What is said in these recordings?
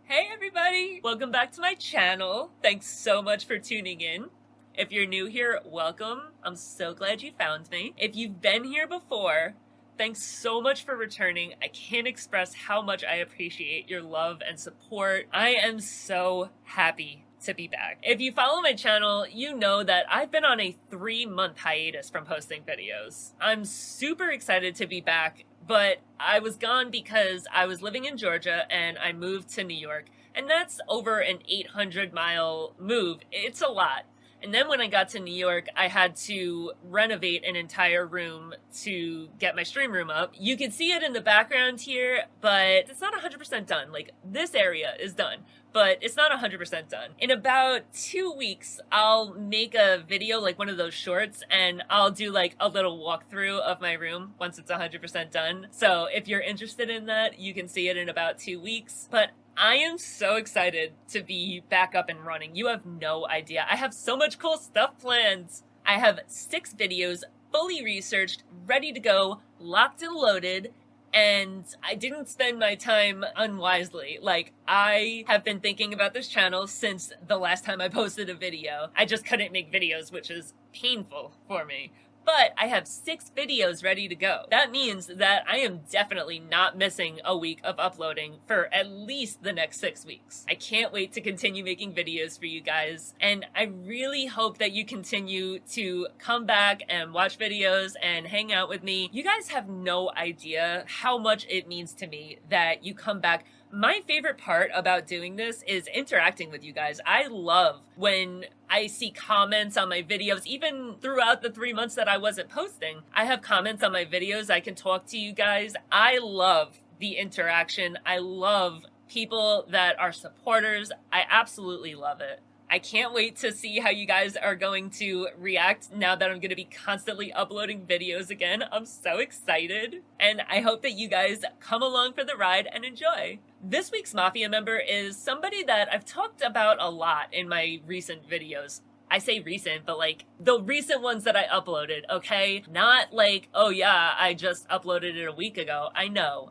Hey everybody! Welcome back to my channel. Thanks so much for tuning in. If you're new here, welcome. I'm so glad you found me. If you've been here before, thanks so much for returning. I can't express how much I appreciate your love and support. I am so happy to be back. If you follow my channel, you know that I've been on a 3-month hiatus from posting videos. I'm super excited to be back, but I was gone because I was living in Georgia and I moved to New York, and that's over an 800-mile move. It's a lot. And then when I got to New York, I had to renovate an entire room to get my stream room up. You can see it in the background here, but it's not 100% done. Like, this area is done, but it's not 100% done. In about 2 weeks, I'll make a video, like one of those shorts, and I'll do like a little walkthrough of my room once it's 100% done. So if you're interested in that, you can see it in about 2 weeks. But I am so excited to be back up and running. You have no idea. I have so much cool stuff planned. I have 6 videos fully researched, ready to go, locked and loaded, and I didn't spend my time unwisely. Like, I have been thinking about this channel since the last time I posted a video. I just couldn't make videos, which is painful for me. But I have 6 videos ready to go. That means that I am definitely not missing a week of uploading for at least the next 6 weeks. I can't wait to continue making videos for you guys, and I really hope that you continue to come back and watch videos and hang out with me. You guys have no idea how much it means to me that you come back. My favorite part about doing this is interacting with you guys. I love when I see comments on my videos, even throughout the 3 months that I wasn't posting. I have comments on my videos. I can talk to you guys. I love the interaction. I love people that are supporters. I absolutely love it. I can't wait to see how you guys are going to react now that I'm going to be constantly uploading videos again. I'm so excited, and I hope that you guys come along for the ride and enjoy. This week's Mafia member is somebody that I've talked about a lot in my recent videos. I say recent, but like the recent ones that I uploaded, okay? Not like, oh yeah, I just uploaded it a week ago. I know,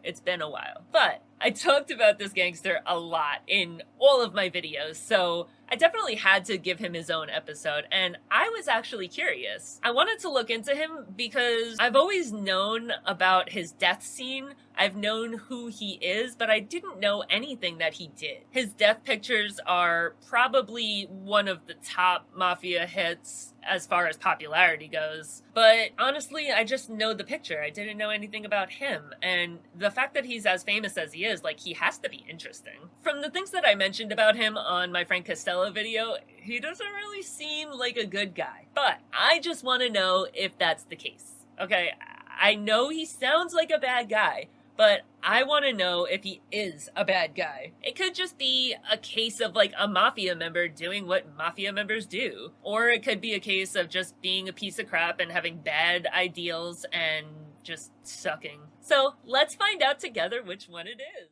it's been a while. But I talked about this gangster a lot in all of my videos, so I definitely had to give him his own episode, and I was actually curious. I wanted to look into him because I've always known about his death scene. I've known who he is, but I didn't know anything that he did. His death pictures are probably one of the top Mafia hits as far as popularity goes. But honestly, I just know the picture. I didn't know anything about him. And the fact that he's as famous as he is, like, he has to be interesting. From the things that I mentioned about him on my Frank Costello video, he doesn't really seem like a good guy. But I just want to know if that's the case. Okay, I know he sounds like a bad guy, but I want to know if he is a bad guy. It could just be a case of like a Mafia member doing what Mafia members do. Or it could be a case of just being a piece of crap and having bad ideals and just sucking. So let's find out together which one it is.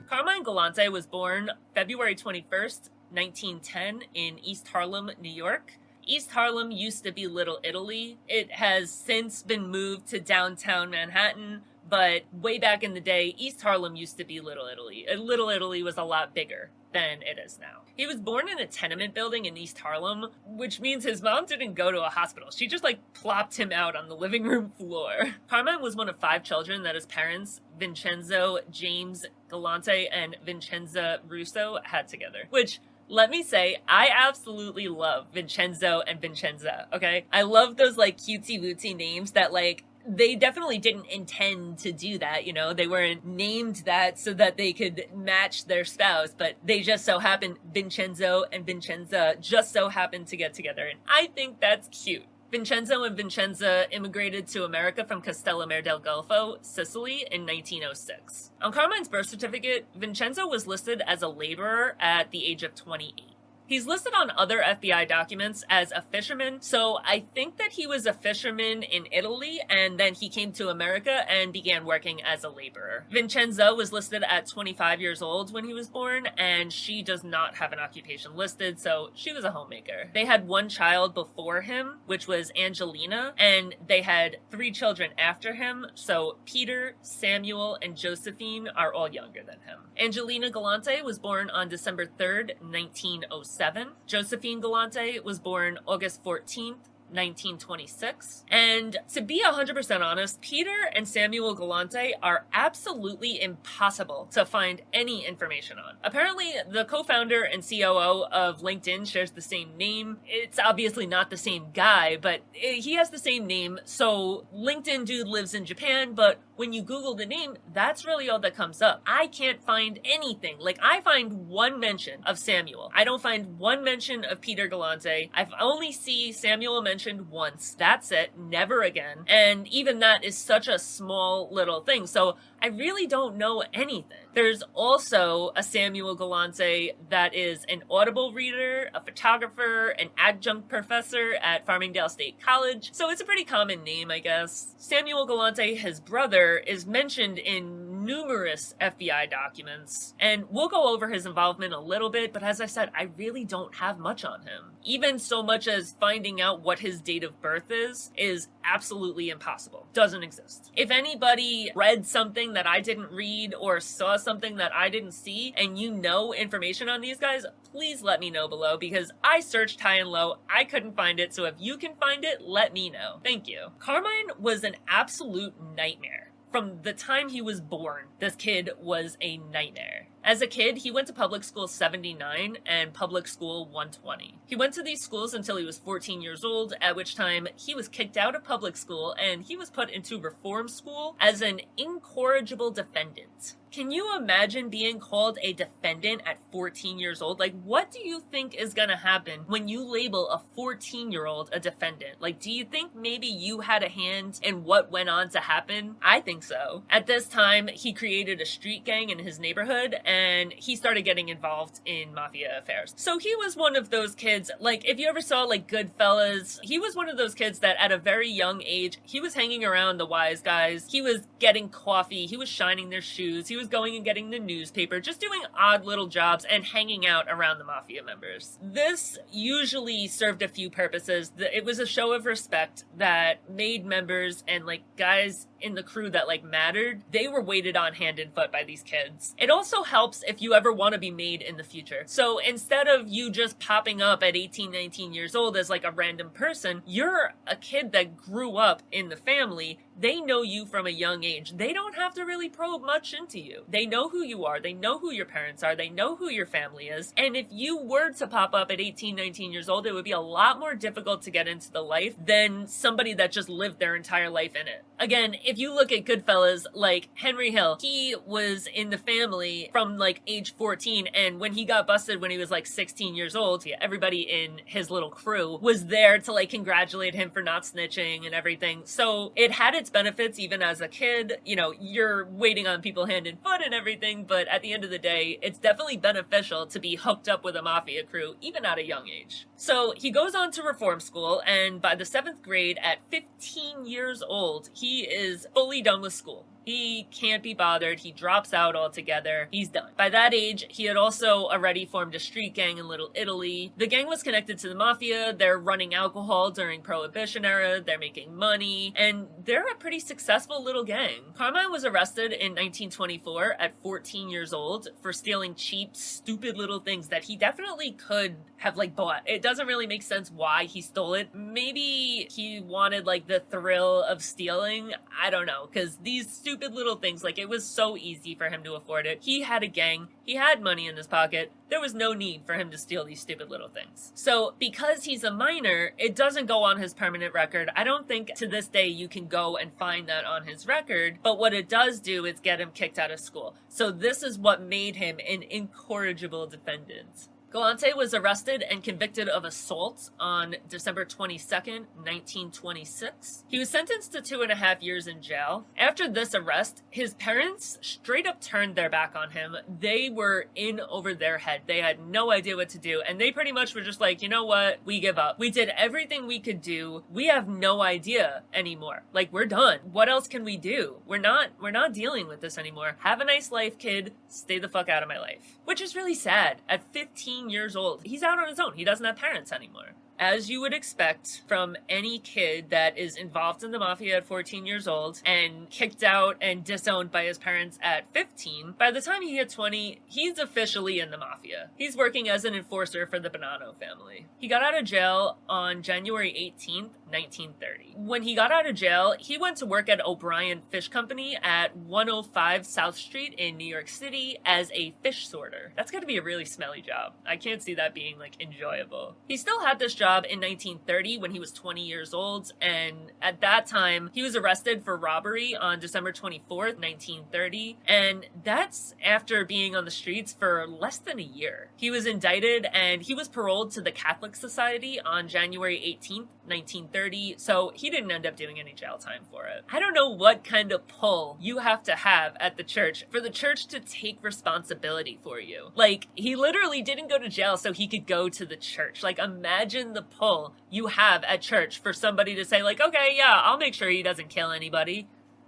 Carmine Galante was born February 21st, 1910 in East Harlem, New York. East Harlem used to be Little Italy. It has since been moved to downtown Manhattan, but way back in the day, East Harlem used to be Little Italy. Little Italy was a lot bigger than it is now. He was born in a tenement building in East Harlem, which means his mom didn't go to a hospital. She just like plopped him out on the living room floor. Carmine was one of 5 children that his parents, Vincenzo, James Galante, and Vincenza Russo, had together, which, let me say, I absolutely love Vincenzo and Vincenza, okay? I love those like cutesy-wootsy names that like they definitely didn't intend to do that, you know? They weren't named that so that they could match their spouse, but they just so happened, Vincenzo and Vincenza just so happened to get together, and I think that's cute. Vincenzo and Vincenza immigrated to America from Castellamare del Golfo, Sicily in 1906. On Carmine's birth certificate, Vincenzo was listed as a laborer at the age of 28. He's listed on other FBI documents as a fisherman, so I think that he was a fisherman in Italy and then he came to America and began working as a laborer. Vincenza was listed at 25 years old when he was born, and she does not have an occupation listed, so she was a homemaker. They had one child before him, which was Angelina, and they had 3 children after him, so Peter, Samuel, and Josephine are all younger than him. Angelina Galante was born on December 3rd, 1907. Josephine Galante was born August 14th, 1926. And to be 100% honest, Peter and Samuel Galante are absolutely impossible to find any information on. Apparently, the co-founder and COO of LinkedIn shares the same name. It's obviously not the same guy, but he has the same name. So LinkedIn dude lives in Japan, but when you Google the name, that's really all that comes up. I can't find anything. Like, I find one mention of Samuel. I don't find one mention of Peter Galante. I only see Samuel mentioned once. That's it. Never again. And even that is such a small little thing. So I really don't know anything. There's also a Samuel Galante that is an Audible reader, a photographer, an adjunct professor at Farmingdale State College. So it's a pretty common name, I guess. Samuel Galante, his brother, is mentioned in numerous FBI documents, and we'll go over his involvement a little bit, but as I said, I really don't have much on him. Even so much as finding out what his date of birth is absolutely impossible. Doesn't exist. If anybody read something that I didn't read or saw something that I didn't see, and you know information on these guys, please let me know below, because I searched high and low, I couldn't find it, so if you can find it, let me know. Thank you. Carmine was an absolute nightmare. From the time he was born, this kid was a nightmare. As a kid, he went to public school 79 and public school 120. He went to these schools until he was 14 years old, at which time he was kicked out of public school and he was put into reform school as an incorrigible defendant. Can you imagine being called a defendant at 14 years old? Like, what do you think is gonna happen when you label a 14-year-old a defendant? Like, do you think maybe you had a hand in what went on to happen? I think so. At this time, he created a street gang in his neighborhood and he started getting involved in mafia affairs. So he was one of those kids, like, if you ever saw, like, Goodfellas, he was one of those kids that at a very young age, he was hanging around the wise guys, he was getting coffee, he was shining their shoes, he was going and getting the newspaper, just doing odd little jobs and hanging out around the mafia members. This usually served a few purposes. It was a show of respect that made members and, like, guys in the crew that, like, mattered, they were waited on hand and foot by these kids. It also helps if you ever want to be made in the future. So instead of you just popping up at 18, 19 years old as, like, a random person, you're a kid that grew up in the family. They know you from a young age. They don't have to really probe much into you. They know who you are. They know who your parents are. They know who your family is. And if you were to pop up at 18, 19 years old, it would be a lot more difficult to get into the life than somebody that just lived their entire life in it. Again, if you look at Goodfellas, like Henry Hill, he was in the family from, like, age 14, and when he got busted when he was, like, 16 years old, everybody in his little crew was there to, like, congratulate him for not snitching and everything. So it had its benefits even as a kid. You know, you're waiting on people hand and foot and everything, but at the end of the day, it's definitely beneficial to be hooked up with a mafia crew, even at a young age. So he goes on to reform school, and by the 7th grade, at 15 years old, he is fully done with school. He can't be bothered. He drops out altogether. He's done. By that age, he had also already formed a street gang in Little Italy. The gang was connected to the mafia. They're running alcohol during Prohibition era. They're making money. And they're a pretty successful little gang. Carmine was arrested in 1924 at 14 years old for stealing cheap, stupid little things that he definitely could have, like, bought. It doesn't really make sense why he stole it. Maybe he wanted, like, the thrill of stealing. I don't know, because these stupid little things, like, it was so easy for him to afford it. He had a gang. He had money in his pocket. There was no need for him to steal these stupid little things. So because he's a minor, it doesn't go on his permanent record. I don't think to this day you can go and find that on his record, but what it does do is get him kicked out of school. So this is what made him an incorrigible defendant. Galante was arrested and convicted of assault on December 22nd, 1926. He was sentenced to 2.5 years in jail. After this arrest, his parents straight up turned their back on him. They were in over their head. They had no idea what to do, and they pretty much were just like, you know what? We give up. We did everything we could do. We have no idea anymore. Like, we're done. What else can we do? We're not dealing with this anymore. Have a nice life, kid. Stay the fuck out of my life. Which is really sad. At 15 years old, he's out on his own. He doesn't have parents anymore. As you would expect from any kid that is involved in the Mafia at 14 years old and kicked out and disowned by his parents at 15, by the time he hit 20, he's officially in the Mafia. He's working as an enforcer for the Bonanno family. He got out of jail on January 18th, 1930. When he got out of jail, he went to work at O'Brien Fish Company at 105 South Street in New York City as a fish sorter. That's gotta be a really smelly job. I can't see that being, like, enjoyable. He still had this job in 1930 when he was 20 years old, and at that time, he was arrested for robbery on December 24th, 1930, and that's after being on the streets for less than a year. He was indicted, and he was paroled to the Catholic Society on January 18th, 1930, so he didn't end up doing any jail time for it. I don't know what kind of pull you have to have at the church for the church to take responsibility for you. Like, he literally didn't go to jail so he could go to the church. Like, imagine the pull you have at church for somebody to say, like, okay, yeah, I'll make sure he doesn't kill anybody.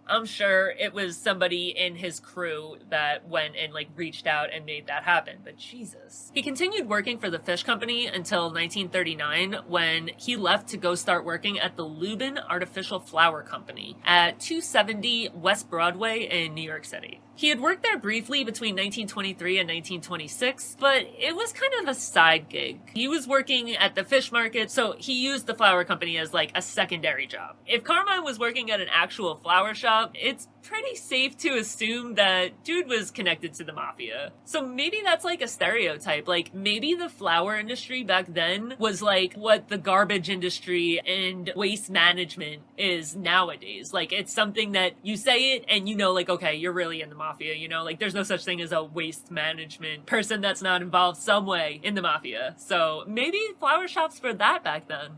I'm sure it was somebody in his crew that went and, like, reached out and made that happen, but Jesus. He continued working for the fish company until 1939 when he left to go start working at the Lubin Artificial Flower Company at 270 West Broadway in New York City. He had worked there briefly between 1923 and 1926, but it was kind of a side gig. He was working at the fish market, so he used the flower company as, like, a secondary job. If Carmine was working at an actual flower shop, it's pretty safe to assume that dude was connected to the Mafia. So maybe that's like a stereotype. Like, maybe the flower industry back then was like what the garbage industry and waste management is nowadays. Like, it's something that you say it and you know, like, okay, you're really in the Mafia, you know? Like, there's no such thing as a waste management person that's not involved some way in the Mafia. So maybe flower shops were that back then.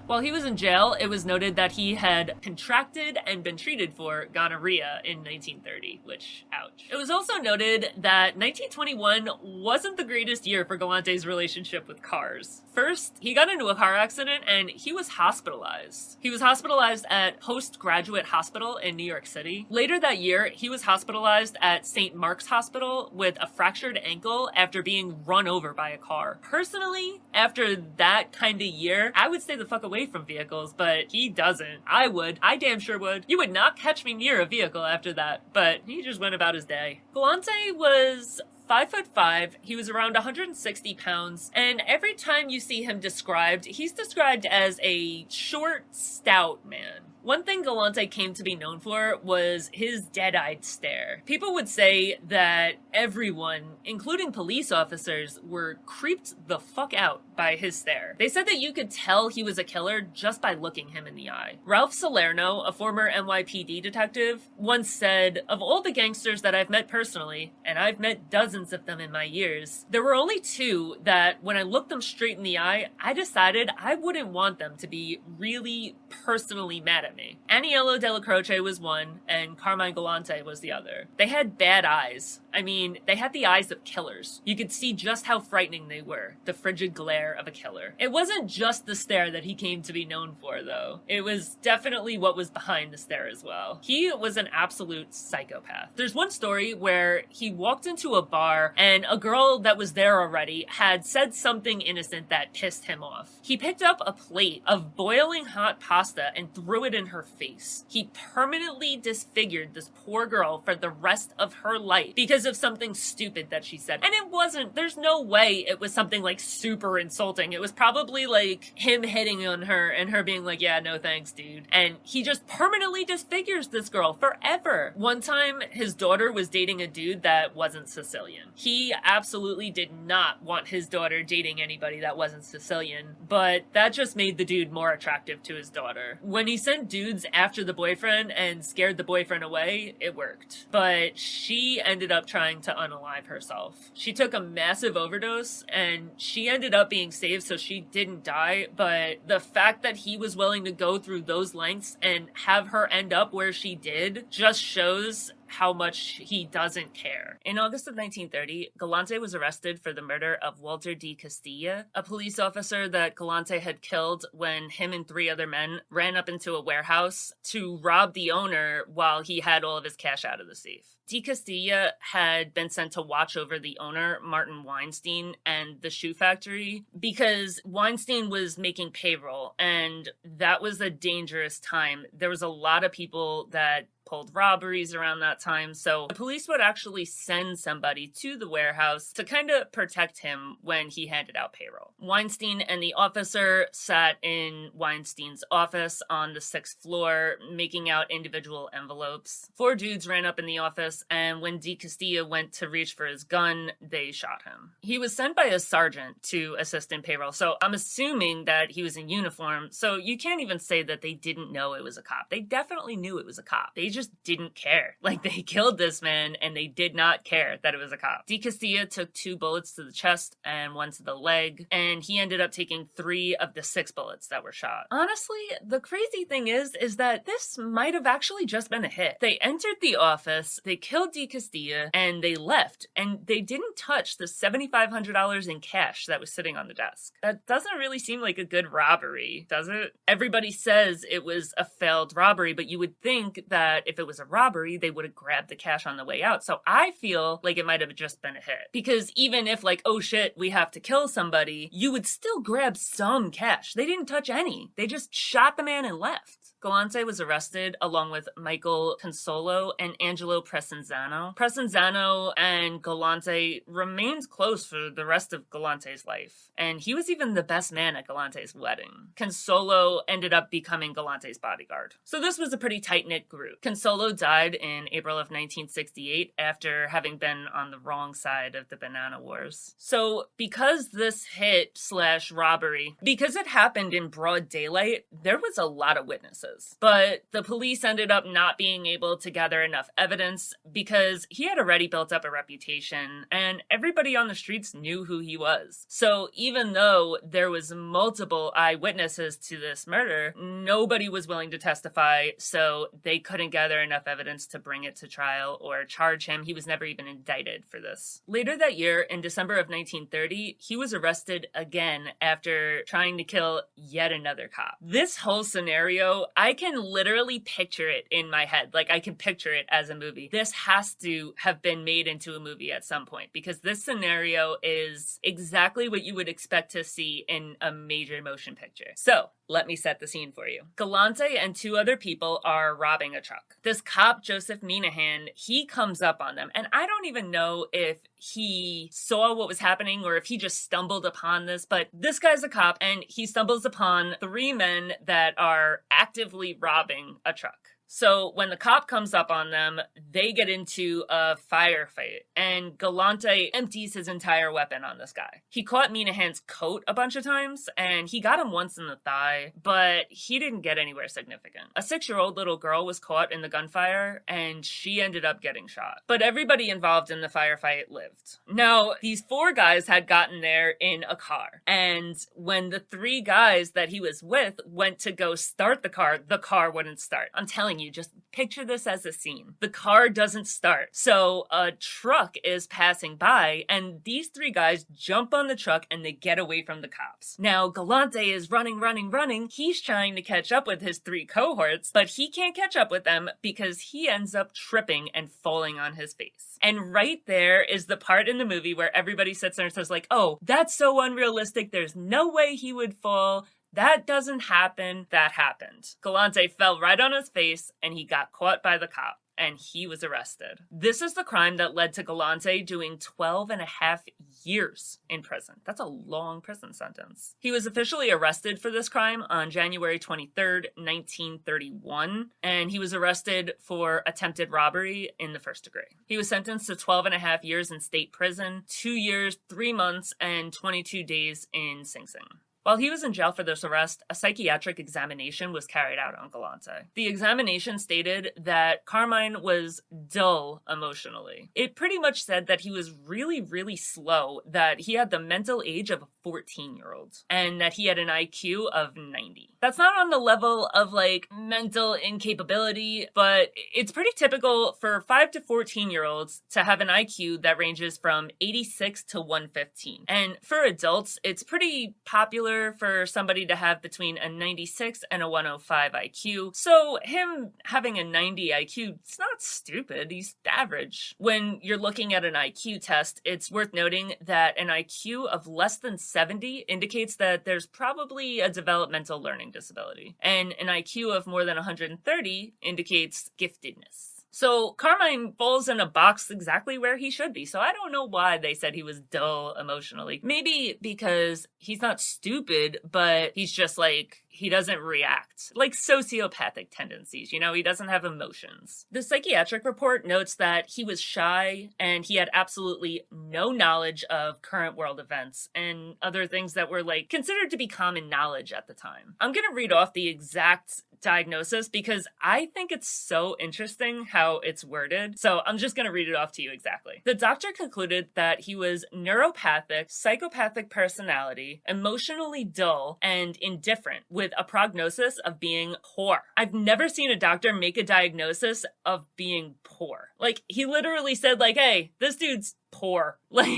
While he was in jail, it was noted that he had contracted and been treated for gonorrhea in 1930, which, ouch. It was also noted that 1921 wasn't the greatest year for Galante's relationship with cars. First, he got into a car accident and he was hospitalized. He was hospitalized at Postgraduate Hospital in New York City. Later that year, he was hospitalized at St. Mark's Hospital with a fractured ankle after being run over by a car. Personally, after that kind of year, I would stay the fuck away from vehicles, but he doesn't. I would. I damn sure would. You would not catch me near a vehicle after that, but he just went about his day. Galante was 5'5", he was around 160 pounds, and every time you see him described, he's described as a short, stout man. One thing Galante came to be known for was his dead-eyed stare. People would say that everyone, including police officers, were creeped the fuck out by his stare. They said that you could tell he was a killer just by looking him in the eye. Ralph Salerno, a former NYPD detective, once said, "Of all the gangsters that I've met personally, and I've met dozens of them in my years, there were only two that, when I looked them straight in the eye, I decided I wouldn't want them to be really personally mad at me. Aniello Della Croce was one, and Carmine Galante was the other. They had bad eyes. I mean, they had the eyes of killers. You could see just how frightening they were, the frigid glare of a killer." It wasn't just the stare that he came to be known for, though. It was definitely what was behind the stare as well. He was an absolute psychopath. There's one story where he walked into a bar, and a girl that was there already had said something innocent that pissed him off. He picked up a plate of boiling hot pasta and threw it in her face. He permanently disfigured this poor girl for the rest of her life because of something stupid that she said. And it wasn't, there's no way it was something like super insulting. It was probably like him hitting on her and her being like, "Yeah, no thanks, dude." And he just permanently disfigures this girl forever. One time, his daughter was dating a dude that wasn't Sicilian. He absolutely did not want his daughter dating anybody that wasn't Sicilian, but that just made the dude more attractive to his daughter. When he sent dudes after the boyfriend and scared the boyfriend away, it worked. But she ended up trying to unalive herself. She took a massive overdose and she ended up being saved, so she didn't die, but the fact that he was willing to go through those lengths and have her end up where she did just shows how much he doesn't care. In August of 1930, Galante was arrested for the murder of Walter D. Castilla, a police officer that Galante had killed when him and 3 other men ran up into a warehouse to rob the owner while he had all of his cash out of the safe. D. Castilla had been sent to watch over the owner, Martin Weinstein, and the shoe factory because Weinstein was making payroll, and that was a dangerous time. There was a lot of people that pulled robberies around that time, so the police would actually send somebody to the warehouse to kind of protect him when he handed out payroll. Weinstein and the officer sat in Weinstein's office on the 6th floor, making out individual envelopes. 4 dudes ran up in the office, and when D. Castilla went to reach for his gun, they shot him. He was sent by a sergeant to assist in payroll, so I'm assuming that he was in uniform, so you can't even say that they didn't know it was a cop. They definitely knew it was a cop. They just didn't care. Like, they killed this man and they did not care that it was a cop. D. Castilla took 2 bullets to the chest and 1 to the leg, and he ended up taking 3 of the 6 bullets that were shot. Honestly, the crazy thing is that this might have actually just been a hit. They entered the office, they killed D. Castilla, and they left, and they didn't touch the $7,500 in cash that was sitting on the desk. That doesn't really seem like a good robbery, does it? Everybody says it was a failed robbery, but you would think that if it was a robbery, they would have grabbed the cash on the way out. So I feel like it might have just been a hit. Because even if, like, oh shit, we have to kill somebody, you would still grab some cash. They didn't touch any. They just shot the man and left. Galante was arrested along with Michael Consolo and Angelo Presenzano. Presenzano and Galante remained close for the rest of Galante's life, and he was even the best man at Galante's wedding. Consolo ended up becoming Galante's bodyguard. So this was a pretty tight-knit group. Consolo died in April of 1968 after having been on the wrong side of the Bonanno Wars. So because this hit/robbery, because it happened in broad daylight, there was a lot of witnesses. But the police ended up not being able to gather enough evidence because he had already built up a reputation and everybody on the streets knew who he was. So even though there was multiple eyewitnesses to this murder, nobody was willing to testify, so they couldn't gather enough evidence to bring it to trial or charge him. He was never even indicted for this. Later that year, in December of 1930, he was arrested again after trying to kill yet another cop. This whole scenario, I can literally picture it in my head. Like, I can picture it as a movie. This has to have been made into a movie at some point because this scenario is exactly what you would expect to see in a major motion picture. So, let me set the scene for you. Galante and 2 other people are robbing a truck. This cop, Joseph Minahan, he comes up on them, and I don't even know if he saw what was happening or if he just stumbled upon this, but this guy's a cop, and he stumbles upon 3 men that are actively robbing a truck. So when the cop comes up on them, they get into a firefight, and Galante empties his entire weapon on this guy. He caught Minahan's coat a bunch of times, and he got him once in the thigh, but he didn't get anywhere significant. A 6-year-old little girl was caught in the gunfire, and she ended up getting shot. But everybody involved in the firefight lived. Now, these 4 guys had gotten there in a car, and when the 3 guys that he was with went to go start the car wouldn't start. I'm telling you, just picture this as a scene. The car doesn't start. So a truck is passing by, and these 3 guys jump on the truck and they get away from the cops. Now, Galante is running. He's trying to catch up with his 3 cohorts, but he can't catch up with them because he ends up tripping and falling on his face. And right there is the part in the movie where everybody sits there and says, like, oh, that's so unrealistic. There's no way he would fall. That doesn't happen. That happened. Galante fell right on his face and he got caught by the cop and he was arrested. This is the crime that led to Galante doing 12 and a half years in prison. That's a long prison sentence. He was officially arrested for this crime on January 23rd, 1931, and he was arrested for attempted robbery in the 1st degree. He was sentenced to 12 and a half years in state prison, 2 years, 3 months, and 22 days in Sing Sing. While he was in jail for this arrest, a psychiatric examination was carried out on Galante. The examination stated that Carmine was dull emotionally. It pretty much said that he was really, really slow, that he had the mental age of a 14-year-old, and that he had an IQ of 90. That's not on the level of like mental incapability, but it's pretty typical for 5 to 14-year-olds to have an IQ that ranges from 86 to 115. And for adults, it's pretty popular for somebody to have between a 96 and a 105 IQ. So him having a 90 IQ, it's not stupid, he's average. When you're looking at an IQ test, it's worth noting that an IQ of less than 70 indicates that there's probably a developmental learning disability. And an IQ of more than 130 indicates giftedness. So Carmine falls in a box exactly where he should be. So I don't know why they said he was dull emotionally. Maybe because he's not stupid, but he's just like, he doesn't react. Like sociopathic tendencies, you know, he doesn't have emotions. The psychiatric report notes that he was shy and he had absolutely no knowledge of current world events and other things that were like considered to be common knowledge at the time. I'm gonna read off the exact diagnosis because I think it's so interesting how it's worded. So I'm just going to read it off to you exactly. The doctor concluded that he was neuropathic, psychopathic personality, emotionally dull, and indifferent with a prognosis of being poor. I've never seen a doctor make a diagnosis of being poor. Like, he literally said like, hey, this dude's poor. Like,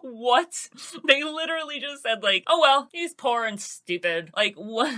what? They literally just said like, oh well, he's poor and stupid. Like, what?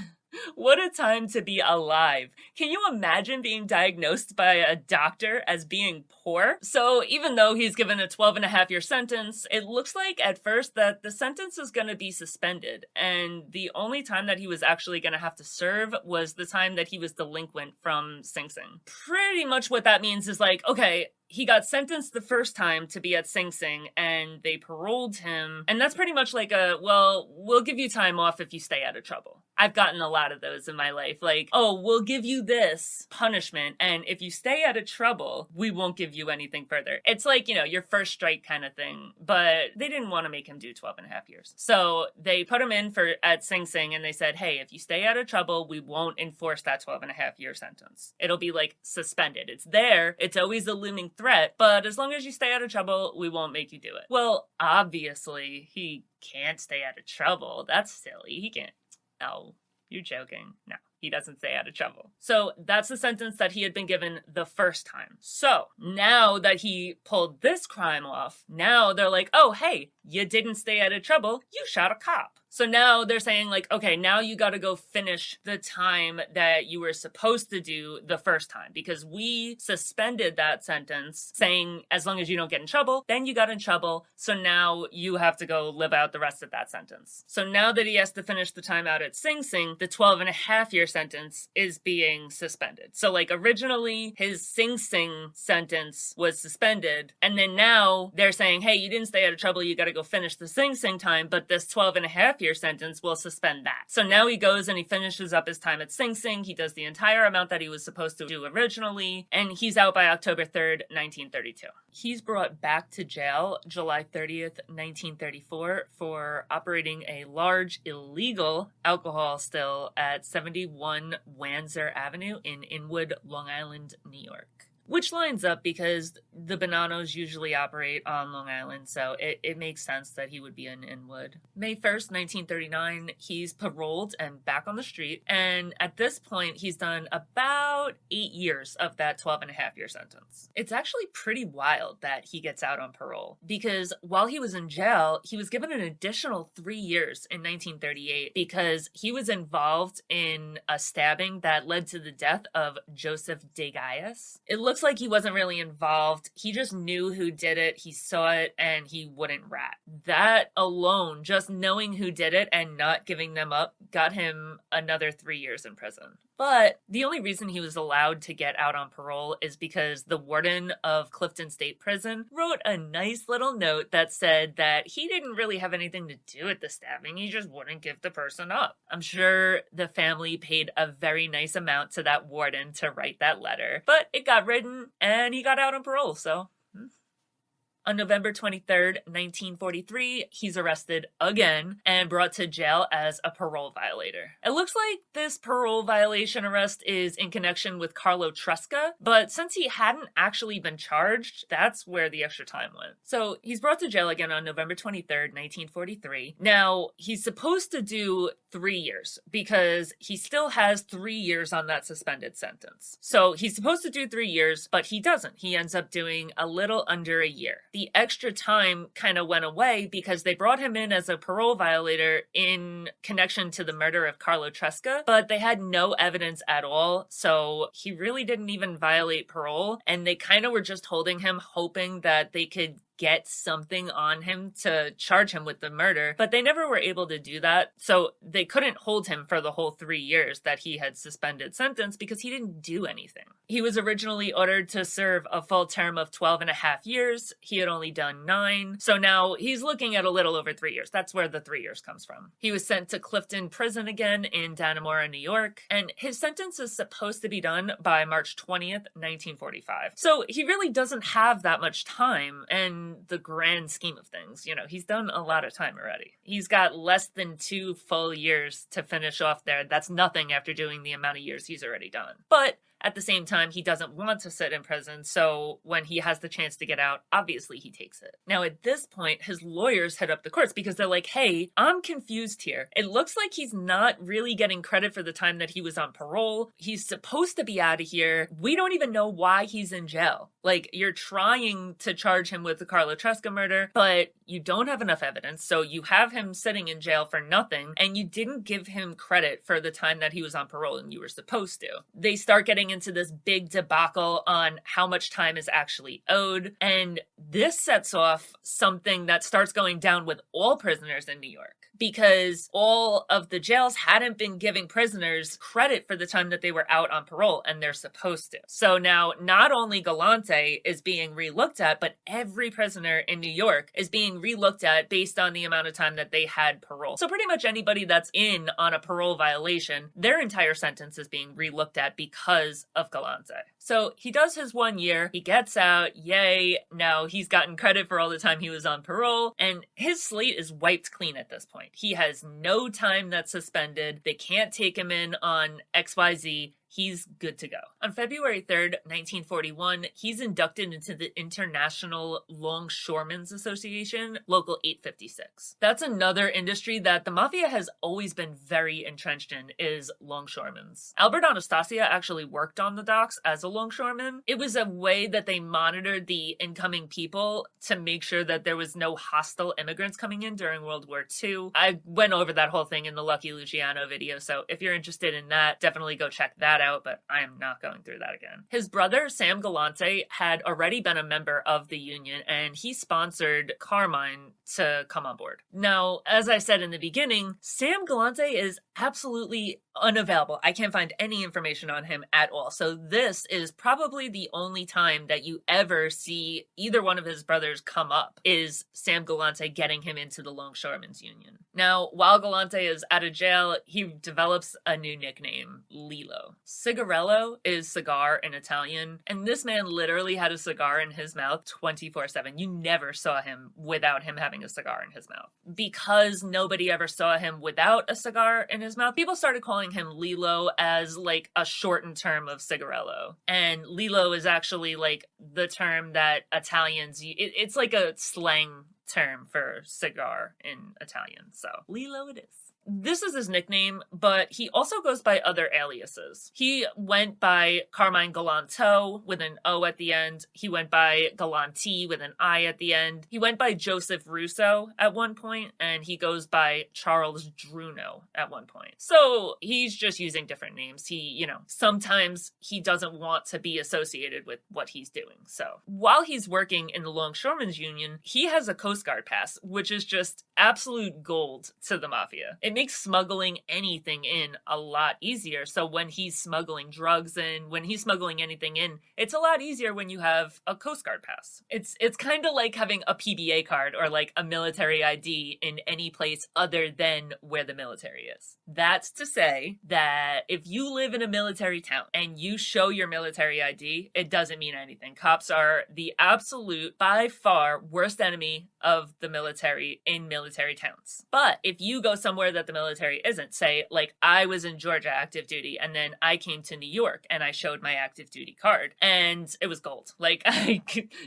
What a time to be alive. Can you imagine being diagnosed by a doctor as being poor? So even though he's given a 12-and-a-half-year sentence, it looks like at first that the sentence is going to be suspended. And the only time that he was actually going to have to serve was the time that he was delinquent from Sing Sing. Pretty much what that means is like, okay, he got sentenced the first time to be at Sing Sing and they paroled him. And that's pretty much like a, well, we'll give you time off if you stay out of trouble. I've gotten a lot of those in my life. Like, oh, we'll give you this punishment. And if you stay out of trouble, we won't give you anything further. It's like, you know, your first strike kind of thing. But they didn't want to make him do 12-and-a-half years. So they put him in at Sing Sing and they said, hey, if you stay out of trouble, we won't enforce that 12-and-a-half-year sentence. It'll be like suspended. It's there. It's always a looming threat, but as long as you stay out of trouble, we won't make you do it. Well, obviously, he can't stay out of trouble. That's silly. He can't. No, you're joking. No, he doesn't stay out of trouble. So that's the sentence that he had been given the first time. So now that he pulled this crime off, now they're like, oh, hey, you didn't stay out of trouble. You shot a cop. So now they're saying like, okay, now you got to go finish the time that you were supposed to do the first time because we suspended that sentence saying as long as you don't get in trouble, then you got in trouble. So now you have to go live out the rest of that sentence. So now that he has to finish the time out at Sing Sing, the 12-and-a-half-year sentence is being suspended. So like originally his Sing Sing sentence was suspended. And then now they're saying, hey, you didn't stay out of trouble. You got to go finish the Sing Sing time. But this 12-and-a-half-year sentence will suspend that. So now he goes and he finishes up his time at Sing Sing. He does the entire amount that he was supposed to do originally, and he's out by October 3rd, 1932. He's brought back to jail July 30th, 1934 for operating a large illegal alcohol still at 71 Wanzer Avenue in Inwood, Long Island, New York. Which lines up because the Bonannos usually operate on Long Island, so it makes sense that he would be in Inwood. May 1st, 1939, he's paroled and back on the street, and at this point, he's done about 8 years of that 12-and-a-half-year sentence. It's actually pretty wild that he gets out on parole, because while he was in jail, he was given an additional 3 years in 1938 because he was involved in a stabbing that led to the death of Joseph Degayas. It looks like he wasn't really involved. He just knew who did it, he saw it, and he wouldn't rat. That alone, just knowing who did it and not giving them up, got him another 3 years in prison. But the only reason he was allowed to get out on parole is because the warden of Clifton State Prison wrote a nice little note that said that he didn't really have anything to do with the stabbing, he just wouldn't give the person up. I'm sure the family paid a very nice amount to that warden to write that letter, but it got written and he got out on parole, so On November 23rd, 1943, he's arrested again and brought to jail as a parole violator. It looks like this parole violation arrest is in connection with Carlo Tresca, but since he hadn't actually been charged, that's where the extra time went. So he's brought to jail again on November 23rd, 1943. Now, he's supposed to do 3 years because he still has 3 years on that suspended sentence. So he's supposed to do 3 years, but he doesn't. He ends up doing a little under a year. The extra time kind of went away because they brought him in as a parole violator in connection to the murder of Carlo Tresca, but they had no evidence at all, so he really didn't even violate parole, and they kind of were just holding him, hoping that they could get something on him to charge him with the murder, but they never were able to do that, so they couldn't hold him for the whole 3 years that he had suspended sentence because he didn't do anything. He was originally ordered to serve a full term of 12 and a half years. He had only done 9, so now he's looking at a little over 3 years. That's where the 3 years comes from. He was sent to Clifton Prison again in Dannemora, New York, and his sentence is supposed to be done by March 20th, 1945. So he really doesn't have that much time, and the grand scheme of things, he's done a lot of time already. He's got less than 2 full years to finish off there. That's nothing after doing the amount of years he's already done. But at the same time, he doesn't want to sit in prison, so when he has the chance to get out, obviously he takes it. Now, at this point, his lawyers hit up the courts because they're like, hey, I'm confused here. It looks like he's not really getting credit for the time that he was on parole. He's supposed to be out of here. We don't even know why he's in jail. Like, you're trying to charge him with the Carlo Tresca murder, but you don't have enough evidence, so you have him sitting in jail for nothing, and you didn't give him credit for the time that he was on parole, and you were supposed to. They start getting into this big debacle on how much time is actually owed, and this sets off something that starts going down with all prisoners in New York, because all of the jails hadn't been giving prisoners credit for the time that they were out on parole, and they're supposed to. So now, not only Galante is being relooked at, but every prisoner in New York is being relooked at based on the amount of time that they had parole. So pretty much anybody that's in on a parole violation, their entire sentence is being relooked at because of Galante. So he does his 1 year, he gets out, yay, now he's gotten credit for all the time he was on parole, and his slate is wiped clean at this point. He has no time that's suspended, they can't take him in on XYZ, he's good to go. On February 3rd, 1941, he's inducted into the International Longshoremen's Association, Local 856. That's another industry that the Mafia has always been very entrenched in, is longshoremen's. Albert Anastasia actually worked on the docks as a longshoreman. It was a way that they monitored the incoming people to make sure that there was no hostile immigrants coming in during World War II. I went over that whole thing in the Lucky Luciano video, so if you're interested in that, definitely go check that out, but I am not going through that again. His brother, Sam Galante, had already been a member of the union, and he sponsored Carmine to come on board. Now, as I said in the beginning, Sam Galante is absolutely unavailable. I can't find any information on him at all. So this is probably the only time that you ever see either one of his brothers come up, is Sam Galante getting him into the Longshoremen's Union. Now, while Galante is out of jail, he develops a new nickname, Lilo. Cigarello is cigar in Italian, and this man literally had a cigar in his mouth 24/7. You never saw him without him having a cigar in his mouth. Because nobody ever saw him without a cigar in his mouth, people started calling him Lilo as like a shortened term of cigarello. And Lilo is actually like the term that Italians, it's like a slang term for cigar in Italian. So Lilo it is. This is his nickname, but he also goes by other aliases. He went by Carmine Galante with an O at the end. He went by Galante with an I at the end. He went by Joseph Russo at one point, and he goes by Charles Druno at one point. So he's just using different names. He, sometimes he doesn't want to be associated with what he's doing. So while he's working in the Longshoremen's Union, he has a Coast Guard pass, which is just absolute gold to the Mafia. It it makes smuggling anything in a lot easier. So when he's smuggling drugs in, when he's smuggling anything in, it's a lot easier when you have a Coast Guard pass. It's kind of like having a PBA card or like a military ID in any place other than where the military is. That's to say that if you live in a military town and you show your military ID, it doesn't mean anything. Cops are the absolute, by far, worst enemy of the military in military towns. But if you go somewhere that the military isn't, say, like I was in Georgia active duty, and then I came to New York and I showed my active duty card, and it was gold. Like,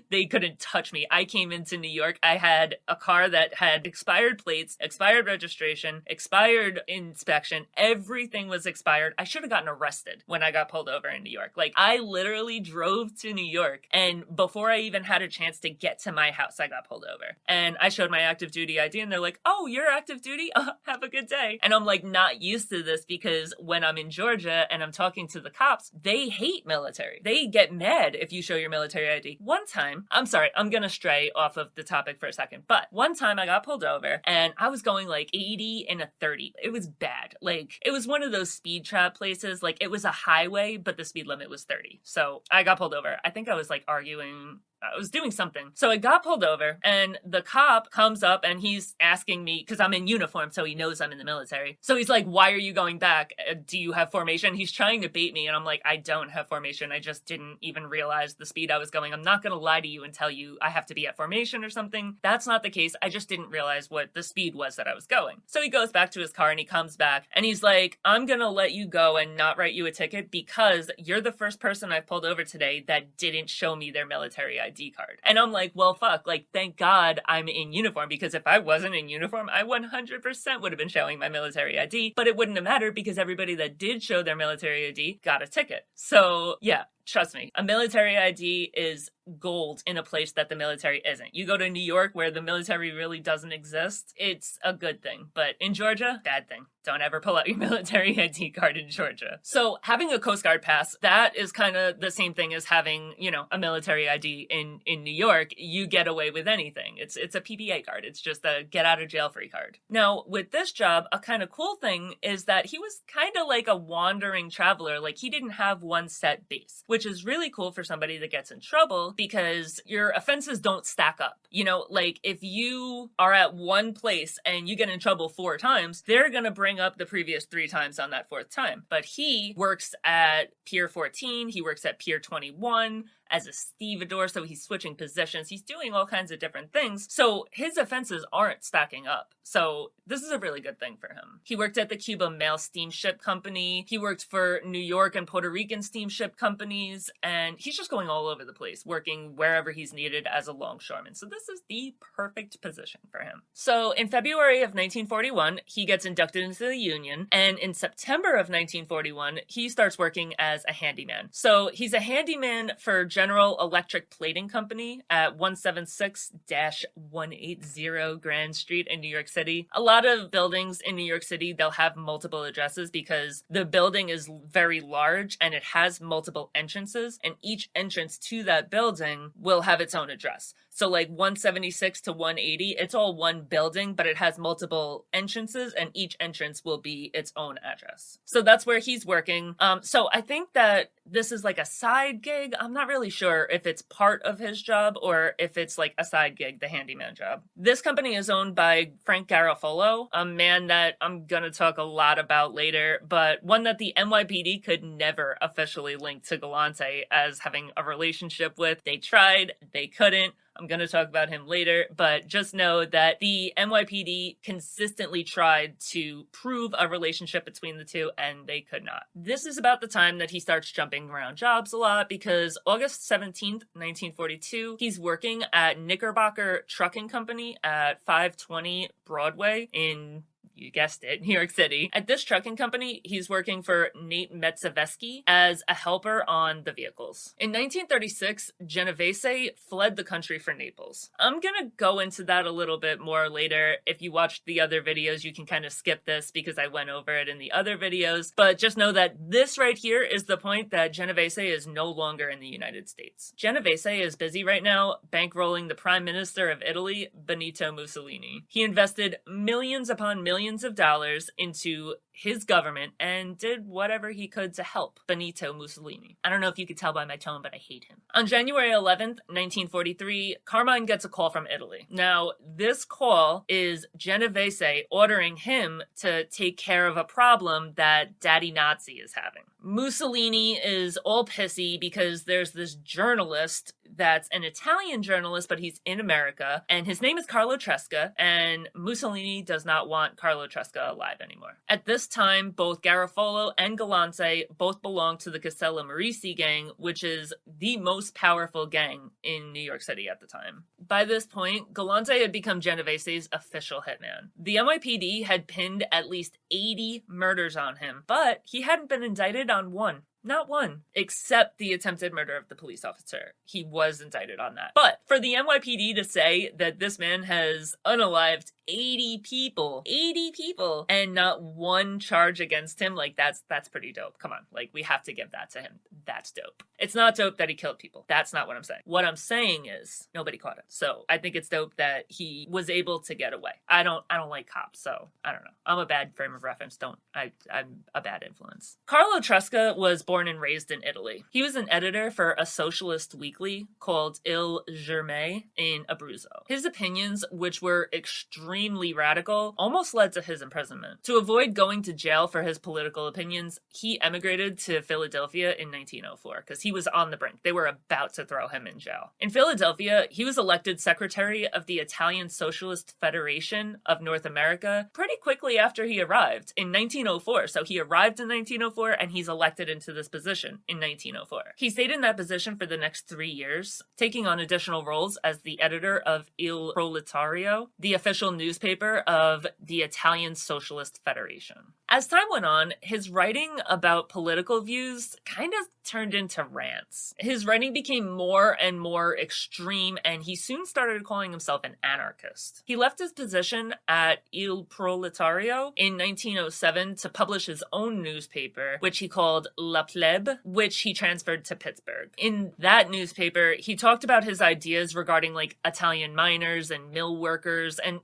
they couldn't touch me. I came into New York, I had a car that had expired plates, expired registration, expired inspection, everything was expired. I should have gotten arrested when I got pulled over in New York. Like, I literally drove to New York, and before I even had a chance to get to my house, I got pulled over. And I showed my active duty ID, and they're like, oh, you're active duty? Have a good day. And I'm like, not used to this, because when I'm in Georgia and I'm talking to the cops, they hate military. They get mad if you show your military ID. One time, I'm sorry, I'm gonna stray off of the topic for a second, but one time I got pulled over and I was going like 80 and a 30. It was bad. Like, it was one of those speed trap places. Like, it was a highway, but the speed limit was 30. So I got pulled over. I think I was like arguing, I was doing something. So I got pulled over, and the cop comes up and he's asking me, because I'm in uniform, so he knows I'm in the military. So he's like, why are you going back? Do you have formation? He's trying to bait me, and I'm like, I don't have formation. I just didn't even realize the speed I was going. I'm not going to lie to you and tell you I have to be at formation or something. That's not the case. I just didn't realize what the speed was that I was going. So he goes back to his car and he comes back and he's like, I'm going to let you go and not write you a ticket because you're the first person I've pulled over today that didn't show me their military ID card. And I'm like, well, fuck, like, thank God I'm in uniform, because if I wasn't in uniform, I 100% would have been showing my military ID, but it wouldn't have mattered because everybody that did show their military ID got a ticket. So yeah, trust me, a military ID is gold in a place that the military isn't. You go to New York where the military really doesn't exist, it's a good thing. But in Georgia, bad thing. Don't ever pull out your military ID card in Georgia. So having a Coast Guard pass, that is kind of the same thing as having, you know, a military ID in New York. You get away with anything. It's a PBA card. It's just a get out of jail free card. Now, with this job, a kind of cool thing is that he was kind of like a wandering traveler. Like, he didn't have one set base, which is really cool for somebody that gets in trouble, because your offenses don't stack up. You know, like, if you are at one place and you get in trouble 4 times, they're going to bring up the previous 3 times on that 4th time. But he works at Pier 14, he works at Pier 21 as a stevedore, so he's switching positions, he's doing all kinds of different things, so his offenses aren't stacking up. So this is a really good thing for him. He worked at the Cuba Mail Steamship Company, he worked for New York and Puerto Rican steamship companies, and he's just going all over the place, working wherever he's needed as a longshoreman. So this is the perfect position for him. So in February of 1941, he gets inducted into the Union, and in September of 1941, he starts working as a handyman. So he's a handyman for General Electric Plating Company at 176-180 Grand Street in New York City. A lot of buildings in New York City, they'll have multiple addresses because the building is very large and it has multiple entrances, and each entrance to that building will have its own address. So like 176 to 180, it's all one building, but it has multiple entrances, and each entrance will be its own address. So that's where he's working. So I think that this is like a side gig. I'm not really sure if it's part of his job or if it's like a side gig, the handyman job. This company is owned by Frank Garofalo, a man that I'm gonna talk a lot about later, but one that the NYPD could never officially link to Galante as having a relationship with. They tried, they couldn't. I'm going to talk about him later, but just know that the NYPD consistently tried to prove a relationship between the two, and they could not. This is about the time that he starts jumping around jobs a lot, because August 17th, 1942, he's working at Knickerbocker Trucking Company at 520 Broadway in, you guessed it, New York City. At this trucking company, he's working for Nate Metzeveski as a helper on the vehicles. In 1936, Genovese fled the country for Naples. I'm gonna go into that a little bit more later. If you watched the other videos, you can kind of skip this because I went over it in the other videos, but just know that this right here is the point that Genovese is no longer in the United States. Genovese is busy right now bankrolling the Prime Minister of Italy, Benito Mussolini. He invested millions upon millions millions of dollars into his government and did whatever he could to help Benito Mussolini. I don't know if you could tell by my tone, but I hate him. On January 11th, 1943, Carmine gets a call from Italy. Now, this call is Genovese ordering him to take care of a problem that Daddy Nazi is having. Mussolini is all pissy because there's this journalist that's an Italian journalist, but he's in America, and his name is Carlo Tresca, and Mussolini does not want Carlo Tresca alive anymore. At this time, both Garofalo and Galante both belong to the Castello Marisi gang, which is the most powerful gang in New York City at the time. By this point, Galante had become Genovese's official hitman. The NYPD had pinned at least 80 murders on him, but he hadn't been indicted on one. Not one, except the attempted murder of the police officer. He was indicted on that. But for the NYPD to say that this man has unalived 80 people, and not one charge against him, like, that's pretty dope. Come on, like, we have to give that to him. That's dope. It's not dope that he killed people. That's not what I'm saying. What I'm saying is nobody caught him. So I think it's dope that he was able to get away. I don't like cops, so I don't know. I'm a bad frame of reference. I'm a bad influence. Carlo Tresca was born and raised in Italy. He was an editor for a socialist weekly called Il Germe in Abruzzo. His opinions, which were extremely radical, almost led to his imprisonment. To avoid going to jail for his political opinions, he emigrated to Philadelphia in 1904 because he was on the brink. They were about to throw him in jail. In Philadelphia, he was elected secretary of the Italian Socialist Federation of North America pretty quickly after he arrived in 1904. So he arrived in 1904 and he's elected into this position in 1904. He stayed in that position for the next 3 years, taking on additional roles as the editor of Il Proletario, the official newspaper of the Italian Socialist Federation. As time went on, his writing about political views kind of turned into rants. His writing became more and more extreme, and he soon started calling himself an anarchist. He left his position at Il Proletario in 1907 to publish his own newspaper, which he called La Plebe, which he transferred to Pittsburgh. In that newspaper, he talked about his ideas regarding like Italian miners and mill workers and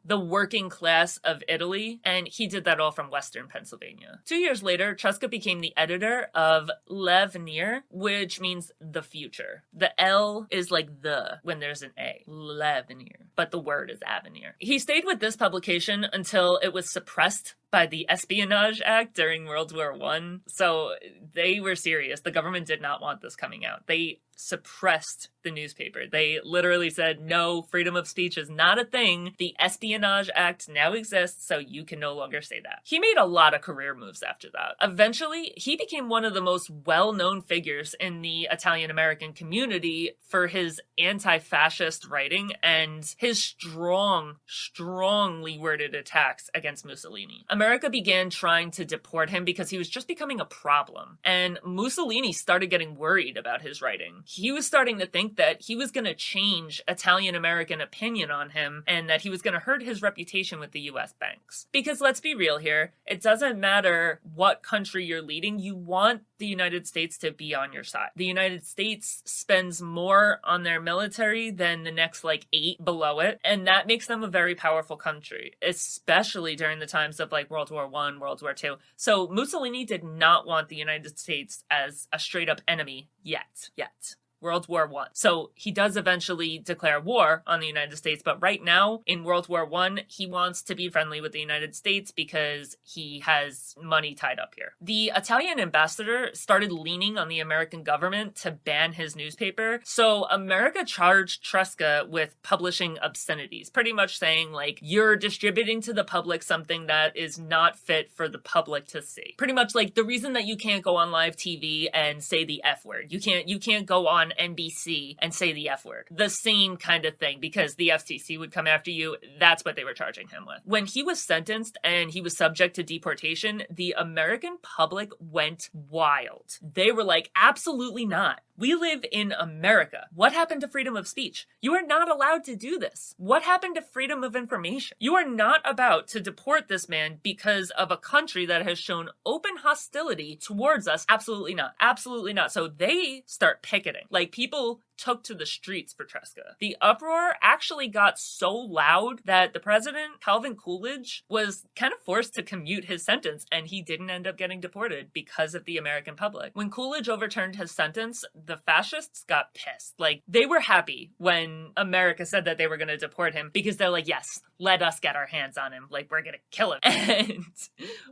the working class of Italy, and he did that all from Western Pennsylvania. 2 years later, Tresca became the editor of L'Avenir, which means the future. The L is like the when there's an A. L'Avenir. But the word is Avenir. He stayed with this publication until it was suppressed by the Espionage Act during World War I. So they were serious. The government did not want this coming out. They suppressed the newspaper. They literally said, no, freedom of speech is not a thing. The Espionage Act now exists, so you can no longer say that. He made a lot of career moves after that. Eventually, he became one of the most well-known figures in the Italian-American community for his anti-fascist writing and his strongly worded attacks against Mussolini. America began trying to deport him because he was just becoming a problem. And Mussolini started getting worried about his writing. He was starting to think that he was going to change Italian-American opinion on him and that he was going to hurt his reputation with the US banks. Because let's be real here, it doesn't matter what country you're leading, you want the United States to be on your side. The United States spends more on their military than the next 8 below it, and that makes them a very powerful country, especially during the times of World War I, World War II. So Mussolini did not want the United States as a straight up enemy yet. World War I. So he does eventually declare war on the United States, but right now in World War I, he wants to be friendly with the United States because he has money tied up here. The Italian ambassador started leaning on the American government to ban his newspaper, so America charged Tresca with publishing obscenities, pretty much saying you're distributing to the public something that is not fit for the public to see. Pretty much the reason that you can't go on live TV and say the F word. You can't go on NBC and say the F word. The same kind of thing, because the FCC would come after you. That's what they were charging him with. When he was sentenced and he was subject to deportation, the American public went wild. They were like, absolutely not. We live in America. What happened to freedom of speech? You are not allowed to do this. What happened to freedom of information? You are not about to deport this man because of a country that has shown open hostility towards us. Absolutely not. Absolutely not. So they start picketing. People took to the streets for Tresca. The uproar actually got so loud that the president, Calvin Coolidge, was kind of forced to commute his sentence, and he didn't end up getting deported because of the American public. When Coolidge overturned his sentence, the fascists got pissed. Like, they were happy when America said that they were going to deport him because they're like, yes, let us get our hands on him. Like, we're going to kill him. And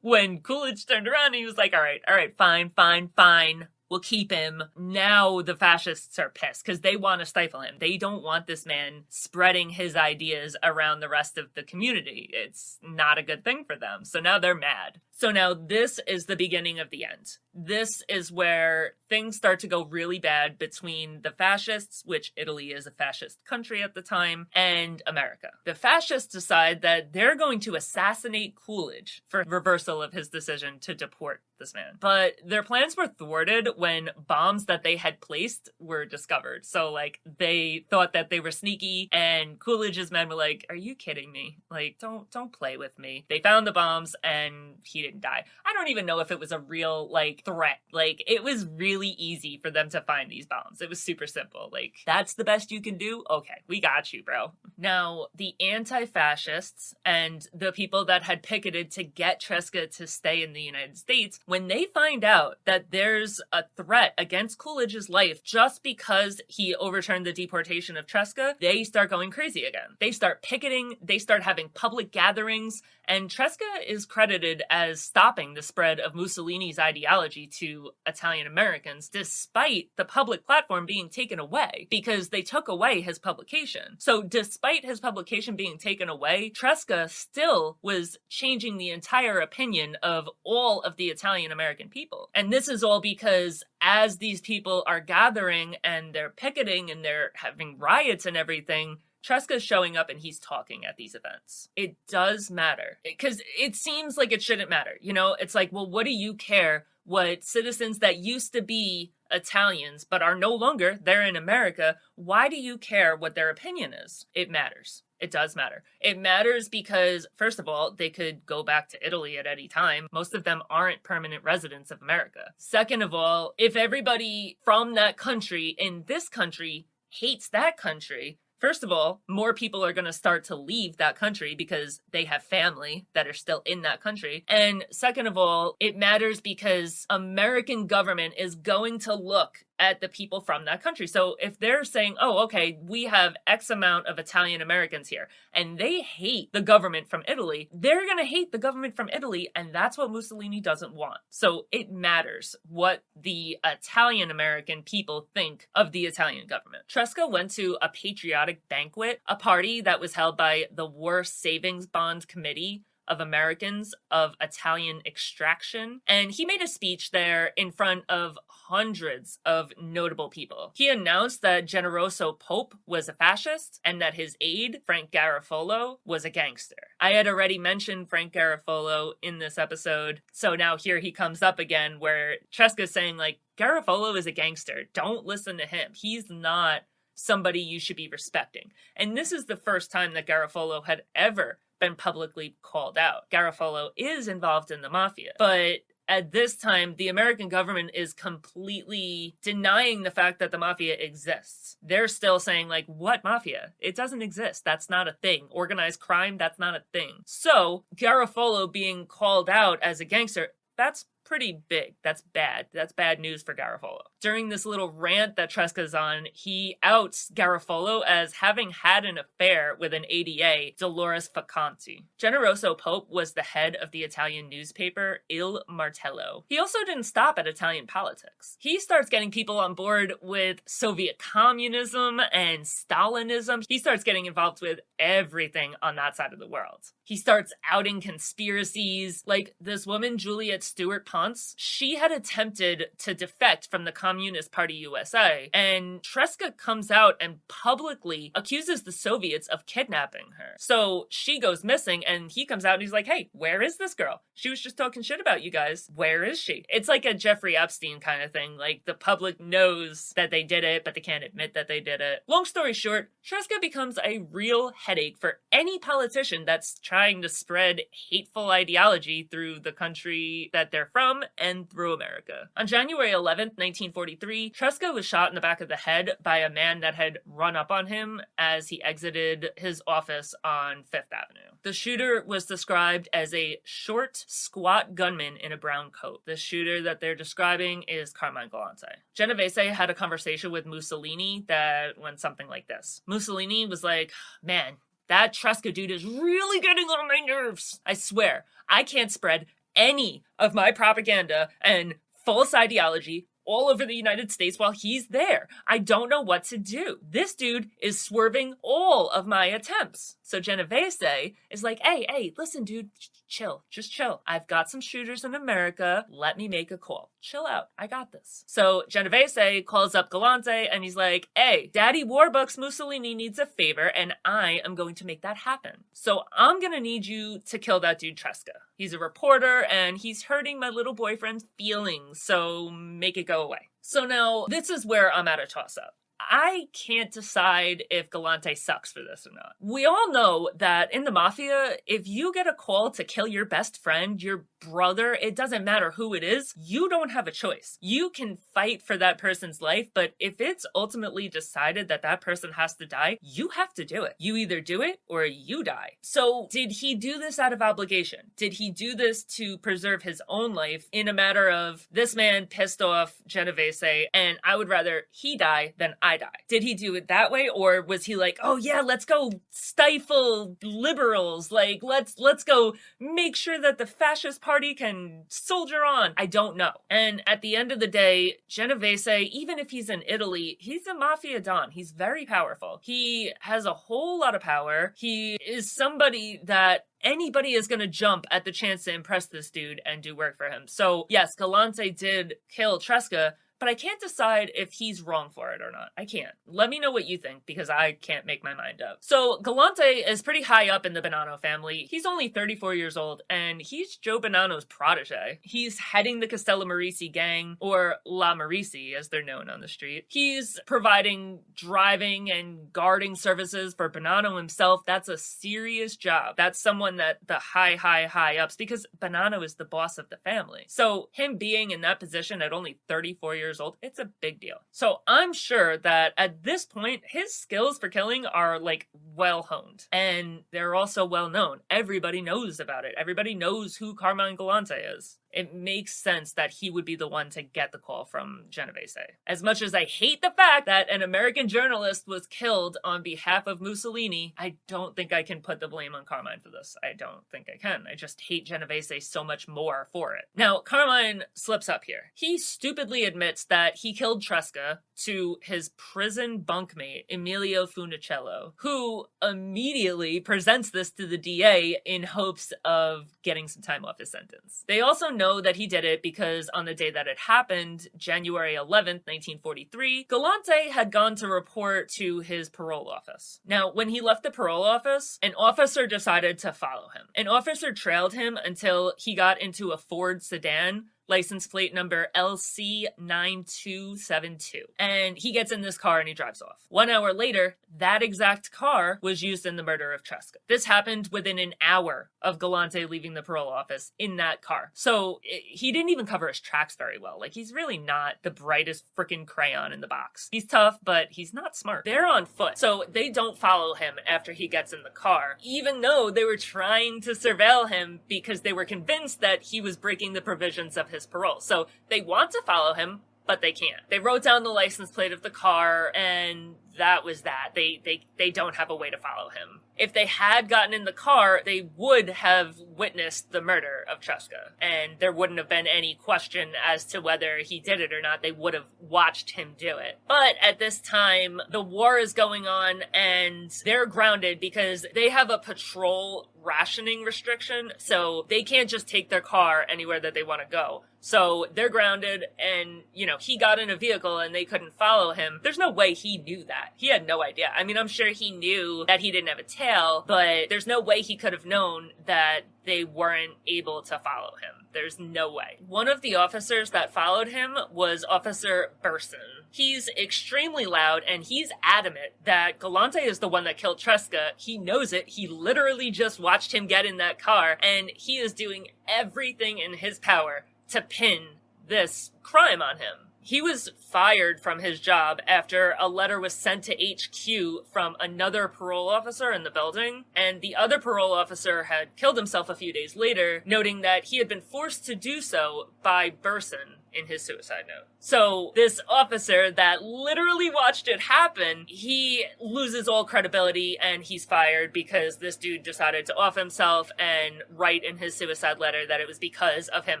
when Coolidge turned around, he was like, all right, fine. We'll keep him. Now the fascists are pissed because they want to stifle him. They don't want this man spreading his ideas around the rest of the community. It's not a good thing for them. So now they're mad. So now this is the beginning of the end. This is where things start to go really bad between the fascists, which Italy is a fascist country at the time, and America. The fascists decide that they're going to assassinate Coolidge for reversal of his decision to deport this man. But their plans were thwarted when bombs that they had placed were discovered. So, like, they thought that they were sneaky, and Coolidge's men were like, are you kidding me? Like, don't play with me. They found the bombs, and he didn't die. I don't even know if it was a real, like, threat. Like, it was really easy for them to find these bombs. It was super simple. Like, that's the best you can do? Okay, we got you, bro. Now, the anti-fascists and the people that had picketed to get Tresca to stay in the United States, when they find out that there's a threat against Coolidge's life just because he overturned the deportation of Tresca, they start going crazy again. They start picketing, they start having public gatherings, and Tresca is credited as stopping the spread of Mussolini's ideology to Italian Americans, despite the public platform being taken away, because they took away his publication. So despite his publication being taken away, Tresca still was changing the entire opinion of all of the Italian American people. And this is all because as these people are gathering and they're picketing and they're having riots and everything, Tresca's showing up and he's talking at these events. It does matter. Because it seems like it shouldn't matter. You know, it's like, well, what do you care what citizens that used to be Italians but are no longer, they're in America, why do you care what their opinion is? It matters. It does matter. It matters because, first of all, they could go back to Italy at any time. Most of them aren't permanent residents of America. Second of all, if everybody from that country in this country hates that country, first of all, more people are going to start to leave that country because they have family that are still in that country. And second of all, it matters because American government is going to look at the people from that country. So if they're saying, oh, okay, we have X amount of Italian Americans here, and they hate the government from Italy, they're going to hate the government from Italy, and that's what Mussolini doesn't want. So it matters what the Italian American people think of the Italian government. Tresca went to a patriotic banquet, a party that was held by the War Savings Bond Committee of Americans of Italian extraction, and he made a speech there in front of hundreds of notable people. He announced that Generoso Pope was a fascist and that his aide, Frank Garofalo, was a gangster. I had already mentioned Frank Garofalo in this episode, so now here he comes up again where Tresca's saying, like, Garofalo is a gangster. Don't listen to him. He's not somebody you should be respecting. And this is the first time that Garofalo had ever been publicly called out. Garofalo is involved in the Mafia, but at this time, the American government is completely denying the fact that the Mafia exists. They're still saying, like, what Mafia? It doesn't exist. That's not a thing. Organized crime, that's not a thing. So, Garofalo being called out as a gangster, that's pretty big. That's bad. That's bad news for Garofalo. During this little rant that Tresca's on, he outs Garofalo as having had an affair with an ADA, Dolores Facanti. Generoso Pope was the head of the Italian newspaper Il Martello. He also didn't stop at Italian politics. He starts getting people on board with Soviet communism and Stalinism. He starts getting involved with everything on that side of the world. He starts outing conspiracies, like this woman, Juliet Stewart Ponce. She had attempted to defect from the Communist Party USA, and Tresca comes out and publicly accuses the Soviets of kidnapping her. So she goes missing, and he comes out and he's like, hey, where is this girl? She was just talking shit about you guys. Where is she? It's like a Jeffrey Epstein kind of thing. Like, the public knows that they did it, but they can't admit that they did it. Long story short, Tresca becomes a real headache for any politician that's trying trying to spread hateful ideology through the country that they're from and through America. On January 11th, 1943, Tresca was shot in the back of the head by a man that had run up on him as he exited his office on Fifth Avenue. The shooter was described as a short, squat gunman in a brown coat. The shooter that they're describing is Carmine Galante. Genovese had a conversation with Mussolini that went something like this. Mussolini was like, man, that Tresca dude is really getting on my nerves. I swear, I can't spread any of my propaganda and false ideology all over the United States while he's there. I don't know what to do. This dude is swerving all of my attempts. So Genovese is like, hey, listen, dude, chill, just chill. I've got some shooters in America. Let me make a call. Chill out. I got this. So Genovese calls up Galante and he's like, hey, Daddy Warbucks Mussolini needs a favor and I am going to make that happen. So I'm going to need you to kill that dude Tresca. He's a reporter and he's hurting my little boyfriend's feelings, so make it go away. So now this is where I'm at a toss-up. I can't decide if Galante sucks for this or not. We all know that in the Mafia, if you get a call to kill your best friend, your brother, it doesn't matter who it is, you don't have a choice. You can fight for that person's life, but if it's ultimately decided that that person has to die, you have to do it. You either do it or you die. So did he do this out of obligation? Did he do this to preserve his own life in a matter of this man pissed off Genovese and I would rather he die than I die? Did he do it that way, or was he like, oh yeah, let's go stifle liberals, like let's go make sure that the fascist party can soldier on? I don't know. And at the end of the day, Genovese, even if he's in Italy, he's a mafia don. He's very powerful. He has a whole lot of power. He is somebody that anybody is going to jump at the chance to impress this dude and do work for him. So yes, Galante did kill Tresca, but I can't decide if he's wrong for it or not. I can't. Let me know what you think, because I can't make my mind up. So Galante is pretty high up in the Bonanno family. He's only 34 years old, and he's Joe Bonanno's protege. He's heading the Castello Marisi gang, or La Marisi, as they're known on the street. He's providing driving and guarding services for Bonanno himself. That's a serious job. That's someone that the high ups, because Bonanno is the boss of the family. So him being in that position at only 34 years old, it's a big deal. So I'm sure that at this point, his skills for killing are like well honed. And they're also well known. Everybody knows about it. Everybody knows who Carmine Galante is. It makes sense that he would be the one to get the call from Genovese. As much as I hate the fact that an American journalist was killed on behalf of Mussolini, I don't think I can put the blame on Carmine for this. I don't think I can. I just hate Genovese so much more for it. Now, Carmine slips up here. He stupidly admits that he killed Tresca to his prison bunkmate, Emilio Funicello, who immediately presents this to the DA in hopes of getting some time off his sentence. They also know that he did it because on the day that it happened, January 11th, 1943, Galante had gone to report to his parole office. Now, when he left the parole office, an officer decided to follow him. An officer trailed him until he got into a Ford sedan, license plate number LC9272. And he gets in this car and he drives off. 1 hour later, that exact car was used in the murder of Tresca. This happened within an hour of Galante leaving the parole office in that car. So he didn't even cover his tracks very well. Like, he's really not the brightest freaking crayon in the box. He's tough, but he's not smart. They're on foot, so they don't follow him after he gets in the car, even though they were trying to surveil him because they were convinced that he was breaking the provisions of his parole. So they want to follow him, but they can't. They wrote down the license plate of the car, and that was that. They don't have a way to follow him. If they had gotten in the car, they would have witnessed the murder of Tresca, and there wouldn't have been any question as to whether he did it or not. They would have watched him do it. But at this time, the war is going on, and they're grounded because they have a patrol rationing restriction, so they can't just take their car anywhere that they want to go. So they're grounded, and, he got in a vehicle and they couldn't follow him. There's no way he knew that. He had no idea. I mean, I'm sure he knew that he didn't have a tail, but there's no way he could have known that they weren't able to follow him. There's no way. One of the officers that followed him was Officer Burson. He's extremely loud, and he's adamant that Galante is the one that killed Tresca. He knows it. He literally just watched him get in that car, and he is doing everything in his power to pin this crime on him. He was fired from his job after a letter was sent to HQ from another parole officer in the building, and the other parole officer had killed himself a few days later, noting that he had been forced to do so by Burson in his suicide note. So this officer that literally watched it happen, he loses all credibility and he's fired because this dude decided to off himself and write in his suicide letter that it was because of him.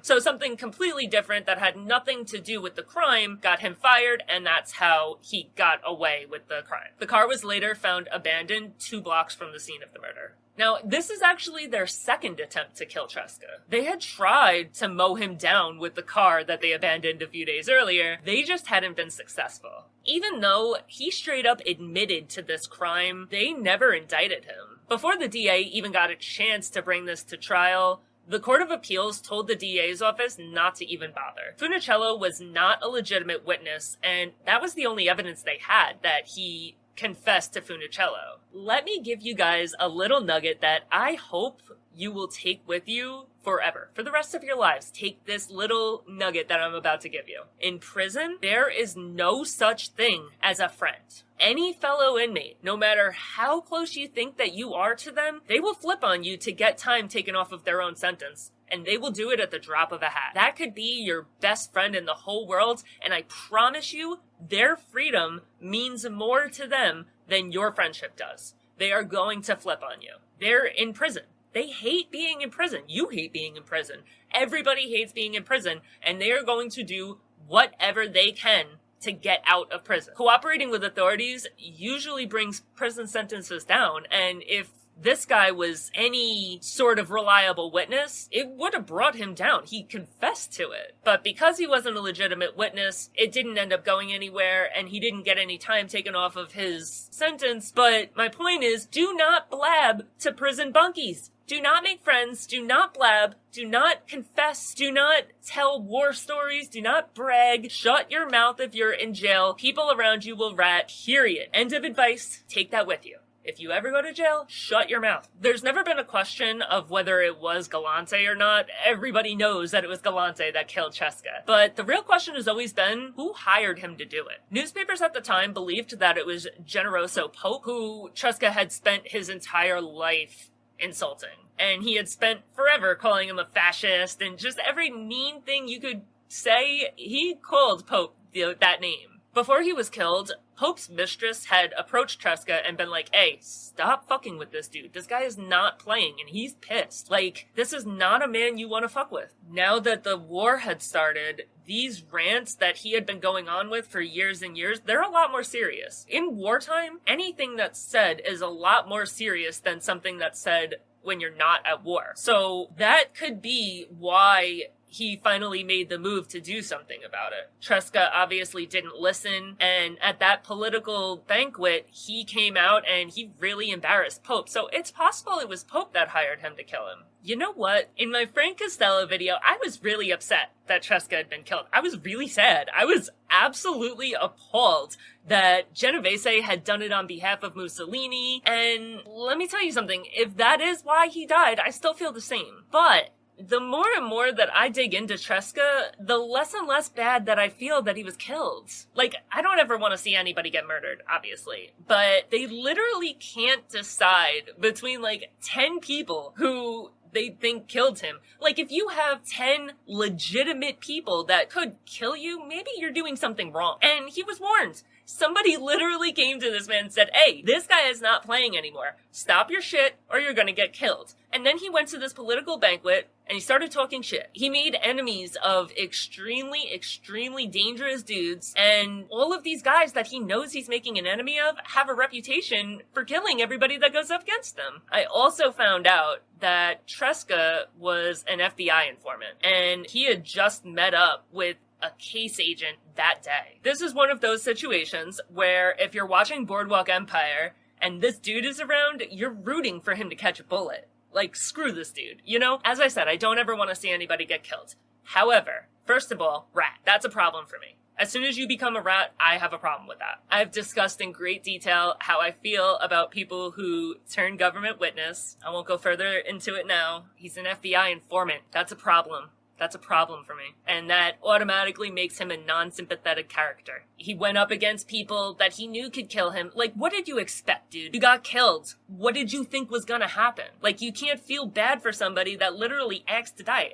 So something completely different that had nothing to do with the crime got him fired, and that's how he got away with the crime. The car was later found abandoned 2 blocks from the scene of the murder. Now, this is actually their second attempt to kill Tresca. They had tried to mow him down with the car that they abandoned a few days earlier. They just hadn't been successful. Even though he straight up admitted to this crime, they never indicted him. Before the DA even got a chance to bring this to trial, the Court of Appeals told the DA's office not to even bother. Funicello was not a legitimate witness, and that was the only evidence they had that he confessed to Funicello. Let me give you guys a little nugget that I hope you will take with you forever. For the rest of your lives, take this little nugget that I'm about to give you. In prison, there is no such thing as a friend. Any fellow inmate, no matter how close you think that you are to them, they will flip on you to get time taken off of their own sentence. And they will do it at the drop of a hat. That could be your best friend in the whole world, and I promise you, their freedom means more to them than your friendship does. They are going to flip on you. They're in prison. They hate being in prison. You hate being in prison. Everybody hates being in prison, and they are going to do whatever they can to get out of prison. Cooperating with authorities usually brings prison sentences down, and if this guy was any sort of reliable witness, it would have brought him down. He confessed to it. But because he wasn't a legitimate witness, it didn't end up going anywhere, and he didn't get any time taken off of his sentence. But my point is, do not blab to prison bunkies. Do not make friends, do not blab, do not confess, do not tell war stories, do not brag, shut your mouth if you're in jail. People around you will rat, period. End of advice, take that with you. If you ever go to jail, shut your mouth. There's never been a question of whether it was Galante or not. Everybody knows that it was Galante that killed Tresca. But the real question has always been, who hired him to do it? Newspapers at the time believed that it was Generoso Pope, who Tresca had spent his entire life insulting. And he had spent forever calling him a fascist, and just every mean thing you could say, he called Pope that name. Before he was killed, Pope's mistress had approached Tresca and been like, hey, stop fucking with this dude. This guy is not playing, and he's pissed. Like, this is not a man you want to fuck with. Now that the war had started, these rants that he had been going on with for years and years, they're a lot more serious. In wartime, anything that's said is a lot more serious than something that's said when you're not at war. So that could be why he finally made the move to do something about it. Tresca obviously didn't listen, and at that political banquet, he came out and he really embarrassed Pope. So it's possible it was Pope that hired him to kill him. You know what? In my Frank Costello video, I was really upset that Tresca had been killed. I was really sad. I was absolutely appalled that Genovese had done it on behalf of Mussolini. And let me tell you something, if that is why he died, I still feel the same. But the more and more that I dig into Tresca, the less and less bad that I feel that he was killed. Like, I don't ever want to see anybody get murdered, obviously, but they literally can't decide between, 10 people who they think killed him. Like, if you have 10 legitimate people that could kill you, maybe you're doing something wrong. And he was warned. Somebody literally came to this man and said, hey, this guy is not playing anymore. Stop your shit or you're gonna get killed. And then he went to this political banquet and he started talking shit. He made enemies of extremely, extremely dangerous dudes. And all of these guys that he knows he's making an enemy of have a reputation for killing everybody that goes up against them. I also found out that Tresca was an FBI informant and he had just met up with a case agent that day. This is one of those situations where if you're watching Boardwalk Empire and this dude is around, you're rooting for him to catch a bullet. Like, screw this dude, you know? As I said, I don't ever want to see anybody get killed. However, first of all, rat. That's a problem for me. As soon as you become a rat, I have a problem with that. I've discussed in great detail how I feel about people who turn government witness. I won't go further into it now. He's an FBI informant. That's a problem. That's a problem for me. And that automatically makes him a non-sympathetic character. He went up against people that he knew could kill him. Like, what did you expect, dude? You got killed. What did you think was gonna happen? Like, you can't feel bad for somebody that literally asked to die.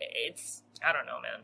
I don't know, man.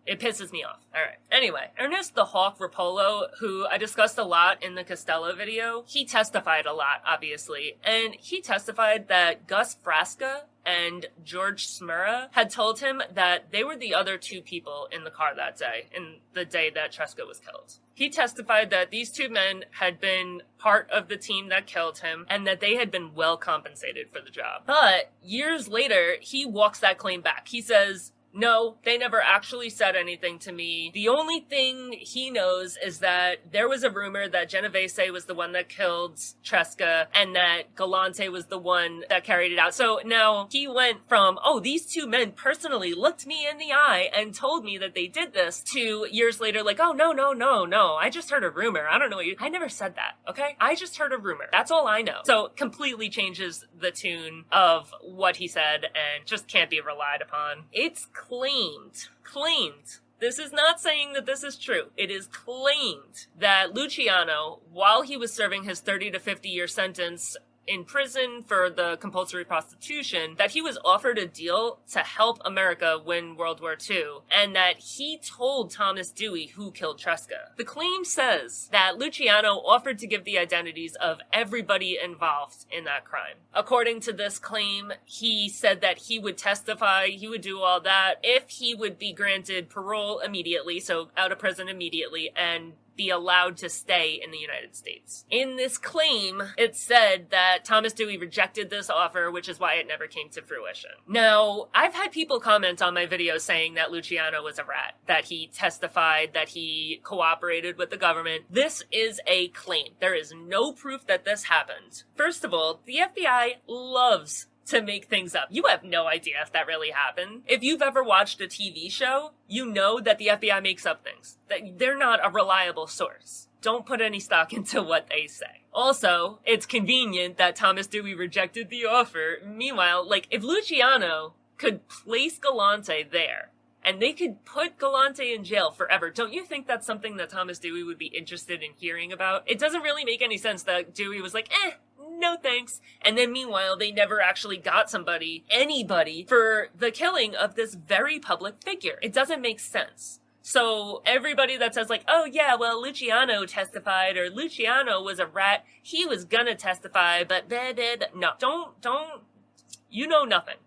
It pisses me off. Alright. Anyway, Ernest the Hawk Rapolo, who I discussed a lot in the Costello video, he testified a lot, obviously. And he testified that Gus Frasca and George Smura had told him that they were the other two people in the car that day, in the day that Tresca was killed. He testified that these two men had been part of the team that killed him and that they had been well compensated for the job. But years later, he walks that claim back. He says, no, they never actually said anything to me. The only thing he knows is that there was a rumor that Genovese was the one that killed Tresca and that Galante was the one that carried it out. So now he went from, oh, these two men personally looked me in the eye and told me that they did this, to years later like, oh, no, I just heard a rumor. I don't know I never said that, okay? I just heard a rumor. That's all I know. So completely changes the tune of what he said and just can't be relied upon. It's claimed. This is not saying that this is true. It is claimed that Luciano, while he was serving his 30 to 50 year sentence in prison for the compulsory prostitution, that he was offered a deal to help America win World War II, and that he told Thomas Dewey who killed Tresca. The claim says that Luciano offered to give the identities of everybody involved in that crime. According to this claim, he said that he would testify, he would do all that, if he would be granted parole immediately, so out of prison immediately, and be allowed to stay in the United States. In this claim, it said that Thomas Dewey rejected this offer, which is why it never came to fruition. Now, I've had people comment on my video saying that Luciano was a rat, that he testified, that he cooperated with the government. This is a claim. There is no proof that this happened. First of all, the FBI loves to make things up. You have no idea if that really happened. If you've ever watched a TV show, you know that the FBI makes up things. That they're not a reliable source. Don't put any stock into what they say. Also, it's convenient that Thomas Dewey rejected the offer. Meanwhile, like, if Luciano could place Galante there, and they could put Galante in jail forever, don't you think that's something that Thomas Dewey would be interested in hearing about? It doesn't really make any sense that Dewey was like, no thanks. And then meanwhile, they never actually got anybody, for the killing of this very public figure. It doesn't make sense. So everybody that says like, oh yeah, well, Luciano testified, or Luciano was a rat, he was gonna testify, but no, don't, you know nothing.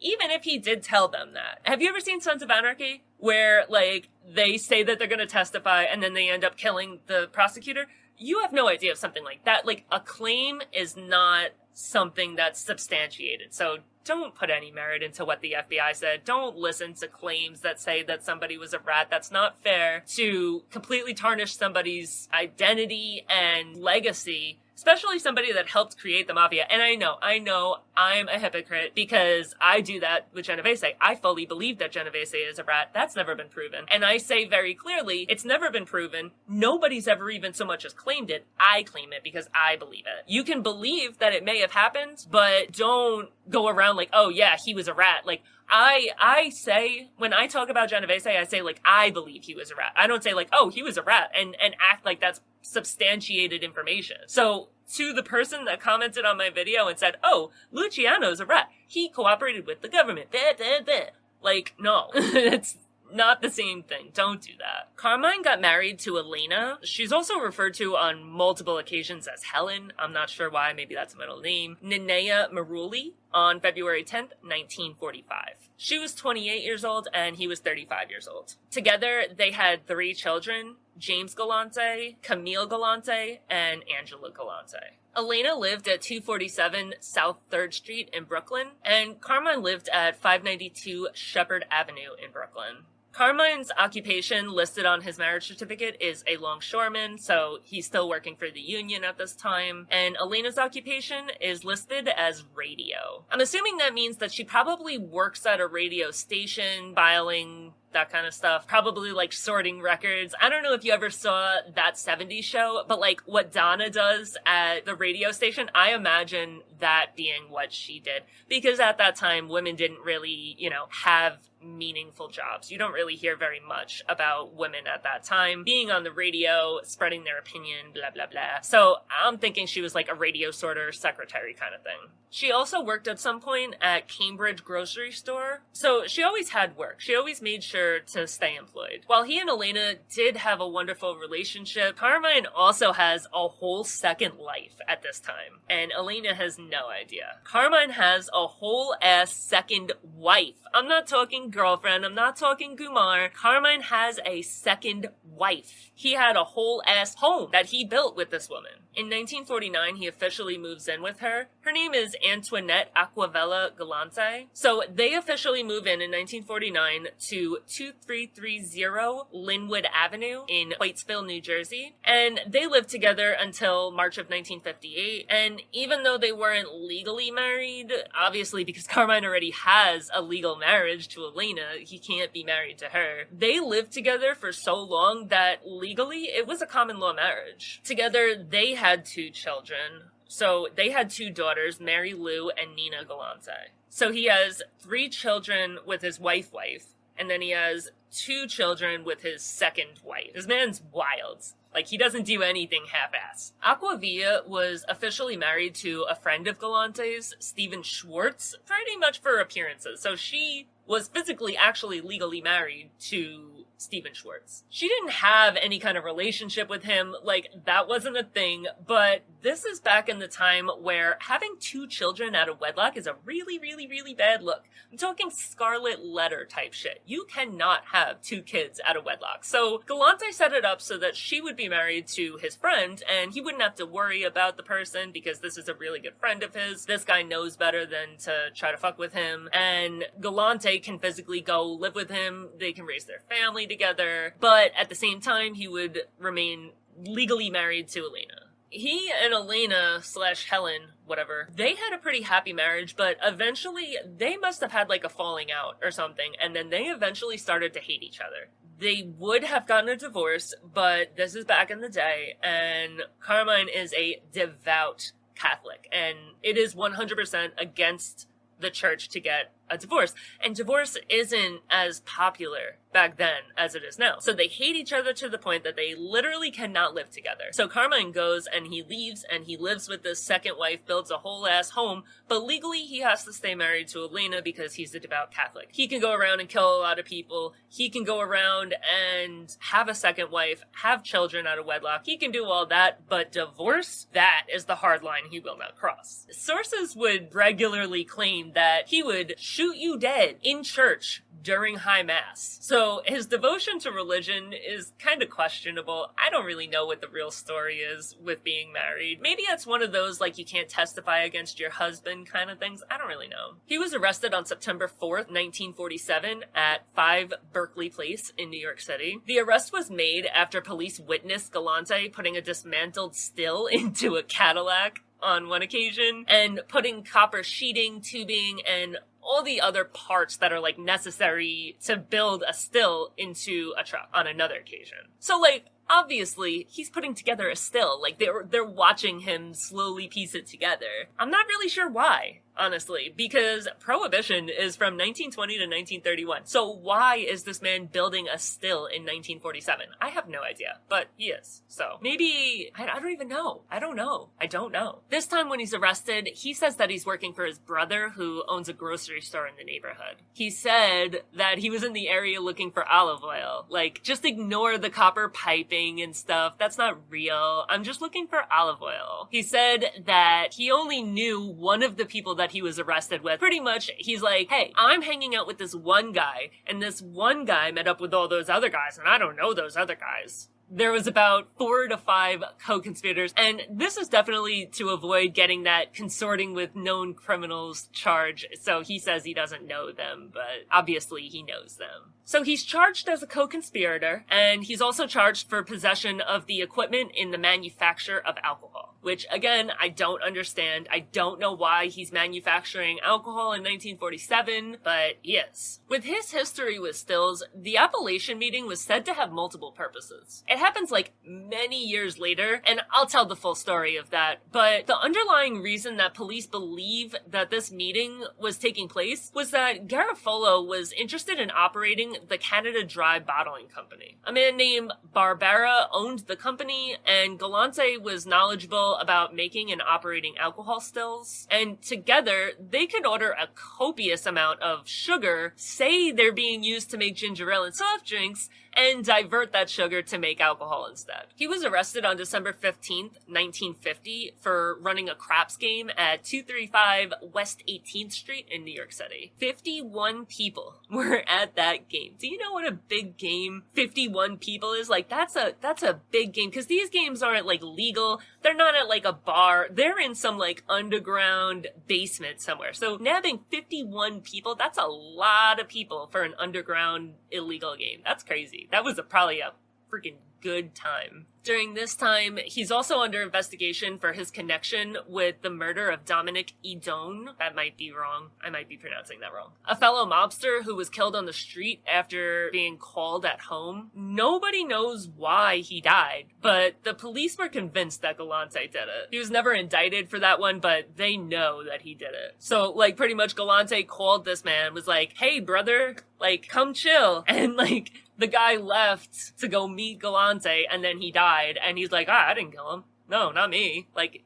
Even if he did tell them that. Have you ever seen Sons of Anarchy? Where, like, they say that they're gonna testify and then they end up killing the prosecutor? You have no idea of something like that. Like, a claim is not something that's substantiated. So don't put any merit into what the FBI said. Don't listen to claims that say that somebody was a rat. That's not fair to completely tarnish somebody's identity and legacy, especially somebody that helped create the Mafia. And I know I'm a hypocrite because I do that with Genovese. I fully believe that Genovese is a rat. That's never been proven. And I say very clearly, it's never been proven. Nobody's ever even so much as claimed it. I claim it because I believe it. You can believe that it may have happened, but don't go around like, oh yeah, he was a rat. Like, I say, when I talk about Genovese, I say, like, I believe he was a rat. I don't say, like, oh, he was a rat, and act like that's substantiated information. So, to the person that commented on my video and said, oh, Luciano's a rat, he cooperated with the government, like, no, it's not the same thing. Don't do that. Carmine got married to Elena. She's also referred to on multiple occasions as Helen. I'm not sure why. Maybe that's a middle name. Ninea Maruli on February 10th, 1945. She was 28 years old and he was 35 years old. Together, they had 3 children: James Galante, Camille Galante, and Angela Galante. Elena lived at 247 South 3rd Street in Brooklyn, and Carmine lived at 592 Shepherd Avenue in Brooklyn. Carmine's occupation listed on his marriage certificate is a longshoreman, so he's still working for the union at this time, and Elena's occupation is listed as radio. I'm assuming that means that she probably works at a radio station, dialing that kind of stuff. Probably like sorting records. I don't know if you ever saw that 70s show, but like what Donna does at the radio station, I imagine that being what she did. Because at that time, women didn't really, have meaningful jobs. You don't really hear very much about women at that time being on the radio, spreading their opinion, blah, blah, blah. So I'm thinking she was like a radio sorter secretary kind of thing. She also worked at some point at Cambridge grocery store. So she always had work. She always made sure to stay employed. While he and Elena did have a wonderful relationship, Carmine also has a whole second life at this time. And Elena has no idea. Carmine has a whole ass second wife. I'm not talking girlfriend. I'm not talking Gumar. Carmine has a second wife. He had a whole ass home that he built with this woman. In 1949, he officially moves in with her. Her name is Antoinette Aquavella Galante. So they officially move in 1949 to 2330 Linwood Avenue in Whitesville, New Jersey. And they lived together until March of 1958. And even though they weren't legally married, obviously because Carmine already has a legal marriage to Elena, he can't be married to her. They lived together for so long that legally it was a common law marriage. Together, they had 2 children. So they had 2 daughters, Mary Lou and Nina Galante. So he has 3 children with his wife, and then he has 2 children with his second wife. This man's wild. Like, he doesn't do anything half-ass. Aquavilla was officially married to a friend of Galante's, Stephen Schwartz, pretty much for appearances. So she was physically actually legally married to Stephen Schwartz. She didn't have any kind of relationship with him, like, that wasn't a thing, but this is back in the time where having 2 children out of wedlock is a really, really, really bad look. I'm talking scarlet letter type shit. You cannot have 2 kids out of wedlock. So Galante set it up so that she would be married to his friend, and he wouldn't have to worry about the person because this is a really good friend of his. This guy knows better than to try to fuck with him, and Galante can physically go live with him. They can raise their family together, but at the same time, he would remain legally married to Elena. He and Elena / Helen, whatever, they had a pretty happy marriage, but eventually they must have had like a falling out or something, and then they eventually started to hate each other. They would have gotten a divorce, but this is back in the day, and Carmine is a devout Catholic, and it is 100% against the church to get a divorce. And divorce isn't as popular back then as it is now. So they hate each other to the point that they literally cannot live together. So Carmine goes and he leaves and he lives with this second wife, builds a whole ass home, but legally he has to stay married to Elena because he's a devout Catholic. He can go around and kill a lot of people. He can go around and have a second wife, have children out of wedlock. He can do all that, but divorce, that is the hard line he will not cross. Sources would regularly claim that he would shoot you dead in church during high mass. So his devotion to religion is kind of questionable. I don't really know what the real story is with being married. Maybe it's one of those like you can't testify against your husband kind of things. I don't really know. He was arrested on September 4th, 1947 at 5 Berkeley Place in New York City. The arrest was made after police witnessed Galante putting a dismantled still into a Cadillac on one occasion and putting copper sheeting, tubing, and all the other parts that are like necessary to build a still into a truck on another occasion. So like, obviously, he's putting together a still. Like, they're watching him slowly piece it together. I'm not really sure why, honestly, because Prohibition is from 1920 to 1931. So why is this man building a still in 1947? I have no idea, but he is. So maybe, I don't even know. I don't know. This time when he's arrested, he says that he's working for his brother who owns a grocery store in the neighborhood. He said that he was in the area looking for olive oil. Like, just ignore the copper piping and stuff. That's not real. I'm just looking for olive oil. He said that he only knew one of the people that he was arrested with. Pretty much, he's like, hey, I'm hanging out with this one guy, and this one guy met up with all those other guys, and I don't know those other guys. There was about 4 to 5 co-conspirators, and this is definitely to avoid getting that consorting with known criminals charge, so he says he doesn't know them, but obviously he knows them. So he's charged as a co-conspirator, and he's also charged for possession of the equipment in the manufacture of alcohol, which again, I don't understand. I don't know why he's manufacturing alcohol in 1947, but he is. With his history with stills, the Appalachian meeting was said to have multiple purposes. It happens like many years later, and I'll tell the full story of that, but the underlying reason that police believe that this meeting was taking place was that Garofalo was interested in operating the Canada Dry Bottling Company. A man named Barbera owned the company, and Galante was knowledgeable about making and operating alcohol stills, and together they could order a copious amount of sugar, say they're being used to make ginger ale and soft drinks, and divert that sugar to make alcohol instead. He was arrested on December 15th, 1950 for running a craps game at 235 West 18th Street in New York City. 51 people were at that game. Do you know what a big game 51 people is? Like, that's a big game, because these games aren't like legal. They're not at like a bar. They're in some like underground basement somewhere. So nabbing 51 people, that's a lot of people for an underground illegal game. That's crazy. That was probably a freaking good time. During this time, he's also under investigation for his connection with the murder of Dominic Idone. That might be wrong. I might be pronouncing that wrong. A fellow mobster who was killed on the street after being called at home. Nobody knows why he died, but the police were convinced that Galante did it. He was never indicted for that one, but they know that he did it. So, like, pretty much Galante called this man, was like, hey, brother, like, come chill. And, like, the guy left to go meet Galante, and then he died, and he's like, I didn't kill him. No, not me. Like,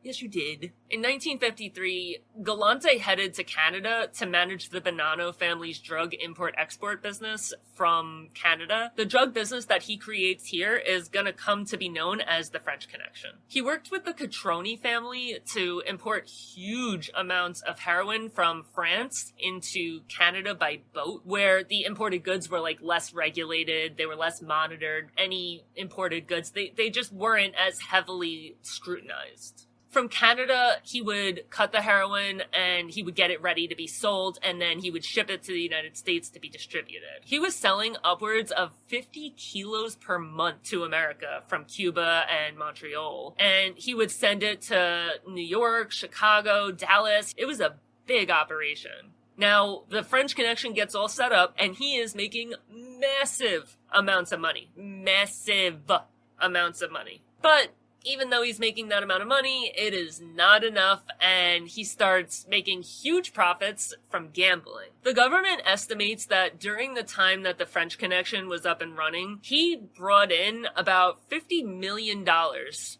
yes, you did. In 1953, Galante headed to Canada to manage the Bonanno family's drug import-export business from Canada. The drug business that he creates here is gonna come to be known as the French Connection. He worked with the Catroni family to import huge amounts of heroin from France into Canada by boat, where the imported goods were like less regulated, they were less monitored. Any imported goods, they just weren't as heavily scrutinized. From Canada, he would cut the heroin and he would get it ready to be sold, and then he would ship it to the United States to be distributed. He was selling upwards of 50 kilos per month to America from Cuba and Montreal, and he would send it to New York, Chicago, Dallas. It was a big operation. Now, the French Connection gets all set up, and he is making massive amounts of money. Massive amounts of money. But even though he's making that amount of money, it is not enough, and he starts making huge profits from gambling. The government estimates that during the time that the French Connection was up and running, he brought in about $50 million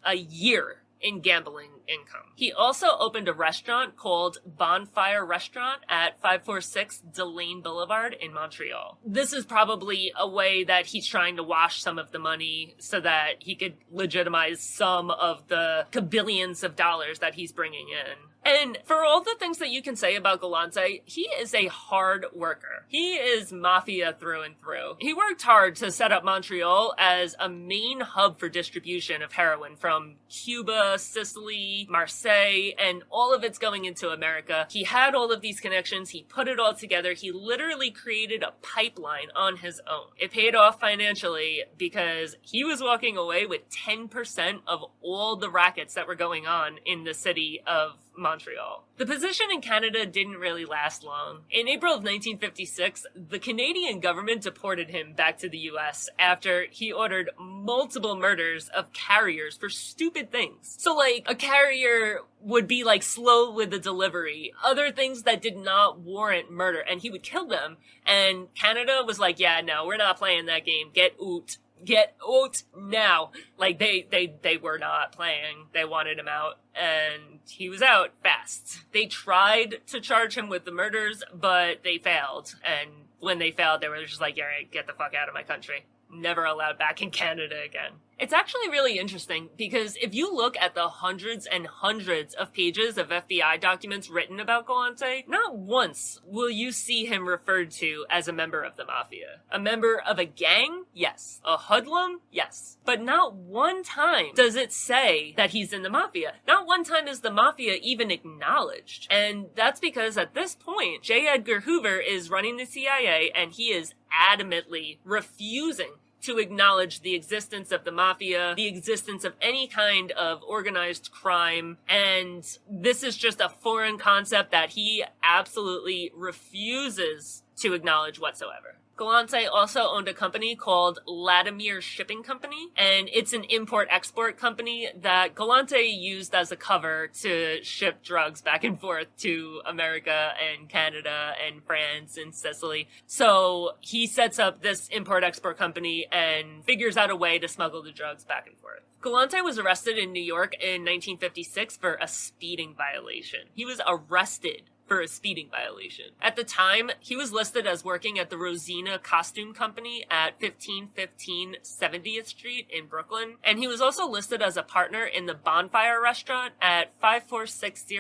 a year in gambling income. He also opened a restaurant called Bonfire Restaurant at 546 Delane Boulevard in Montreal. This is probably a way that he's trying to wash some of the money so that he could legitimize some of the billions of dollars that he's bringing in. And for all the things that you can say about Galante, he is a hard worker. He is Mafia through and through. He worked hard to set up Montreal as a main hub for distribution of heroin from Cuba, Sicily, Marseille, and all of it's going into America. He had all of these connections. He put it all together. He literally created a pipeline on his own. It paid off financially because he was walking away with 10% of all the rackets that were going on in the city of Montreal. The position in Canada didn't really last long. In April of 1956, the Canadian government deported him back to the US after he ordered multiple murders of carriers for stupid things. So like, a carrier would be like slow with the delivery, other things that did not warrant murder, and he would kill them. And Canada was like, yeah, no, we're not playing that game. Get out now. Like, they were not playing. They wanted him out, and he was out fast. They tried to charge him with the murders, but they failed. And when they failed, they were just like, all right, get the fuck out of my country. Never allowed back in Canada again. It's actually really interesting because if you look at the hundreds and hundreds of pages of FBI documents written about Galante, not once will you see him referred to as a member of the Mafia. A member of a gang? Yes. A hoodlum? Yes. But not one time does it say that he's in the Mafia. Not one time is the Mafia even acknowledged. And that's because at this point, J. Edgar Hoover is running the CIA, and he is adamantly refusing to acknowledge the existence of the Mafia, the existence of any kind of organized crime, and this is just a foreign concept that he absolutely refuses to acknowledge whatsoever. Galante also owned a company called Latimer Shipping Company, and it's an import-export company that Galante used as a cover to ship drugs back and forth to America and Canada and France and Sicily. So he sets up this import-export company and figures out a way to smuggle the drugs back and forth. Galante was arrested in New York in 1956 for a speeding violation. He was arrested for a speeding violation. At the time, he was listed as working at the Rosina Costume Company at 1515 70th Street in Brooklyn, and he was also listed as a partner in the Bonfire Restaurant at 5460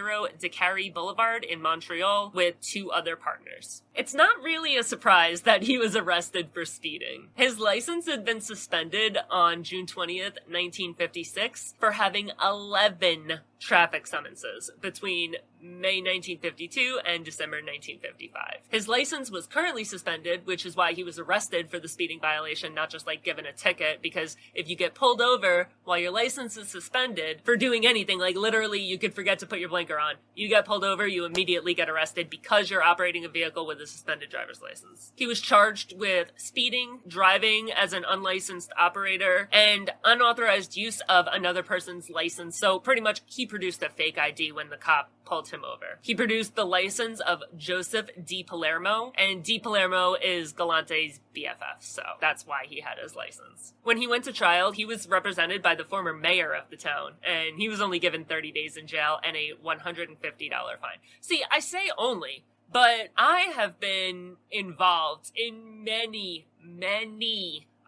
DeCarry Boulevard in Montreal with 2 other partners. It's not really a surprise that he was arrested for speeding. His license had been suspended on June 20th, 1956 for having 11 traffic summonses between May 1952 and December 1955. His license was currently suspended, which is why he was arrested for the speeding violation, not just like given a ticket, because if you get pulled over while your license is suspended for doing anything, like literally you could forget to put your blinker on, you get pulled over, you immediately get arrested because you're operating a vehicle with a suspended driver's license. He was charged with speeding, driving as an unlicensed operator, and unauthorized use of another person's license. So pretty much he produced a fake ID when the cop pulled him over. He produced the license of Joseph D. Palermo, and D. Palermo is Galante's BFF, so that's why he had his license. When he went to trial, he was represented by the former mayor of the town, and he was only given 30 days in jail and a $150 fine. See, I say only, but I have been involved in many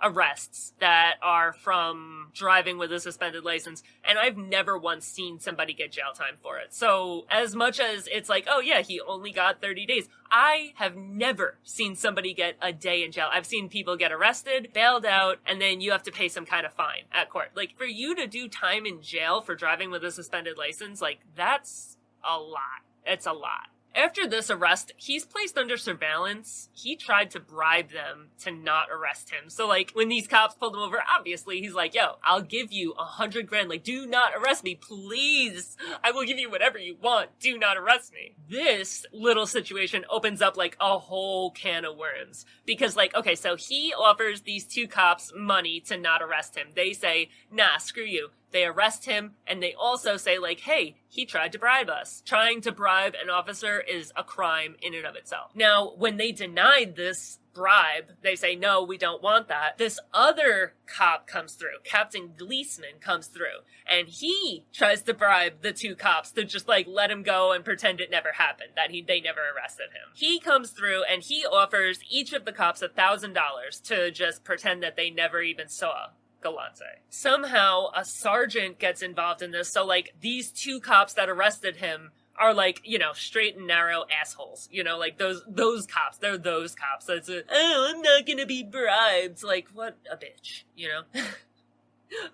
arrests that are from driving with a suspended license, and I've never once seen somebody get jail time for it. So as much as it's like, oh yeah, he only got 30 days, I have never seen somebody get a day in jail. I've seen people get arrested, bailed out, and then you have to pay some kind of fine at court. Like, for you to do time in jail for driving with a suspended license, like, that's a lot. It's a lot. After this arrest, he's placed under surveillance. He tried to bribe them to not arrest him. So, like, when these cops pulled him over, obviously, he's like, yo, I'll give you $100,000. Like, do not arrest me, please. I will give you whatever you want. Do not arrest me. This little situation opens up, like, a whole can of worms. Because, like, okay, so he offers these 2 cops money to not arrest him. They say, nah, screw you. They arrest him, and they also say, like, hey, he tried to bribe us. Trying to bribe an officer is a crime in and of itself. Now, when they denied this bribe, they say, no, we don't want that. This other cop comes through. Captain Gleesman comes through, and he tries to bribe the 2 cops to just, like, let him go and pretend it never happened, that they never arrested him. He comes through, and he offers each of the cops $1,000 to just pretend that they never even saw Galante. Somehow, a sergeant gets involved in this, so, like, these 2 cops that arrested him are, like, you know, straight and narrow assholes. You know, like, those cops. They're those cops. So it's oh, I'm not gonna be bribed. Like, what a bitch, you know?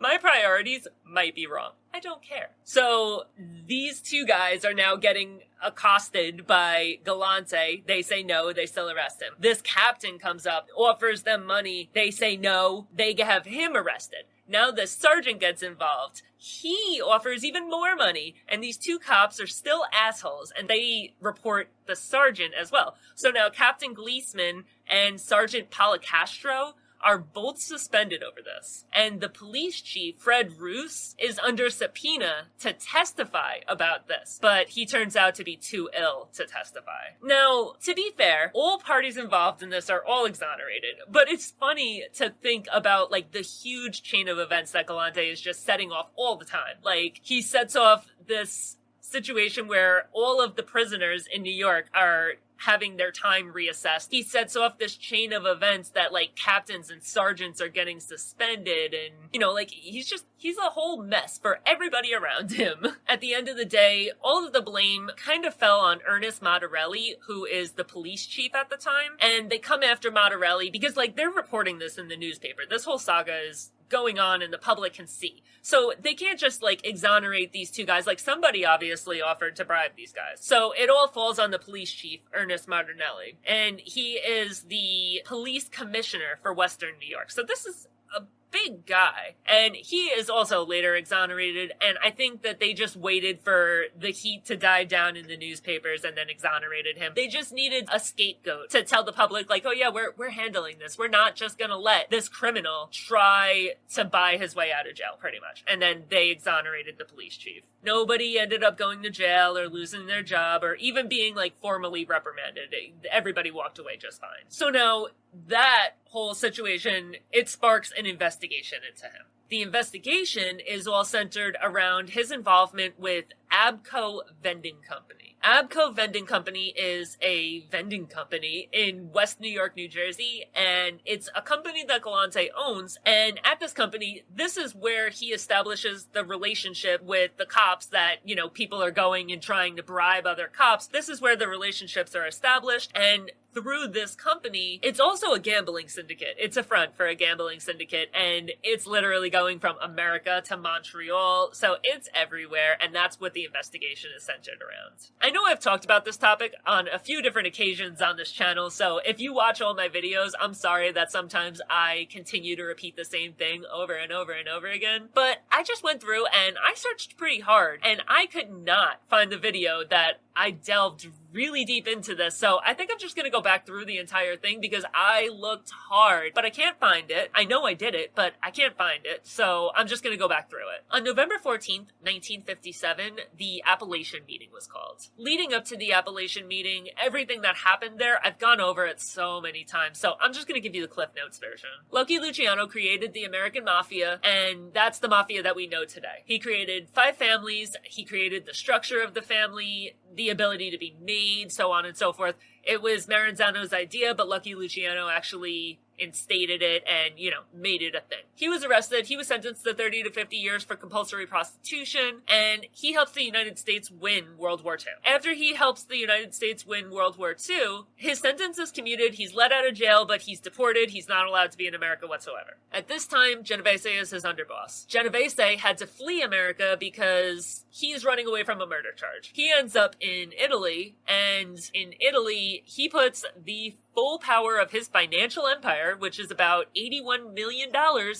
My priorities might be wrong. I don't care. So these 2 guys are now getting accosted by Galante. They say no, they still arrest him. This captain comes up, offers them money. They say no, they have him arrested. Now the sergeant gets involved. He offers even more money, and these 2 cops are still assholes, and they report the sergeant as well. So now Captain Gleesman and Sergeant Policastro are both suspended over this. And the police chief, Fred Roos, is under subpoena to testify about this. But he turns out to be too ill to testify. Now, to be fair, all parties involved in this are all exonerated. But it's funny to think about, like, the huge chain of events that Galante is just setting off all the time. Like, he sets off this situation where all of the prisoners in New York are having their time reassessed. He sets off this chain of events that, like, captains and sergeants are getting suspended, and, you know, like, he's a whole mess for everybody around him. At the end of the day, all of the blame kind of fell on Ernest Matarelli, who is the police chief at the time, and they come after Matarelli because, like, they're reporting this in the newspaper. This whole saga is going on and the public can see. So they can't just like exonerate these two guys. Like somebody obviously offered to bribe these guys. So it all falls on the police chief, Ernest Martinelli. And he is the police commissioner for Western New York. So this is a big guy. And he is also later exonerated. And I think that they just waited for the heat to die down in the newspapers and then exonerated him. They just needed a scapegoat to tell the public, like, oh yeah, we're handling this. We're not just gonna let this criminal try to buy his way out of jail, pretty much. And then they exonerated the police chief. Nobody ended up going to jail or losing their job or even being like formally reprimanded. Everybody walked away just fine. So now that whole situation, it sparks an investigation into him. The investigation is all centered around his involvement with Abco Vending Company. Abco Vending Company is a vending company in West New York, New Jersey, and it's a company that Galante owns. And at this company, this is where he establishes the relationship with the cops that, you know, people are going and trying to bribe other cops. This is where the relationships are established. And through this company, it's also a gambling syndicate. It's a front for a gambling syndicate, and it's literally going from America to Montreal, so it's everywhere, and that's what the investigation is centered around. I know I've talked about this topic on a few different occasions on this channel, so if you watch all my videos, I'm sorry that sometimes I continue to repeat the same thing over and over and over again, but I just went through and I searched pretty hard, and I could not find the video that I delved really deep into this, so I think I'm just gonna go back through the entire thing because I looked hard, but I can't find it. I know I did it, but I can't find it, so I'm just gonna go back through it. On November 14th, 1957, the Appalachian meeting was called. Leading up to the Appalachian meeting, everything that happened there, I've gone over it so many times, so I'm just gonna give you the Cliff Notes version. Lucky Luciano created the American Mafia, and that's the Mafia that we know today. He created 5 families, he created the structure of the family, the ability to be made, so on and so forth. It was Maranzano's idea, but Lucky Luciano actually instated it and, you know, made it a thing. He was arrested. He was sentenced to 30 to 50 years for compulsory prostitution, and he helps the United States win World War II. After he helps the United States win World War II, his sentence is commuted. He's let out of jail, but he's deported. He's not allowed to be in America whatsoever. At this time, Genovese is his underboss. Genovese had to flee America because he's running away from a murder charge. He ends up in Italy, and in Italy, he puts the full power of his financial empire, which is about $81 million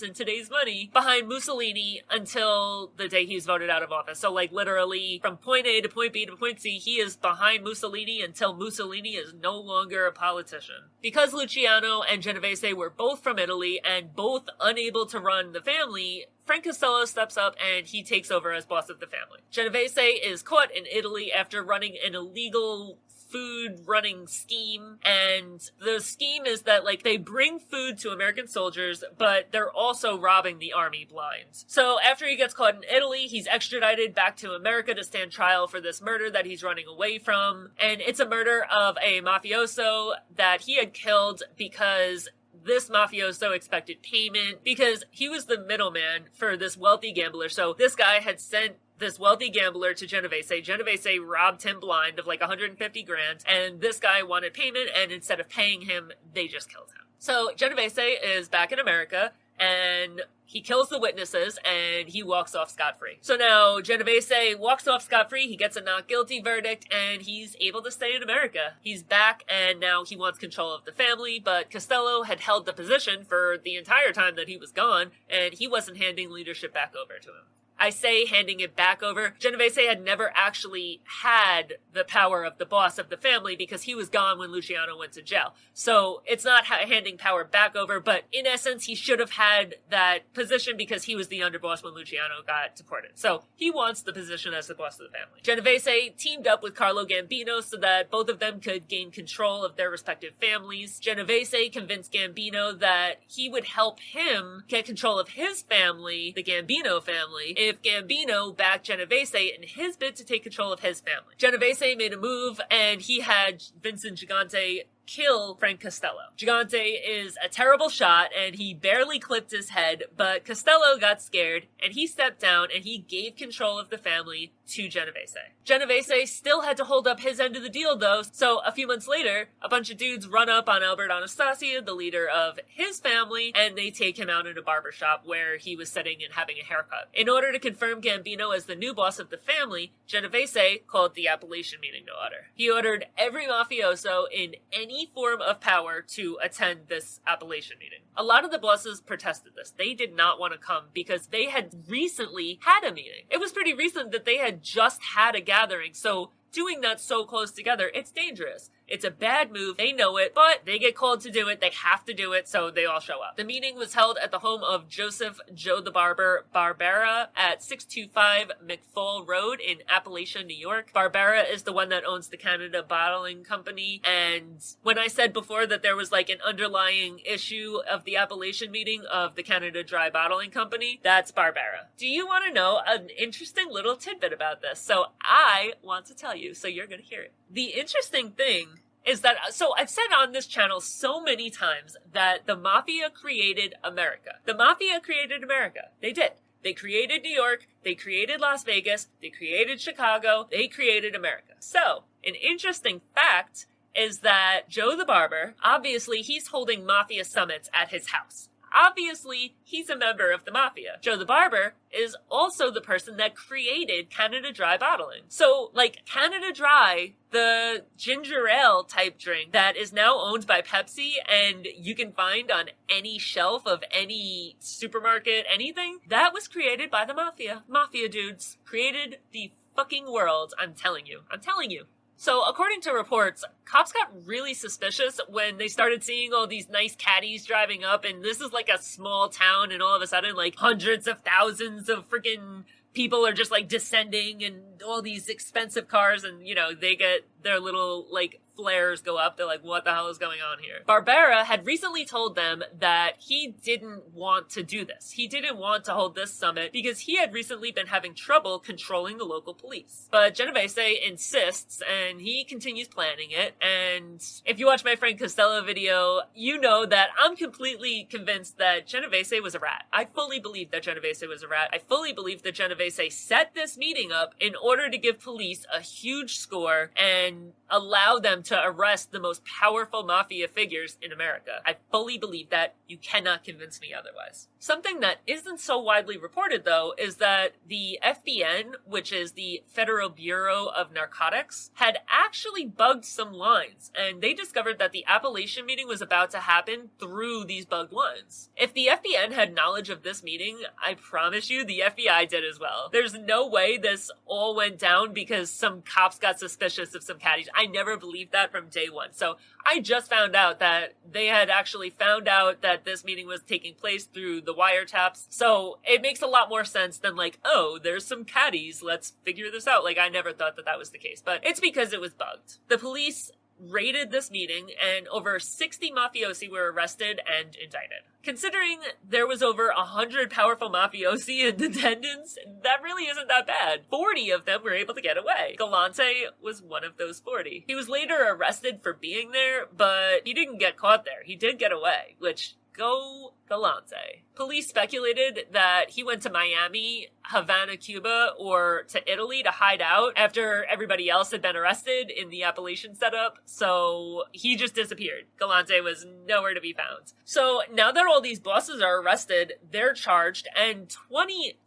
in today's money, behind Mussolini until the day he's voted out of office. So, like, literally, from point A to point B to point C, he is behind Mussolini until Mussolini is no longer a politician. Because Luciano and Genovese were both from Italy and both unable to run the family, Frank Costello steps up and he takes over as boss of the family. Genovese is caught in Italy after running an illegal food running scheme, and the scheme is that, like, they bring food to American soldiers, but they're also robbing the army blind. So after he gets caught in Italy, he's extradited back to America to stand trial for this murder that he's running away from, and it's a murder of a mafioso that he had killed because this mafioso expected payment because he was the middleman for this wealthy gambler. So this guy had sent this wealthy gambler to Genovese. Genovese robbed him blind of like 150 grand, and this guy wanted payment, and instead of paying him, they just killed him. So Genovese is back in America, and he kills the witnesses, and he walks off scot-free. So now Genovese walks off scot-free, he gets a not guilty verdict, and he's able to stay in America. He's back, and now he wants control of the family, but Costello had held the position for the entire time that he was gone, and he wasn't handing leadership back over to him. I say handing it back over. Genovese had never actually had the power of the boss of the family because he was gone when Luciano went to jail. So it's not handing power back over, but in essence, he should have had that position because he was the underboss when Luciano got deported. So he wants the position as the boss of the family. Genovese teamed up with Carlo Gambino so that both of them could gain control of their respective families. Genovese convinced Gambino that he would help him get control of his family, the Gambino family, if Gambino backed Genovese in his bid to take control of his family. Genovese made a move, and he had Vincent Gigante kill Frank Costello. Gigante is a terrible shot, and he barely clipped his head, but Costello got scared, and he stepped down, and he gave control of the family to Genovese. Genovese still had to hold up his end of the deal, though, so a few months later, a bunch of dudes run up on Albert Anastasia, the leader of his family, and they take him out in a barbershop where he was sitting and having a haircut. In order to confirm Gambino as the new boss of the family, Genovese called the Appalachian meeting to order. He ordered every mafioso in any form of power to attend this Appalachian meeting. A lot of the bosses protested this. They did not want to come because they had recently had a meeting. It was pretty recent that they had just had a gathering, so doing that so close together, it's dangerous. It's a bad move. They know it, but they get called to do it. They have to do it, so they all show up. The meeting was held at the home of Joseph Joe the Barber Barbera at 625 McFall Road in Appalachia, New York. Barbera is the one that owns the Canada Bottling Company, and when I said before that there was like an underlying issue of the Appalachian meeting of the Canada Dry Bottling Company, that's Barbera. Do you want to know an interesting little tidbit about this? So I want to tell you, so you're going to hear it. The interesting thing is that, so I've said on this channel so many times that the Mafia created America. The Mafia created America. They did. They created New York, they created Las Vegas, they created Chicago, they created America. So, an interesting fact is that Joe the Barber, obviously he's holding Mafia summits at his house. Obviously, he's a member of the Mafia. Joe the Barber is also the person that created Canada Dry Bottling. So, like, Canada Dry, the ginger ale type drink that is now owned by Pepsi and you can find on any shelf of any supermarket, anything, that was created by the Mafia. Mafia dudes created the fucking world, I'm telling you. I'm telling you. So, according to reports, cops got really suspicious when they started seeing all these nice caddies driving up, and this is like a small town, and all of a sudden, like, hundreds of thousands of freaking people are just, like, descending, and all these expensive cars, and, you know, they get their little, like, flares go up. They're like, what the hell is going on here? Barbera had recently told them that he didn't want to do this. He didn't want to hold this summit because he had recently been having trouble controlling the local police. But Genovese insists, and he continues planning it. And if you watch my Frank Costello video, you know that I'm completely convinced that Genovese was a rat. I fully believe that Genovese was a rat. I fully believe that Genovese set this meeting up in order to give police a huge score and allow them to arrest the most powerful mafia figures in America. I fully believe that. You cannot convince me otherwise. Something that isn't so widely reported, though, is that the FBN, which is the Federal Bureau of Narcotics, had actually bugged some lines, and they discovered that the Appalachian meeting was about to happen through these bugged lines. If the FBN had knowledge of this meeting, I promise you the FBI did as well. There's no way this all went down because some cops got suspicious of some caddies. I never believed that from day one. So I just found out that they had actually found out that this meeting was taking place through the wiretaps. So it makes a lot more sense than like, oh, there's some caddies, let's figure this out. Like, I never thought that that was the case, but it's because it was bugged. The police raided this meeting, and over 60 mafiosi were arrested and indicted. Considering there was over 100 powerful mafiosi in attendance, that really isn't that bad. 40 of them were able to get away. Galante was one of those 40. He was later arrested for being there, but he didn't get caught there. He did get away, which, go Galante. Police speculated that he went to Miami, Havana, Cuba, or to Italy to hide out after everybody else had been arrested in the Appalachian setup, so he just disappeared. Galante was nowhere to be found. So now that all these bosses are arrested, they're charged, and 20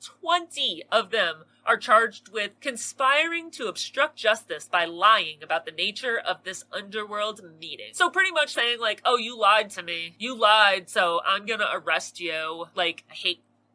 of them are charged with conspiring to obstruct justice by lying about the nature of this underworld meeting. So pretty much saying like, oh, you lied to me. You lied, so I'm gonna arrest you. Like, I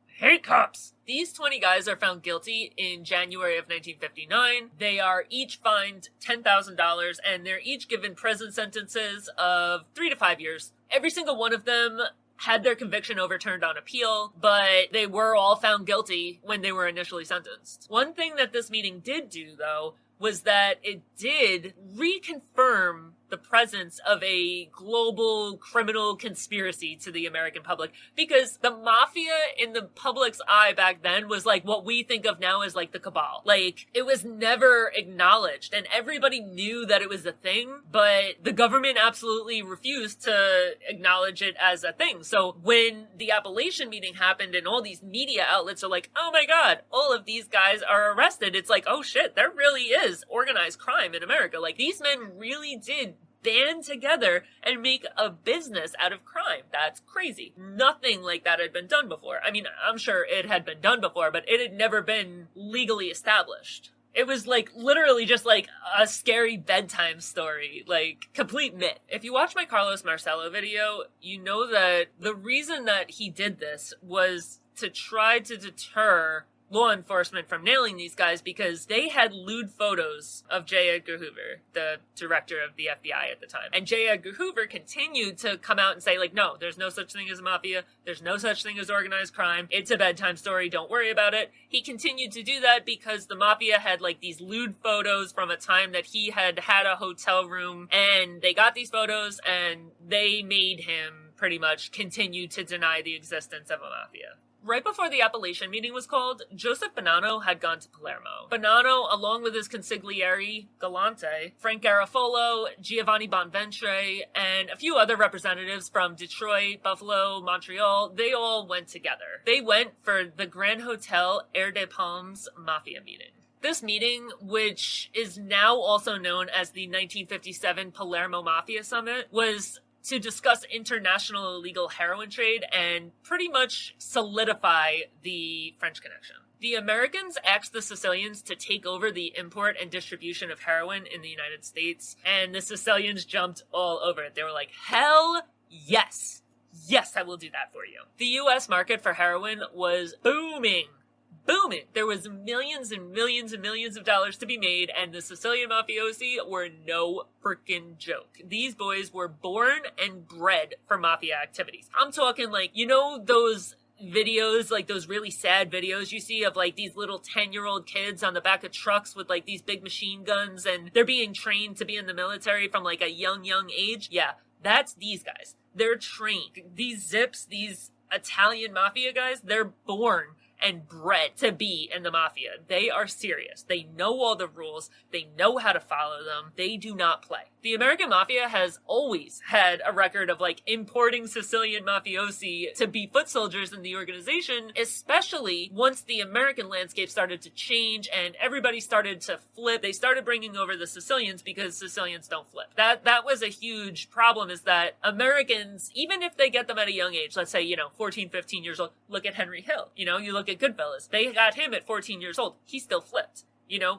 hate cops. These 20 guys are found guilty in January of 1959. They are each fined $10,000, and they're each given prison sentences of 3 to 5 years. Every single one of them had their conviction overturned on appeal, but they were all found guilty when they were initially sentenced. One thing that this meeting did do, though, was that it did reconfirm the presence of a global criminal conspiracy to the American public, because the mafia in the public's eye back then was like what we think of now as like the cabal. Like, it was never acknowledged, and everybody knew that it was a thing, but the government absolutely refused to acknowledge it as a thing. So when the Appalachian meeting happened and all these media outlets are like, oh my god, all of these guys are arrested, it's like, oh shit, there really is organized crime in America. Like, these men really did band together and make a business out of crime. That's crazy. Nothing like that had been done before. I mean, I'm sure it had been done before, but it had never been legally established. It was like literally just like a scary bedtime story, like complete myth. If you watch my Carlos Marcello video, you know that the reason that he did this was to try to deter law enforcement from nailing these guys, because they had lewd photos of J. Edgar Hoover, the director of the FBI at the time. And J. Edgar Hoover continued to come out and say, like, no, there's no such thing as a mafia. There's no such thing as organized crime. It's a bedtime story. Don't worry about it. He continued to do that because the mafia had like these lewd photos from a time that he had a hotel room, and they got these photos and they made him pretty much continue to deny the existence of a mafia. Right before the Appalachian meeting was called, Joseph Bonanno had gone to Palermo. Bonanno, along with his consigliere, Galante, Frank Garofalo, Giovanni Bonventre, and a few other representatives from Detroit, Buffalo, Montreal, they all went together. They went for the Grand Hotel Air des Palmes Mafia meeting. This meeting, which is now also known as the 1957 Palermo Mafia Summit, was to discuss international illegal heroin trade and pretty much solidify the French connection. The Americans asked the Sicilians to take over the import and distribution of heroin in the United States, and the Sicilians jumped all over it. They were like, hell yes! Yes, I will do that for you. The US market for heroin was booming. There was millions and millions and millions of dollars to be made, and the Sicilian mafiosi were no freaking joke. These boys were born and bred for mafia activities. I'm talking like, you know those videos, like those really sad videos you see of like these little 10-year-old kids on the back of trucks with like these big machine guns, and they're being trained to be in the military from like a young age? Yeah, that's these guys. They're trained. These Zips, these Italian mafia guys, they're born and bred to be in the mafia. They are serious. They know all the rules. They know how to follow them. They do not play. The American mafia has always had a record of like importing Sicilian mafiosi to be foot soldiers in the organization, especially once the American landscape started to change and everybody started to flip. They started bringing over the Sicilians because Sicilians don't flip. That was a huge problem, is that Americans, even if they get them at a young age, let's say, 14, 15 years old, look at Henry Hill, you look at Goodfellas. They got him at 14 years old. He still flipped.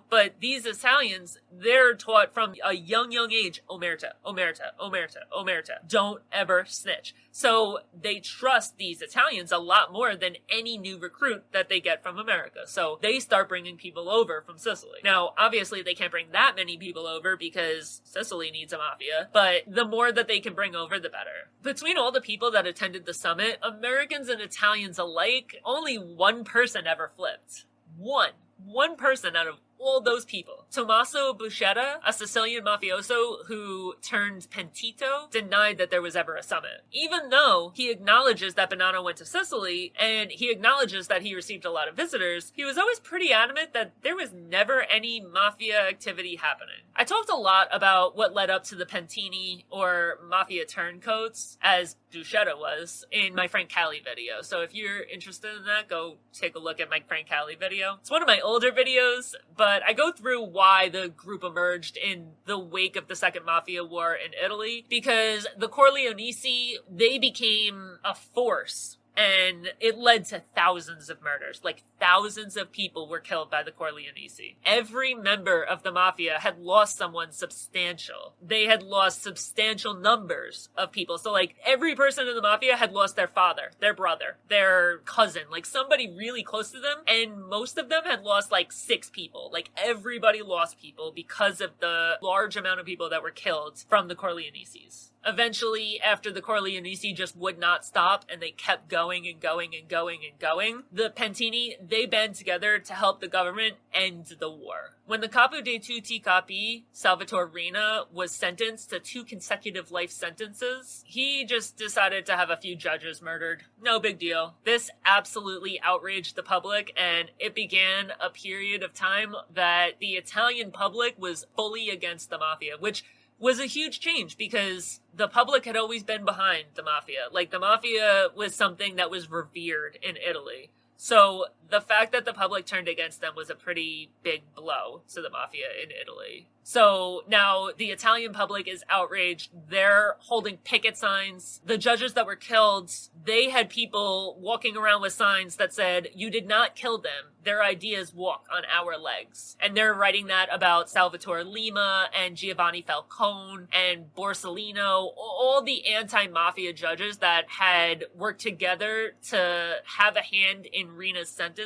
But these Italians, they're taught from a young age, omerta, omerta, omerta, omerta. Don't ever snitch. So they trust these Italians a lot more than any new recruit that they get from America. So they start bringing people over from Sicily. Now, obviously, they can't bring that many people over because Sicily needs a mafia, but the more that they can bring over, the better. Between all the people that attended the summit, Americans and Italians alike, only one person ever flipped. One person out of all those people. Tommaso Buscetta, a Sicilian mafioso who turned pentito, denied that there was ever a summit. Even though he acknowledges that Bonanno went to Sicily, and he acknowledges that he received a lot of visitors, he was always pretty adamant that there was never any mafia activity happening. I talked a lot about what led up to the Pentini or mafia turncoats, as Buscetta was, in my Frank Cali video. So if you're interested in that, go take a look at my Frank Cali video. It's one of my older videos, but I go through why the group emerged in the wake of the Second Mafia War in Italy, because the Corleonesi, they became a force. And it led to thousands of murders. Like, thousands of people were killed by the Corleonesi. Every member of the mafia had lost someone substantial. They had lost substantial numbers of people. So, like, every person in the mafia had lost their father, their brother, their cousin, like somebody really close to them. And most of them had lost, like, 6 people. Like, everybody lost people because of the large amount of people that were killed from the Corleonesis. Eventually, after the Corleonesi just would not stop and they kept going and going and going and going, the Pentini, they band together to help the government end the war. When the Capo dei Tutti Capi, Salvatore Riina, was sentenced to 2 consecutive life sentences, he just decided to have a few judges murdered. No big deal. This absolutely outraged the public, and it began a period of time that the Italian public was fully against the Mafia, which was a huge change because the public had always been behind the Mafia. Like, the Mafia was something that was revered in Italy. So the fact that the public turned against them was a pretty big blow to the Mafia in Italy. So now the Italian public is outraged. They're holding picket signs. The judges that were killed, they had people walking around with signs that said, "You did not kill them. Their ideas walk on our legs." And they're writing that about Salvatore Lima and Giovanni Falcone and Borsellino, all the anti-mafia judges that had worked together to have a hand in Riina's sentencing.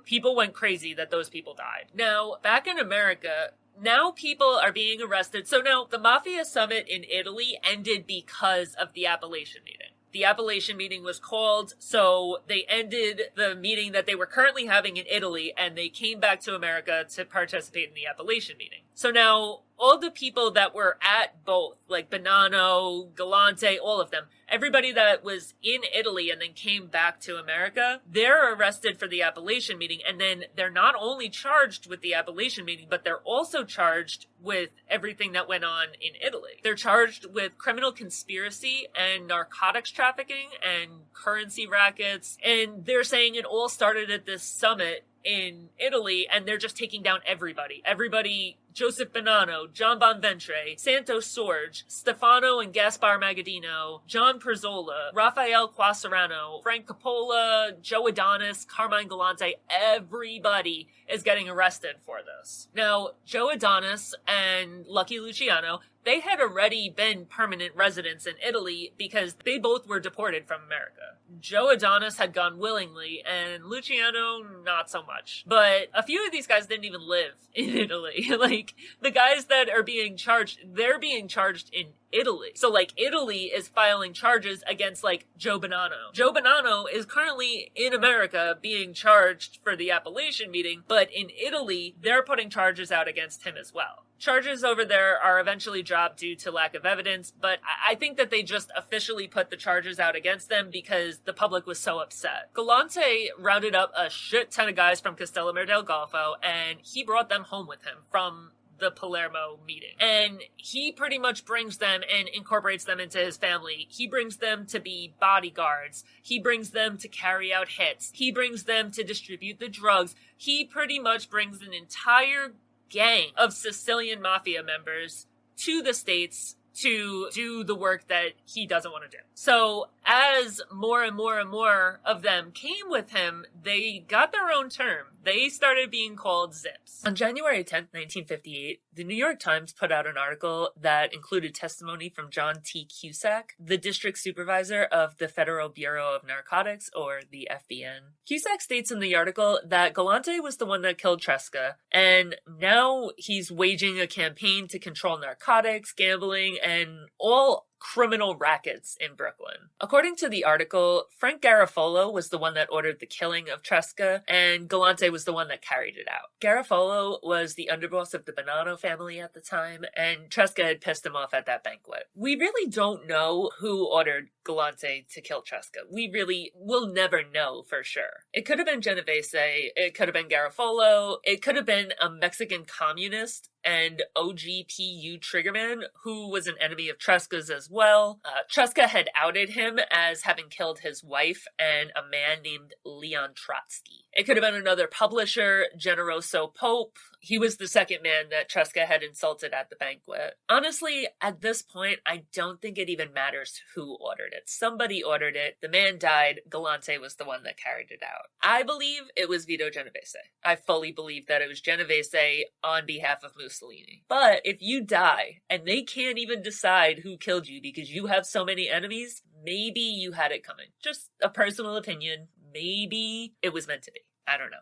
People went crazy that those people died. Now, back in America, now people are being arrested. So now the Mafia summit in Italy ended because of the Appalachian meeting. The Appalachian meeting was called, so they ended the meeting that they were currently having in Italy, and they came back to America to participate in the Appalachian meeting. So now, all the people that were at both, like Bonanno, Galante, all of them, everybody that was in Italy and then came back to America, they're arrested for the Appalachian meeting, and then they're not only charged with the Appalachian meeting, but they're also charged with everything that went on in Italy. They're charged with criminal conspiracy and narcotics trafficking and currency rackets, and they're saying it all started at this summit in Italy, and they're just taking down everybody. Joseph Bonanno, John Bonventre, Santos Sorge, Stefano and Gaspar Magaddino, John Perzola, Raphael Quasarano, Frank Coppola, Joe Adonis, Carmine Galante, everybody is getting arrested for this. Now, Joe Adonis and Lucky Luciano, they had already been permanent residents in Italy because they both were deported from America. Joe Adonis had gone willingly, and Luciano, not so much. But a few of these guys didn't even live in Italy. Like, the guys that are being charged, they're being charged in Italy. So, like, Italy is filing charges against, like, Joe Bonanno. Joe Bonanno is currently in America being charged for the Appalachian meeting, but in Italy, they're putting charges out against him as well. Charges over there are eventually dropped due to lack of evidence, but I think that they just officially put the charges out against them because the public was so upset. Galante rounded up a shit ton of guys from Castellammare del Golfo, and he brought them home with him from the Palermo meeting. And he pretty much brings them and incorporates them into his family. He brings them to be bodyguards. He brings them to carry out hits. He brings them to distribute the drugs. He pretty much brings an entire gang of Sicilian mafia members to the States to do the work that he doesn't want to do. So as more and more and more of them came with him, they got their own term. They started being called Zips. On January 10th, 1958, the New York Times put out an article that included testimony from John T. Cusack, the district supervisor of the Federal Bureau of Narcotics, or the FBN. Cusack states in the article that Galante was the one that killed Tresca, and now he's waging a campaign to control narcotics, gambling, and all criminal rackets in Brooklyn. According to the article, Frank Garofalo was the one that ordered the killing of Tresca, and Galante was the one that carried it out. Garofalo was the underboss of the Bonanno family at the time, and Tresca had pissed him off at that banquet. We really don't know who ordered Galante to kill Tresca. We really will never know for sure. It could have been Genovese, it could have been Garofalo, it could have been a Mexican communist and OGPU triggerman who was an enemy of Tresca's as well. Tresca had outed him as having killed his wife and a man named Leon Trotsky. It could have been another publisher, Generoso Pope. He was the second man that Tresca had insulted at the banquet. Honestly, at this point, I don't think it even matters who ordered it. Somebody ordered it. The man died. Galante was the one that carried it out. I believe it was Vito Genovese. I fully believe that it was Genovese on behalf of Mussolini. But if you die and they can't even decide who killed you because you have so many enemies, maybe you had it coming. Just a personal opinion. Maybe it was meant to be. I don't know.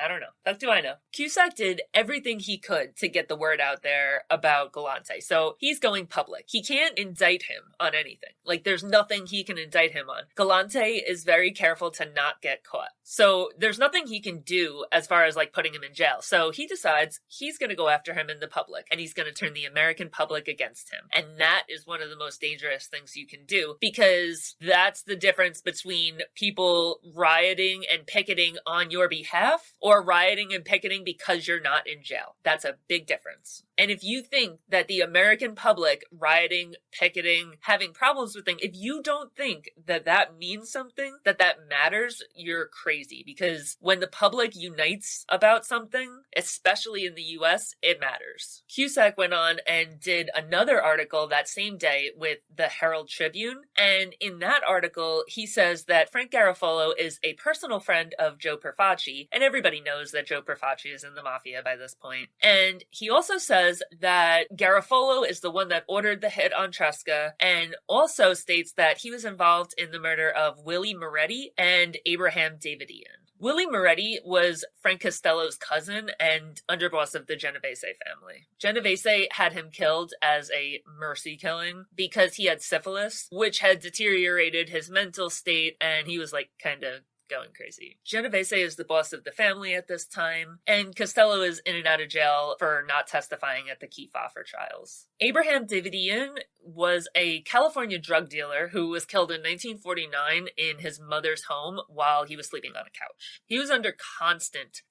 I don't know. Fuck do I know. Cusack did everything he could to get the word out there about Galante. So he's going public. He can't indict him on anything. Like, there's nothing he can indict him on. Galante is very careful to not get caught. So there's nothing he can do as far as like putting him in jail. So he decides he's going to go after him in the public, and he's going to turn the American public against him. And that is one of the most dangerous things you can do, because that's the difference between people rioting and picketing on your behalf or rioting and picketing because you're not in jail. That's a big difference. And if you think that the American public rioting, picketing, having problems with things, if you don't think that that means something, that that matters, you're crazy. Because when the public unites about something, especially in the US, it matters. Cusack went on and did another article that same day with the Herald Tribune. And in that article, he says that Frank Garofalo is a personal friend of Joe Perfacci. And everybody knows that Joe Perfacci is in the Mafia by this point. And he also says that Garofalo is the one that ordered the hit on Tresca, and also states that he was involved in the murder of Willie Moretti and Abraham Davidian. Willie Moretti was Frank Costello's cousin and underboss of the Genovese family. Genovese had him killed as a mercy killing because he had syphilis, which had deteriorated his mental state, and he was like kind of going crazy. Genovese is the boss of the family at this time, and Costello is in and out of jail for not testifying at the Kefauver trials. Abraham Davidian was a California drug dealer who was killed in 1949 in his mother's home while he was sleeping on a couch. He was under constant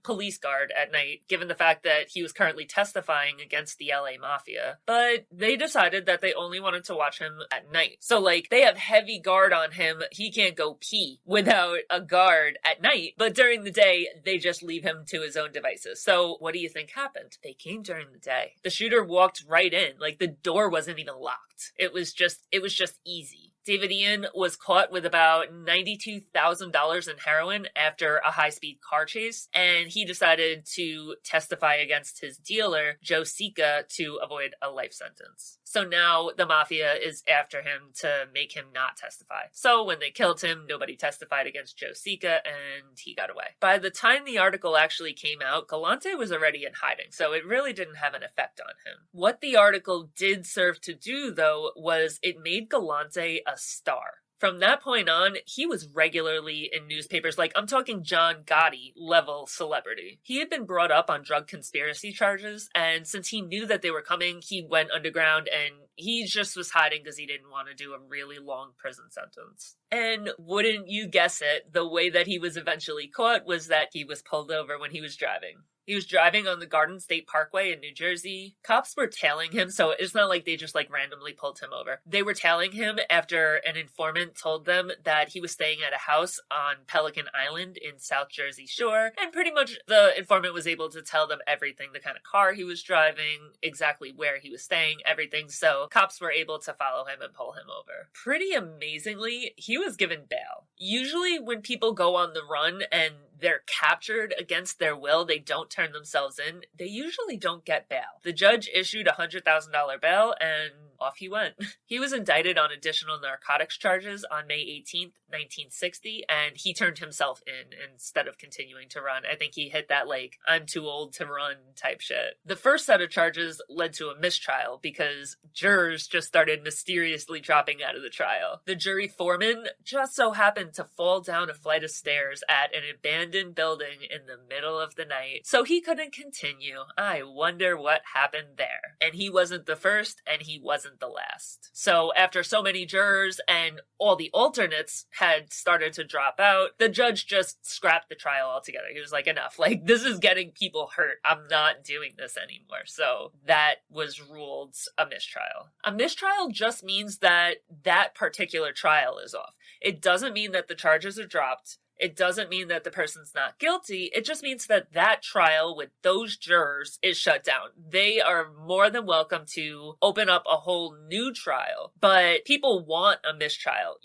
police guard at night, given the fact that he was currently testifying against the LA Mafia. But they decided that they only wanted to watch him at night. So, like, they have heavy guard on him. He can't go pee without a guard at night. But during the day, they just leave him to his own devices. So, what do you think happened? They came during the day. The shooter walked right in. Like, the door wasn't even locked. It was just easy. Davidian was caught with about $92,000 in heroin after a high-speed car chase, and he decided to testify against his dealer, Joe Sica, to avoid a life sentence. So now the Mafia is after him to make him not testify. So when they killed him, nobody testified against Joe Sica, and he got away. By the time the article actually came out, Galante was already in hiding, so it really didn't have an effect on him. What the article did serve to do, though, was it made Galante a star. From that point on, he was regularly in newspapers, like I'm talking John Gotti level celebrity. He had been brought up on drug conspiracy charges, and since he knew that they were coming, he went underground and he just was hiding because he didn't want to do a really long prison sentence. And wouldn't you guess it, the way that he was eventually caught was that he was pulled over when he was driving. He was driving on the Garden State Parkway in New Jersey. Cops were tailing him, so it's not like they just randomly pulled him over. They were tailing him after an informant told them that he was staying at a house on Pelican Island in South Jersey Shore, and pretty much the informant was able to tell them everything, the kind of car he was driving, exactly where he was staying, everything, so cops were able to follow him and pull him over. Pretty amazingly, he was given bail. Usually when people go on the run and they're captured against their will, they don't turn themselves in, they usually don't get bail. The judge issued a $100,000 bail and off he went. He was indicted on additional narcotics charges on May 18th, 1960, and he turned himself in instead of continuing to run. I think he hit that I'm too old to run type shit. The first set of charges led to a mistrial because jurors just started mysteriously dropping out of the trial. The jury foreman just so happened to fall down a flight of stairs at an abandoned building in the middle of the night, so he couldn't continue. I wonder what happened there. And he wasn't the first, and he wasn't the last. So after so many jurors and all the alternates had started to drop out, the judge just scrapped the trial altogether. He was like, enough. This is getting people hurt. I'm not doing this anymore. So that was ruled a mistrial. A mistrial just means that that particular trial is off. It doesn't mean that the charges are dropped. It doesn't mean that the person's not guilty. It just means that that trial with those jurors is shut down. They are more than welcome to open up a whole new trial. But people want a mistrial.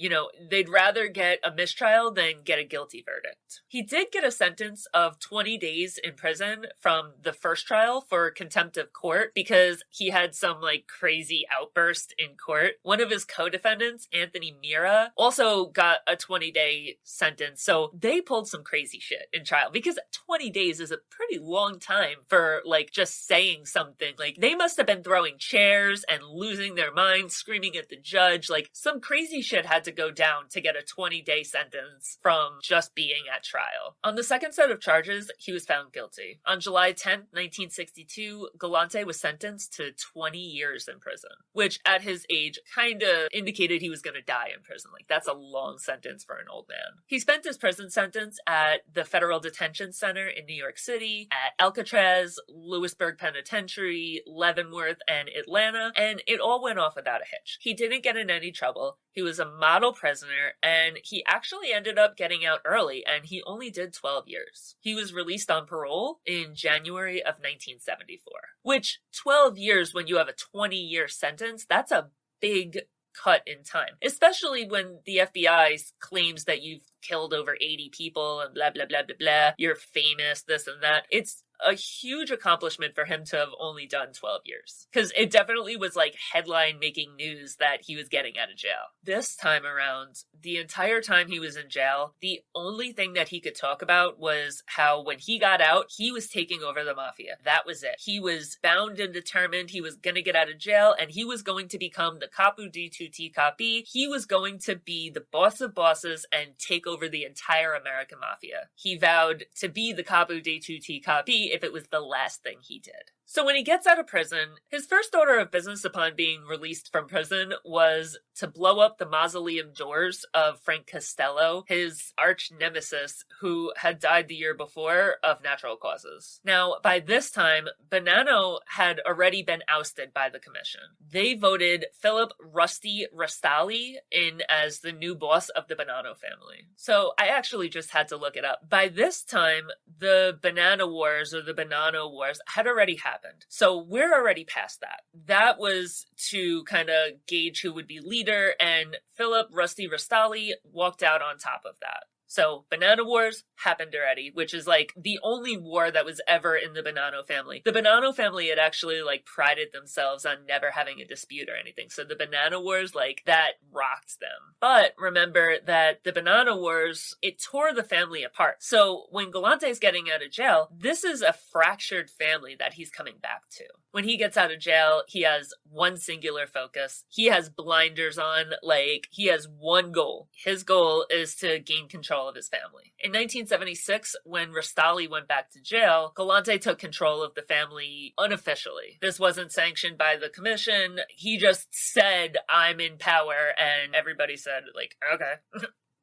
They'd rather get a mistrial than get a guilty verdict. He did get a sentence of 20 days in prison from the first trial for contempt of court because he had some crazy outburst in court. One of his co-defendants, Anthony Mira, also got a 20-day sentence. So So they pulled some crazy shit in trial because 20 days is a pretty long time for like just saying something. Like they must have been throwing chairs and losing their minds, screaming at the judge. Like some crazy shit had to go down to get a 20-day sentence from just being at trial. On the second set of charges, he was found guilty. On July 10th, 1962, Galante was sentenced to 20 years in prison, which at his age kind of indicated he was going to die in prison. Like that's a long sentence for an old man. He spent his prison sentence at the Federal Detention Center in New York City, at Alcatraz, Lewisburg Penitentiary, Leavenworth, and Atlanta, and it all went off without a hitch. He didn't get in any trouble. He was a model prisoner, and he actually ended up getting out early, and he only did 12 years. He was released on parole in January of 1974, which 12 years when you have a 20-year sentence, that's a big cut in time, especially when the FBI claims that you've killed over 80 people and blah, blah, blah, blah, blah. You're famous, this and that. It's a huge accomplishment for him to have only done 12 years. Because it definitely was like headline making news that he was getting out of jail. This time around, the entire time he was in jail, the only thing that he could talk about was how when he got out, he was taking over the Mafia. That was it. He was bound and determined he was going to get out of jail, and he was going to become the capo di tutti capi. He was going to be the boss of bosses and take over the entire American Mafia. He vowed to be the capo di tutti capi if it was the last thing he did. So when he gets out of prison, his first order of business upon being released from prison was to blow up the mausoleum doors of Frank Costello, his arch nemesis who had died the year before of natural causes. Now, by this time, Bonanno had already been ousted by the commission. They voted Philip Rusty Rastali in as the new boss of the Bonanno family. So I actually just had to look it up. By this time, the Banana Wars or the Bonanno Wars had already happened. So we're already past that. That was to kind of gauge who would be leader, and Philip Rusty Rastali walked out on top of that. So Banana Wars happened already, which is like the only war that was ever in the Bonanno family. The Bonanno family had actually like prided themselves on never having a dispute or anything. So the Banana Wars, like that rocked them. But remember that the Banana Wars, it tore the family apart. So when Galante's getting out of jail, this is a fractured family that he's coming back to. When he gets out of jail, he has one singular focus. He has blinders on, like he has one goal. His goal is to gain control of his family. In 1976, when Rastali went back to jail, Galante took control of the family unofficially. This wasn't sanctioned by the commission. He just said, I'm in power, and everybody said, like, okay.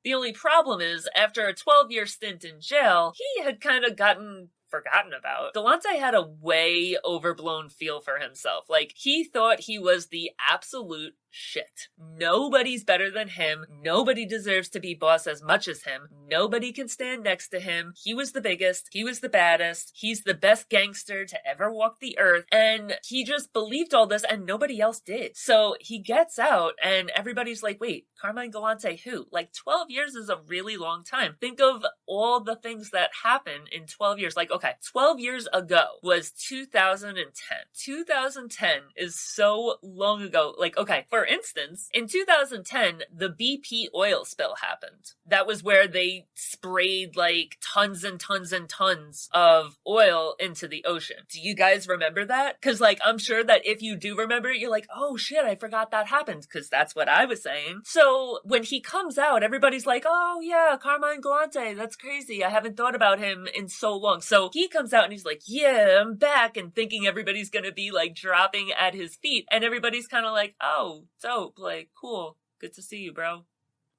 The only problem is, after a 12-year stint in jail, he had kind of gotten forgotten about. Galante had a way overblown feel for himself. Like, he thought he was the absolute shit. Nobody's better than him. Nobody deserves to be boss as much as him. Nobody can stand next to him. He was the biggest. He was the baddest. He's the best gangster to ever walk the earth. And he just believed all this and nobody else did. So he gets out and everybody's like, wait, Carmine Galante who? Like 12 years is a really long time. Think of all the things that happened in 12 years. Like, okay, 12 years ago was 2010. 2010 is so long ago. Like, okay, for instance, in 2010, the BP oil spill happened. That was where they sprayed like tons and tons and tons of oil into the ocean. Do you guys remember that? Because like, I'm sure that if you do remember it, you're like, oh shit, I forgot that happened. Because that's what I was saying. So when he comes out, everybody's like, oh yeah, Carmine Galante, that's crazy. I haven't thought about him in so long. So he comes out and he's like, yeah, I'm back, and thinking everybody's gonna be like dropping at his feet. And everybody's kind of like, oh, dope, like, cool, good to see you, bro.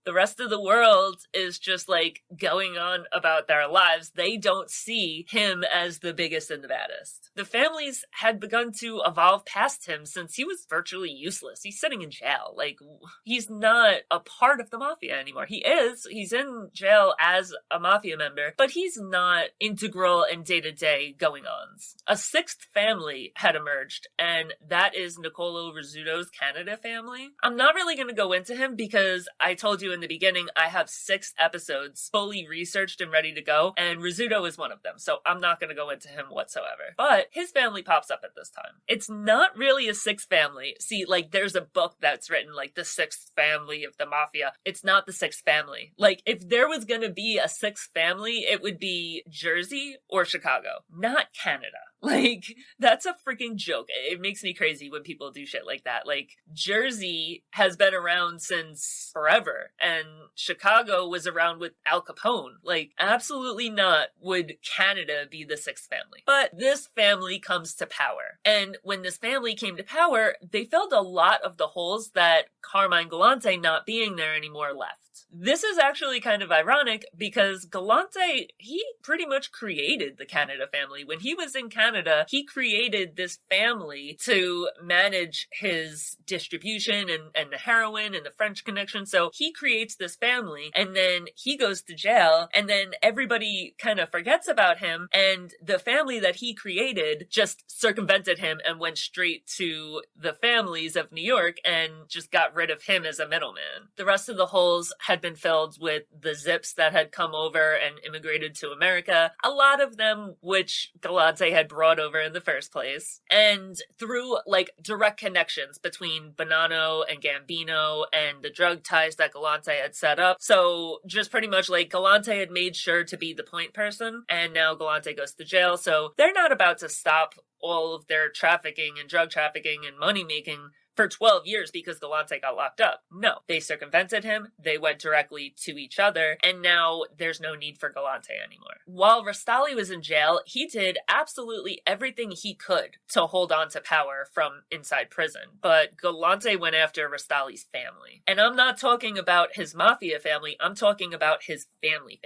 The rest of the world is just like going on about their lives. They don't see him as the biggest and the baddest. The families had begun to evolve past him since he was virtually useless. He's sitting in jail. Like, he's not a part of the mafia anymore. He's in jail as a mafia member, but he's not integral in day-to-day going-ons. A sixth family had emerged, and that is Nicolo Rizzuto's Canada family. I'm not really going to go into him because I told you in the beginning, I have 6 episodes fully researched and ready to go, and Rizzuto is one of them, so I'm not going to go into him whatsoever. But his family pops up at this time. It's not really a 6th family. See, like, there's a book that's written, like, the 6th family of the Mafia. It's not the 6th family. Like, if there was going to be a 6th family, it would be Jersey or Chicago, not Canada. Like, that's a freaking joke. It makes me crazy when people do shit like that. Like, Jersey has been around since forever, and Chicago was around with Al Capone. Like, absolutely not would Canada be the 6th family. But this family comes to power. And when this family came to power, they filled a lot of the holes that Carmine Galante not being there anymore left. This is actually kind of ironic because Galante, he pretty much created the Canada family. When he was in Canada, he created this family to manage his distribution and the heroin and the French connection. So he creates this family and then he goes to jail and then everybody kind of forgets about him and the family that he created just circumvented him and went straight to the families of New York and just got rid of him as a middleman. The rest of the holes had been filled with the Zips that had come over and immigrated to America, a lot of them which Galante had brought over in the first place, and through like direct connections between Bonanno and Gambino and the drug ties that Galante had set up. So just pretty much like Galante had made sure to be the point person, and now Galante goes to jail, so they're not about to stop all of their trafficking and drug trafficking and money making for 12 years because Galante got locked up. No, they circumvented him, they went directly to each other, and now there's no need for Galante anymore. While Rastali was in jail, he did absolutely everything he could to hold on to power from inside prison, but Galante went after Rastali's family. And I'm not talking about his Mafia family, I'm talking about his family.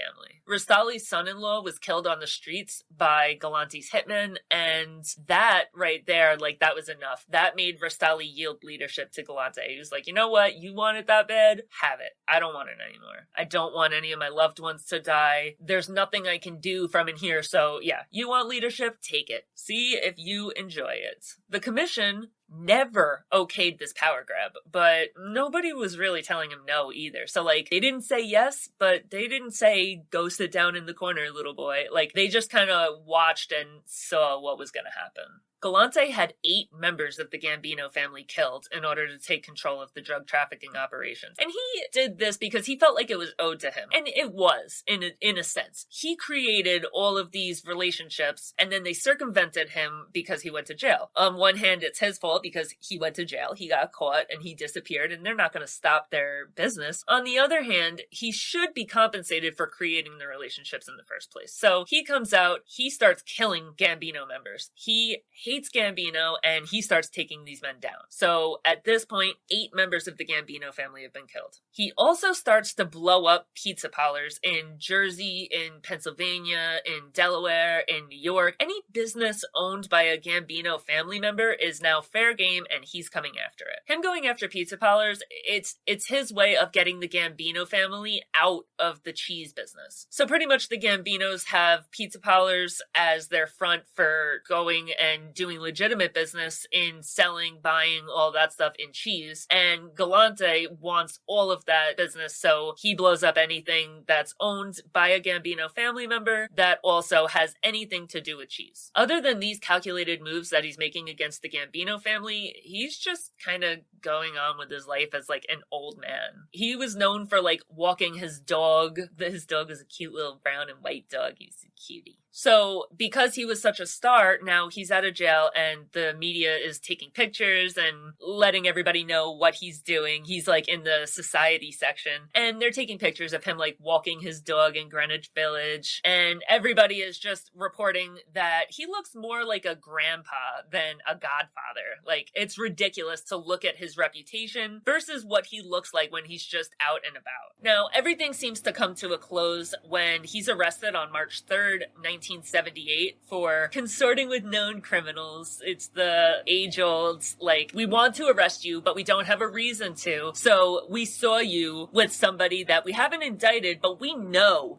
Rastali's son-in-law was killed on the streets by Galante's hitman, and that right there, like, that was enough. That made Rastali yield leadership to Galante. He was like, you know what? You want it that bad? Have it. I don't want it anymore. I don't want any of my loved ones to die. There's nothing I can do from in here. So yeah, you want leadership? Take it. See if you enjoy it. The commission never okayed this power grab, but nobody was really telling him no either. So like, they didn't say yes, but they didn't say go sit down in the corner, little boy. Like, they just kind of watched and saw what was going to happen. Galante had 8 members of the Gambino family killed in order to take control of the drug trafficking operations. And he did this because he felt like it was owed to him. And it was, in a sense. He created all of these relationships, and then they circumvented him because he went to jail. On one hand, it's his fault because he went to jail, he got caught, and he disappeared, and they're not going to stop their business. On the other hand, he should be compensated for creating the relationships in the first place. So he comes out, he starts killing Gambino members. He hates Gambino, and he starts taking these men down. So at this point, 8 members of the Gambino family have been killed. He also starts to blow up pizza parlors in Jersey, in Pennsylvania, in Delaware, in New York. Any business owned by a Gambino family member is now fair game, and he's coming after it. Him going after pizza parlors, it's his way of getting the Gambino family out of the cheese business. So pretty much the Gambinos have pizza parlors as their front for going and doing legitimate business in selling, buying, all that stuff in cheese. And Galante wants all of that business, so he blows up anything that's owned by a Gambino family member that also has anything to do with cheese. Other than these calculated moves that he's making against the Gambino family, he's just kind of going on with his life as like an old man. He was known for like walking his dog. His dog was a cute little brown and white dog. He was a cutie. So because he was such a star, now he's out of jail and the media is taking pictures and letting everybody know what he's doing. He's like in the society section and they're taking pictures of him like walking his dog in Greenwich Village, and everybody is just reporting that he looks more like a grandpa than a godfather. Like, it's ridiculous to look at his reputation versus what he looks like when he's just out and about. Now, everything seems to come to a close when he's arrested on March 3rd, 1978 for consorting with known criminals. It's the age-old, like, we want to arrest you, but we don't have a reason to. So we saw you with somebody that we haven't indicted, but we know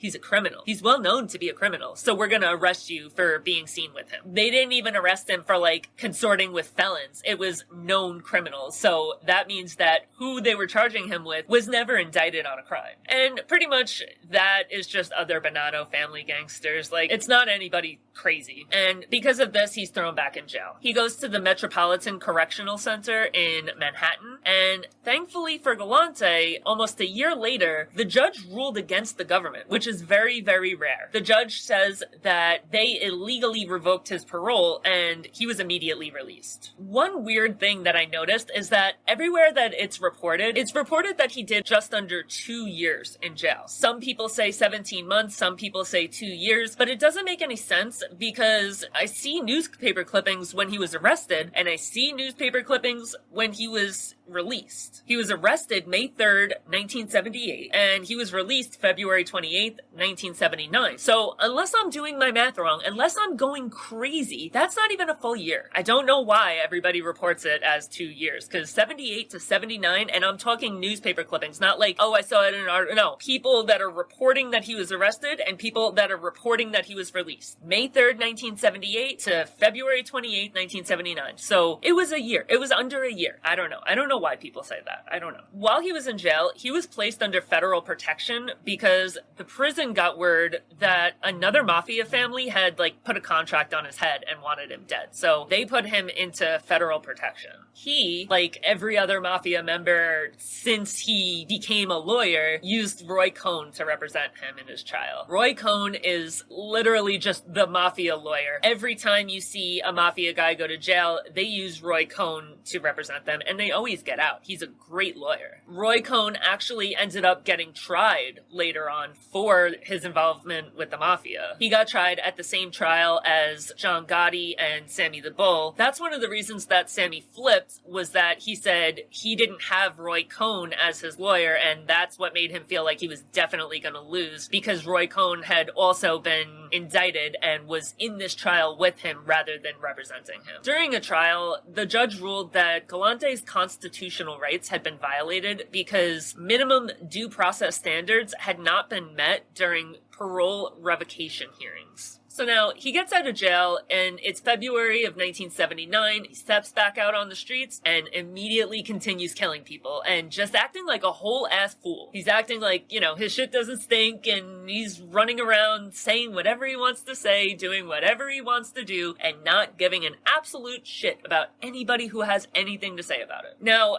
he's a criminal. He's well known to be a criminal, so we're gonna arrest you for being seen with him. They didn't even arrest him for, like, consorting with felons. It was known criminals, so that means that who they were charging him with was never indicted on a crime. And pretty much that is just other Bonanno family gangsters. Like, it's not anybody crazy. And because of this, he's thrown back in jail. He goes to the Metropolitan Correctional Center in Manhattan, and thankfully for Galante, almost a year later, the judge ruled against the government, which is very, very rare. The judge says that they illegally revoked his parole, and he was immediately released. One weird thing that I noticed is that everywhere that it's reported that he did just under 2 years in jail. Some people say 17 months, some people say 2 years, but it doesn't make any sense because I see newspaper clippings when he was arrested, and I see newspaper clippings when he was released. He was arrested May 3rd, 1978, and he was released February 28th, 1979. So unless I'm doing my math wrong, unless I'm going crazy, that's not even a full year. I don't know why everybody reports it as 2 years, because 78 to 79, and I'm talking newspaper clippings, not like, oh, I saw it in an article. No, people that are reporting that he was arrested and people that are reporting that he was released. May 3rd, 1978 to February 28th, 1979. So it was a year. It was under a year. I don't know why people say that. I don't know. While he was in jail, he was placed under federal protection because the prison got word that another Mafia family had, like, put a contract on his head and wanted him dead. So they put him into federal protection. He, like every other Mafia member since he became a lawyer, used Roy Cohn to represent him in his trial. Roy Cohn is literally just the Mafia lawyer. Every time you see a Mafia guy go to jail, they use Roy Cohn to represent them, and they always get out. He's a great lawyer. Roy Cohn actually ended up getting tried later on for his involvement with the Mafia. He got tried at the same trial as John Gotti and Sammy the Bull. That's one of the reasons that Sammy flipped, was that he said he didn't have Roy Cohn as his lawyer, and that's what made him feel like he was definitely going to lose, because Roy Cohn had also been indicted and was in this trial with him rather than representing him. During a trial, the judge ruled that Galante's constitutional rights had been violated because minimum due process standards had not been met during parole revocation hearings. So now, he gets out of jail, and it's February of 1979. He steps back out on the streets and immediately continues killing people and just acting like a whole-ass fool. He's acting like, you know, his shit doesn't stink, and he's running around saying whatever he wants to say, doing whatever he wants to do, and not giving an absolute shit about anybody who has anything to say about it. Now,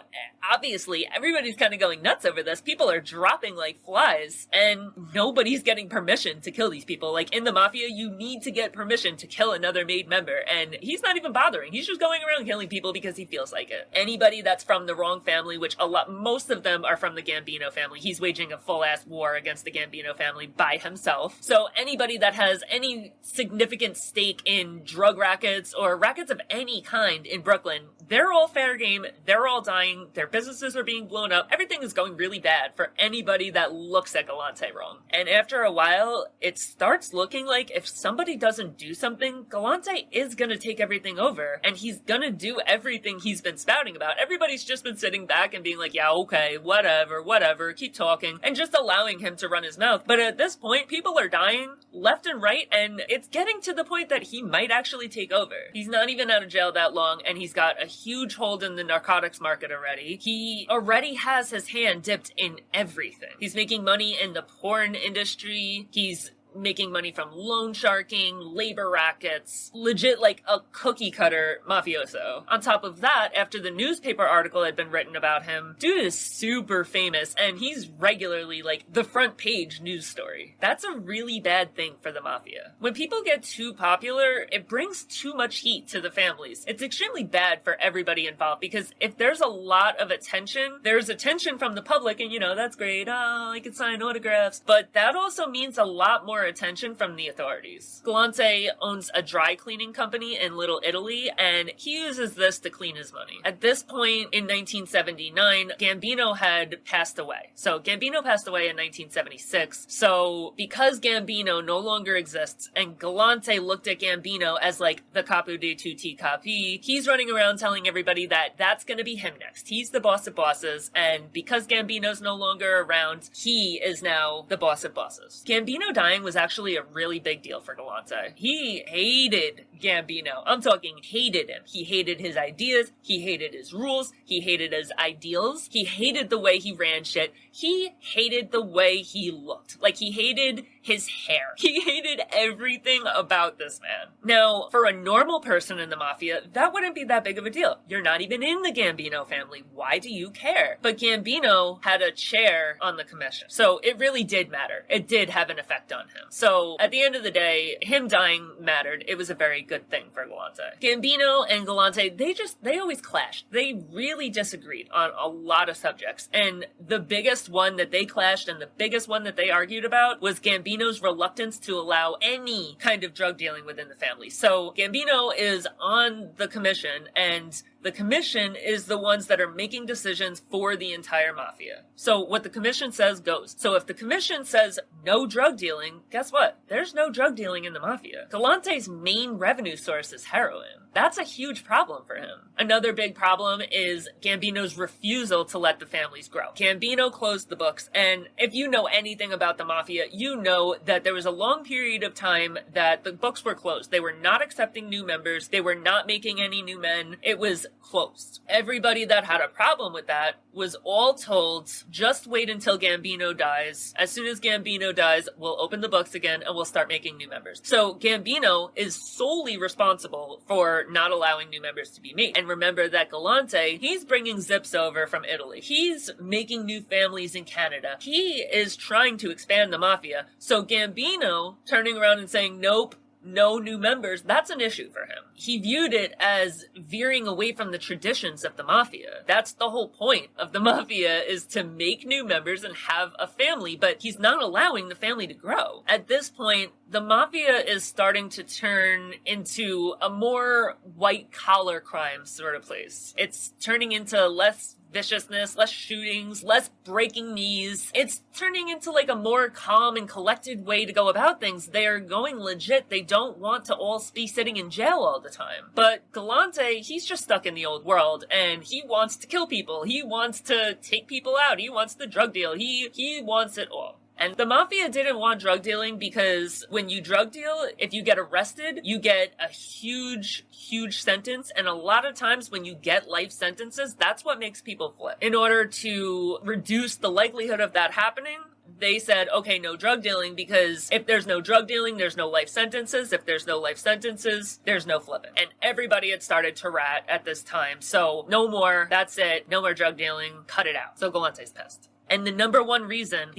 obviously, everybody's kind of going nuts over this. People are dropping like flies, and nobody's getting permission to kill these people. Like, in the Mafia, you need to get permission to kill another made member, and he's not even bothering. He's just going around killing people because he feels like it. Anybody that's from the wrong family, which most of them are from the Gambino family, he's waging a full-ass war against the Gambino family by himself. So anybody that has any significant stake in drug rackets or rackets of any kind in Brooklyn, they're all fair game, they're all dying, their businesses are being blown up, everything is going really bad for anybody that looks at Galante wrong. And after a while, it starts looking like if somebody doesn't do something, Galante is gonna take everything over, and he's gonna do everything he's been spouting about. Everybody's just been sitting back and being like, yeah, okay, whatever, keep talking, and just allowing him to run his mouth. But at this point, people are dying left and right, and it's getting to the point that he might actually take over. He's not even out of jail that long, and he's got a huge hold in the narcotics market already. He already has his hand dipped in everything. He's making money in the porn industry. He's making money from loan sharking, labor rackets, legit like a cookie cutter mafioso. On top of that, after the newspaper article had been written about him, dude is super famous, and he's regularly like the front page news story. That's a really bad thing for the Mafia. When people get too popular, it brings too much heat to the families. It's extremely bad for everybody involved, because if there's a lot of attention, there's attention from the public, and you know, that's great, oh, I can sign autographs, but that also means a lot more more attention from the authorities. Galante owns a dry cleaning company in Little Italy, and he uses this to clean his money. At this point in 1979, Gambino had passed away. So Gambino passed away in 1976. So because Gambino no longer exists, and Galante looked at Gambino as like the capo di tutti capi, he's running around telling everybody that that's going to be him next. He's the boss of bosses, and because Gambino's no longer around, he is now the boss of bosses. Gambino dying was actually a really big deal for Galante. He hated Gambino. I'm talking hated him. He hated his ideas. He hated his rules. He hated his ideals. He hated the way he ran shit. He hated the way he looked. Like, he hated his hair. He hated everything about this man. Now, for a normal person in the Mafia, that wouldn't be that big of a deal. You're not even in the Gambino family. Why do you care? But Gambino had a chair on the commission. So it really did matter. It did have an effect on him. So at the end of the day, him dying mattered. It was a very good thing for Galante. Gambino and Galante, they always clashed. They really disagreed on a lot of subjects. And the biggest one that they clashed and the biggest one that they argued about was Gambino's reluctance to allow any kind of drug dealing within the family. So Gambino is on the commission, and the commission is the ones that are making decisions for the entire Mafia. So what the commission says goes. So if the commission says no drug dealing, guess what? There's no drug dealing in the Mafia. Galante's main revenue source is heroin. That's a huge problem for him. Another big problem is Gambino's refusal to let the families grow. Gambino closed the books, and if you know anything about the Mafia, you know that there was a long period of time that the books were closed. They were not accepting new members. They were not making any new men. It was closed. Everybody that had a problem with that was all told, just wait until Gambino dies. As soon as Gambino dies, we'll open the books again and we'll start making new members. So Gambino is solely responsible for not allowing new members to be made. And remember that Galante, he's bringing zips over from Italy. He's making new families in Canada. He is trying to expand the Mafia. So Gambino turning around and saying, nope, no new members, that's an issue for him. He viewed it as veering away from the traditions of the Mafia. That's the whole point of the Mafia, is to make new members and have a family, but he's not allowing the family to grow. At this point, the Mafia is starting to turn into a more white-collar crime sort of place. It's turning into less viciousness, less shootings, less breaking knees. It's turning into like a more calm and collected way to go about things. They're going legit. They don't want to all be sitting in jail all the time. But Galante, he's just stuck in the old world, and he wants to kill people. He wants to take people out. He wants the drug deal. He wants it all. And the Mafia didn't want drug dealing because when you drug deal, if you get arrested, you get a huge sentence. And a lot of times when you get life sentences, that's what makes people flip. In order to reduce the likelihood of that happening, they said, okay, no drug dealing, because if there's no drug dealing, there's no life sentences. If there's no life sentences, there's no flipping. And everybody had started to rat at this time. So no more, that's it, no more drug dealing, cut it out. So Galante's pissed. And the number one reason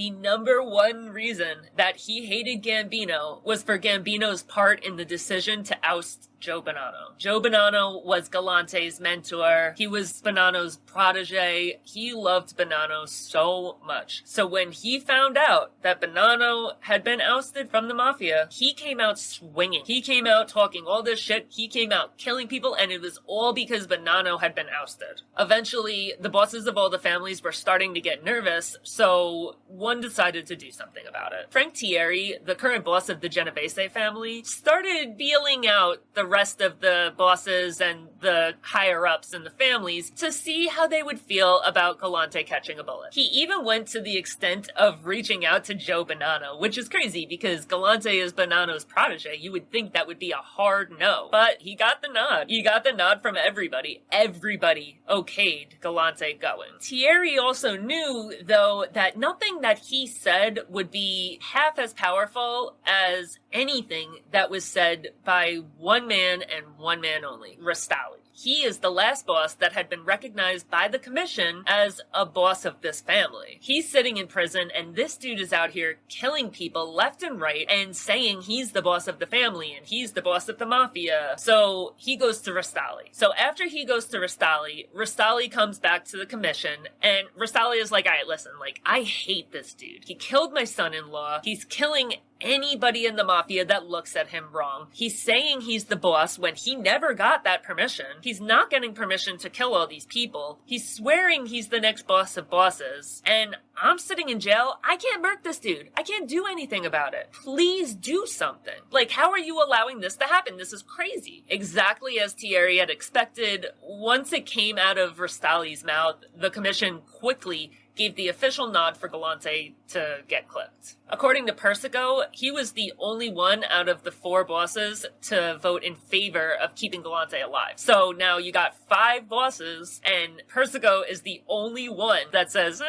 that he hated Gambino was for Gambino's part in the decision to oust Joe Bonanno. Joe Bonanno was Galante's mentor. He was Bonanno's protege. He loved Bonanno so much. So when he found out that Bonanno had been ousted from the Mafia, he came out swinging. He came out talking all this shit. He came out killing people, and it was all because Bonanno had been ousted. Eventually, the bosses of all the families were starting to get nervous, so one decided to do something about it. Frank Thierry, the current boss of the Genovese family, started feeling out the rest of the bosses and the higher-ups in the families to see how they would feel about Galante catching a bullet. He even went to the extent of reaching out to Joe Bonanno, which is crazy because Galante is Bonanno's protege. You would think that would be a hard no. But he got the nod. He got the nod from everybody. Everybody okayed Galante going. Thierry also knew, though, that nothing that he said would be half as powerful as anything that was said by one man and one man only, Rastali. he is the last boss that had been recognized by the commission as a boss of this family. He's sitting in prison, and this dude is out here killing people left and right and saying he's the boss of the family and he's the boss of the mafia. So he goes to Rastali. So after he goes to Rastali comes back to the commission, and Rastali is like, all right, listen, like, I hate this dude. He killed my son-in-law. He's killing anybody in the mafia that looks at him wrong. He's saying he's the boss when he never got that permission. He's not getting permission to kill all these people. He's swearing he's the next boss of bosses. And I'm sitting in jail. I can't murk this dude. I can't do anything about it. Please do something. Like, how are you allowing this to happen? This is crazy. Exactly as Thierry had expected, once it came out of Rastali's mouth, the commission quickly gave the official nod for Galante to get clipped. According to Persico, he was the only one out of the 4 bosses to vote in favor of keeping Galante alive. So now you got 5 bosses, and Persico is the only one that says,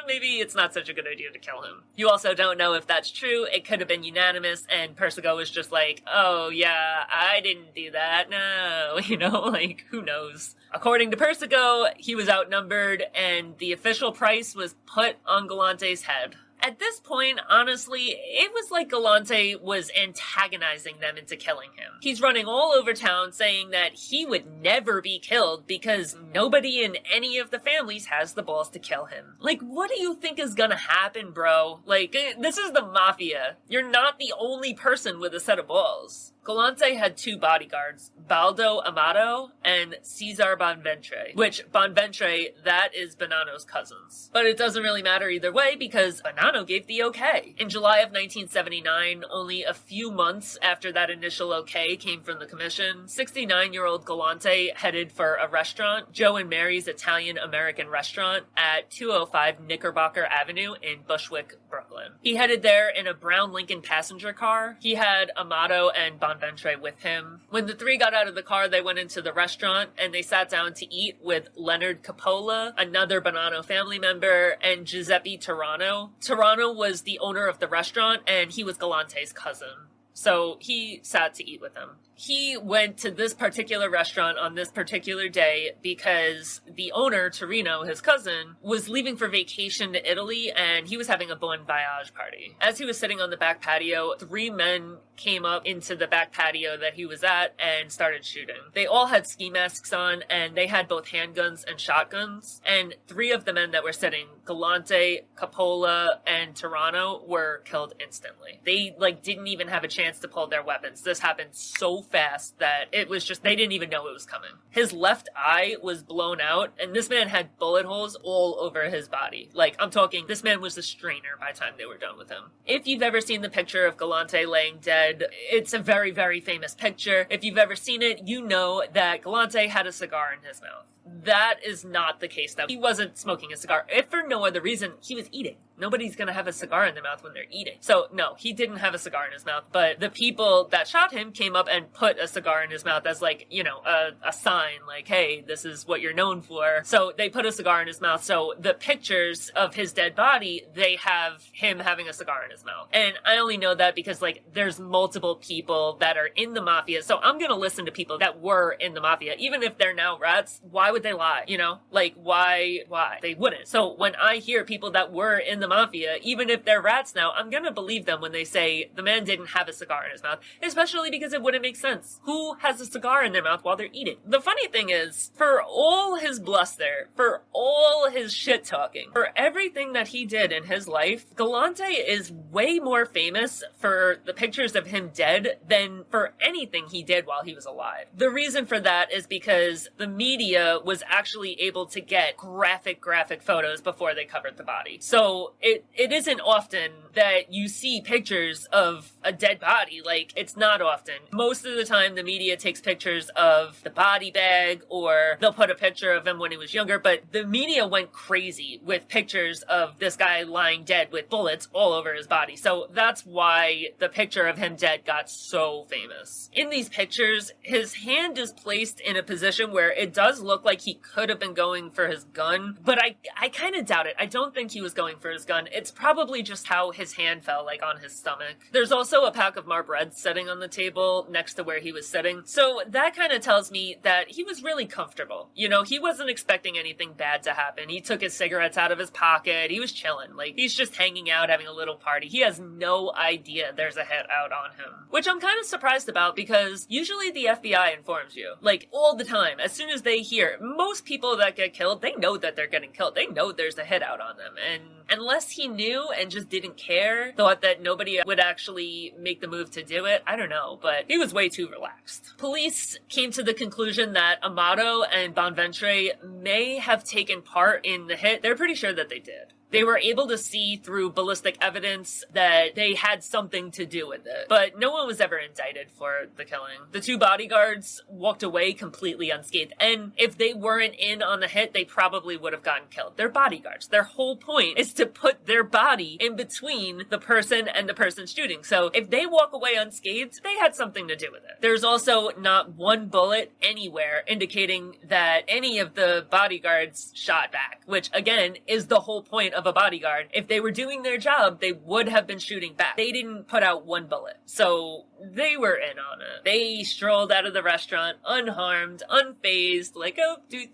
maybe it's not such a good idea to kill him. You also don't know if that's true. It could have been unanimous, and Persico was just like, oh yeah, I didn't do that, no, like, who knows? According to Persico, he was outnumbered, and the official price was put on Galante's head. At this point, honestly, it was like Galante was antagonizing them into killing him. He's running all over town saying that he would never be killed because nobody in any of the families has the balls to kill him. Like, what do you think is gonna happen, bro? Like, this is the Mafia. You're not the only person with a set of balls. Galante had 2 bodyguards, Baldo Amato and Cesar Bonventre, which Bonventre, that is Bonanno's cousins. But it doesn't really matter either way because Bonanno gave the okay. In July of 1979, only a few months after that initial okay came from the commission, 69-year-old Galante headed for a restaurant, Joe and Mary's Italian-American restaurant at 205 Knickerbocker Avenue in Bushwick, Brooklyn. He headed there in a brown Lincoln passenger car. He had Amato and Bonventre with him. When the 3 got out of the car, they went into the restaurant and they sat down to eat with Leonard Coppola, another Bonanno family member, and Giuseppe Turano. Turano was the owner of the restaurant and he was Galante's cousin. So he sat to eat with them. He went to this particular restaurant on this particular day because the owner, Torino, his cousin, was leaving for vacation to Italy and he was having a bon voyage party. As he was sitting on the back patio, 3 men came up into the back patio that he was at and started shooting. They all had ski masks on and they had both handguns and shotguns. And 3 of the men that were sitting, Galante, Coppola, and Turano, were killed instantly. They didn't even have a chance to pull their weapons. This happened so fast that it was just, they didn't even know it was coming. His left eye was blown out and this man had bullet holes all over his body. Like, I'm talking, this man was a strainer by the time they were done with him. If you've ever seen the picture of Galante laying dead, it's a very, very famous picture. If you've ever seen it, you know that Galante had a cigar in his mouth. That is not the case, though. He wasn't smoking a cigar. If for no other reason, he was eating. Nobody's gonna have a cigar in their mouth when they're eating. So, no, he didn't have a cigar in his mouth, but the people that shot him came up and put a cigar in his mouth as, like, a sign, like, hey, this is what you're known for. So they put a cigar in his mouth, so the pictures of his dead body, they have him having a cigar in his mouth. And I only know that because, like, there's multiple people that are in the Mafia, so I'm gonna listen to people that were in the Mafia. Even if they're now rats, why would they lie? Like, why? They wouldn't. So when I hear people that were in the Mafia, even if they're rats now, I'm gonna believe them when they say the man didn't have a cigar in his mouth, especially because it wouldn't make sense. Who has a cigar in their mouth while they're eating? The funny thing is, for all his bluster, for all his shit talking, for everything that he did in his life, Galante is way more famous for the pictures of him dead than for anything he did while he was alive. The reason for that is because the media was actually able to get graphic photos before they covered the body. So it isn't often that you see pictures of a dead body. Like, it's not often. Most of the time, the media takes pictures of the body bag, or they'll put a picture of him when he was younger, but the media went crazy with pictures of this guy lying dead with bullets all over his body. body. So that's why the picture of him dead got so famous. In these pictures, his hand is placed in a position where it does look like he could have been going for his gun, but I kind of doubt it. I don't think he was going for his gun. It's probably just how his hand fell, like on his stomach. There's also a pack of Marlboro sitting on the table next to where he was sitting. So that kind of tells me that he was really comfortable. You know, he wasn't expecting anything bad to happen. He took his cigarettes out of his pocket. He was chilling. Like, he's just hanging out, having a little party. He has no idea there's a hit out on him. Which I'm kind of surprised about, because usually the FBI informs you. Like, all the time. As soon as they hear, most people that get killed, they know that they're getting killed. They know there's a hit out on them. And unless he knew and just didn't care, thought that nobody would actually make the move to do it, I don't know, but he was way too relaxed. Police came to the conclusion that Amato and Bonventre may have taken part in the hit. They're pretty sure that they did. They were able to see through ballistic evidence that they had something to do with it, but no one was ever indicted for the killing. The two bodyguards walked away completely unscathed, and if they weren't in on the hit, they probably would have gotten killed. They're bodyguards. Their whole point is to put their body in between the person and the person shooting. So if they walk away unscathed, they had something to do with it. There's also not one bullet anywhere indicating that any of the bodyguards shot back, which again is the whole point of a bodyguard. If they were doing their job, they would have been shooting back. They didn't put out one bullet. So they were in on it. They strolled out of the restaurant unharmed, unfazed, like, oh, do.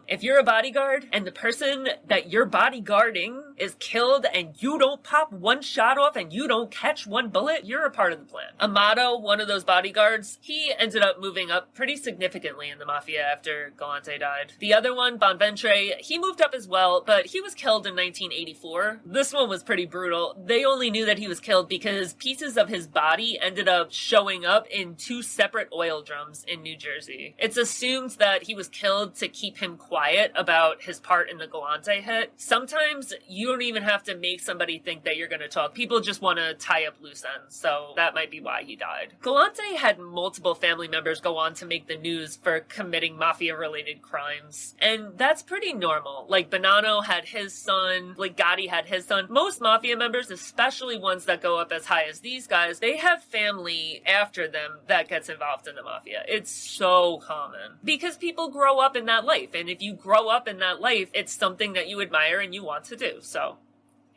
If you're a bodyguard and the person that you're bodyguarding is killed and you don't pop one shot off and you don't catch one bullet, you're a part of the plan. Amato, one of those bodyguards, he ended up moving up pretty significantly in the Mafia after Galante died. The other one, Bonventre, he moved up as well, but he was killed in 1984. This one was pretty brutal. They only knew that he was killed because pieces of his body ended up showing up in two separate oil drums in New Jersey. It's assumed that he was killed to keep him quiet about his part in the Galante hit. Sometimes you don't even have to make somebody think that you're going to talk. People just want to tie up loose ends, so that might be why he died. Galante had multiple family members go on to make the news for committing Mafia-related crimes, and that's pretty normal. Like, Bonanno had his son, like Gotti had his son. Most Mafia members, especially ones that go up as high as these guys, they have family after them that gets involved in the Mafia. It's so common because people grow up in that life, and if you grow up in that life, it's something that you admire and you want to do. So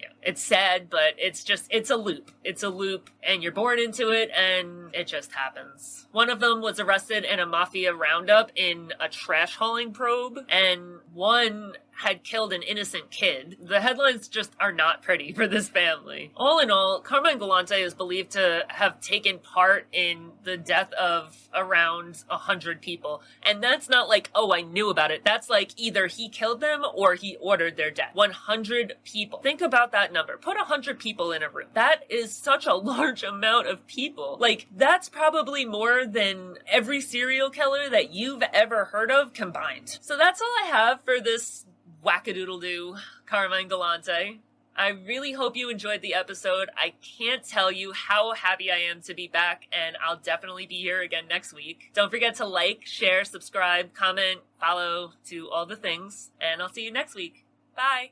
yeah, it's sad, but it's a loop. It's a loop, and you're born into it, and it just happens. One of them was arrested in a Mafia roundup in a trash hauling probe, and one had killed an innocent kid. The headlines just are not pretty for this family. All in all, Carmine Galante is believed to have taken part in the death of around 100 people. And that's not like, oh, I knew about it. That's like either he killed them or he ordered their death. 100 people. Think about that number. Put 100 people in a room. That is such a large amount of people. Like, that's probably more than every serial killer that you've ever heard of combined. So that's all I have for this wackadoodle-doo Carmine Galante. I really hope you enjoyed the episode. I can't tell you how happy I am to be back, and I'll definitely be here again next week. Don't forget to like, share, subscribe, comment, follow, do all the things, and I'll see you next week. Bye!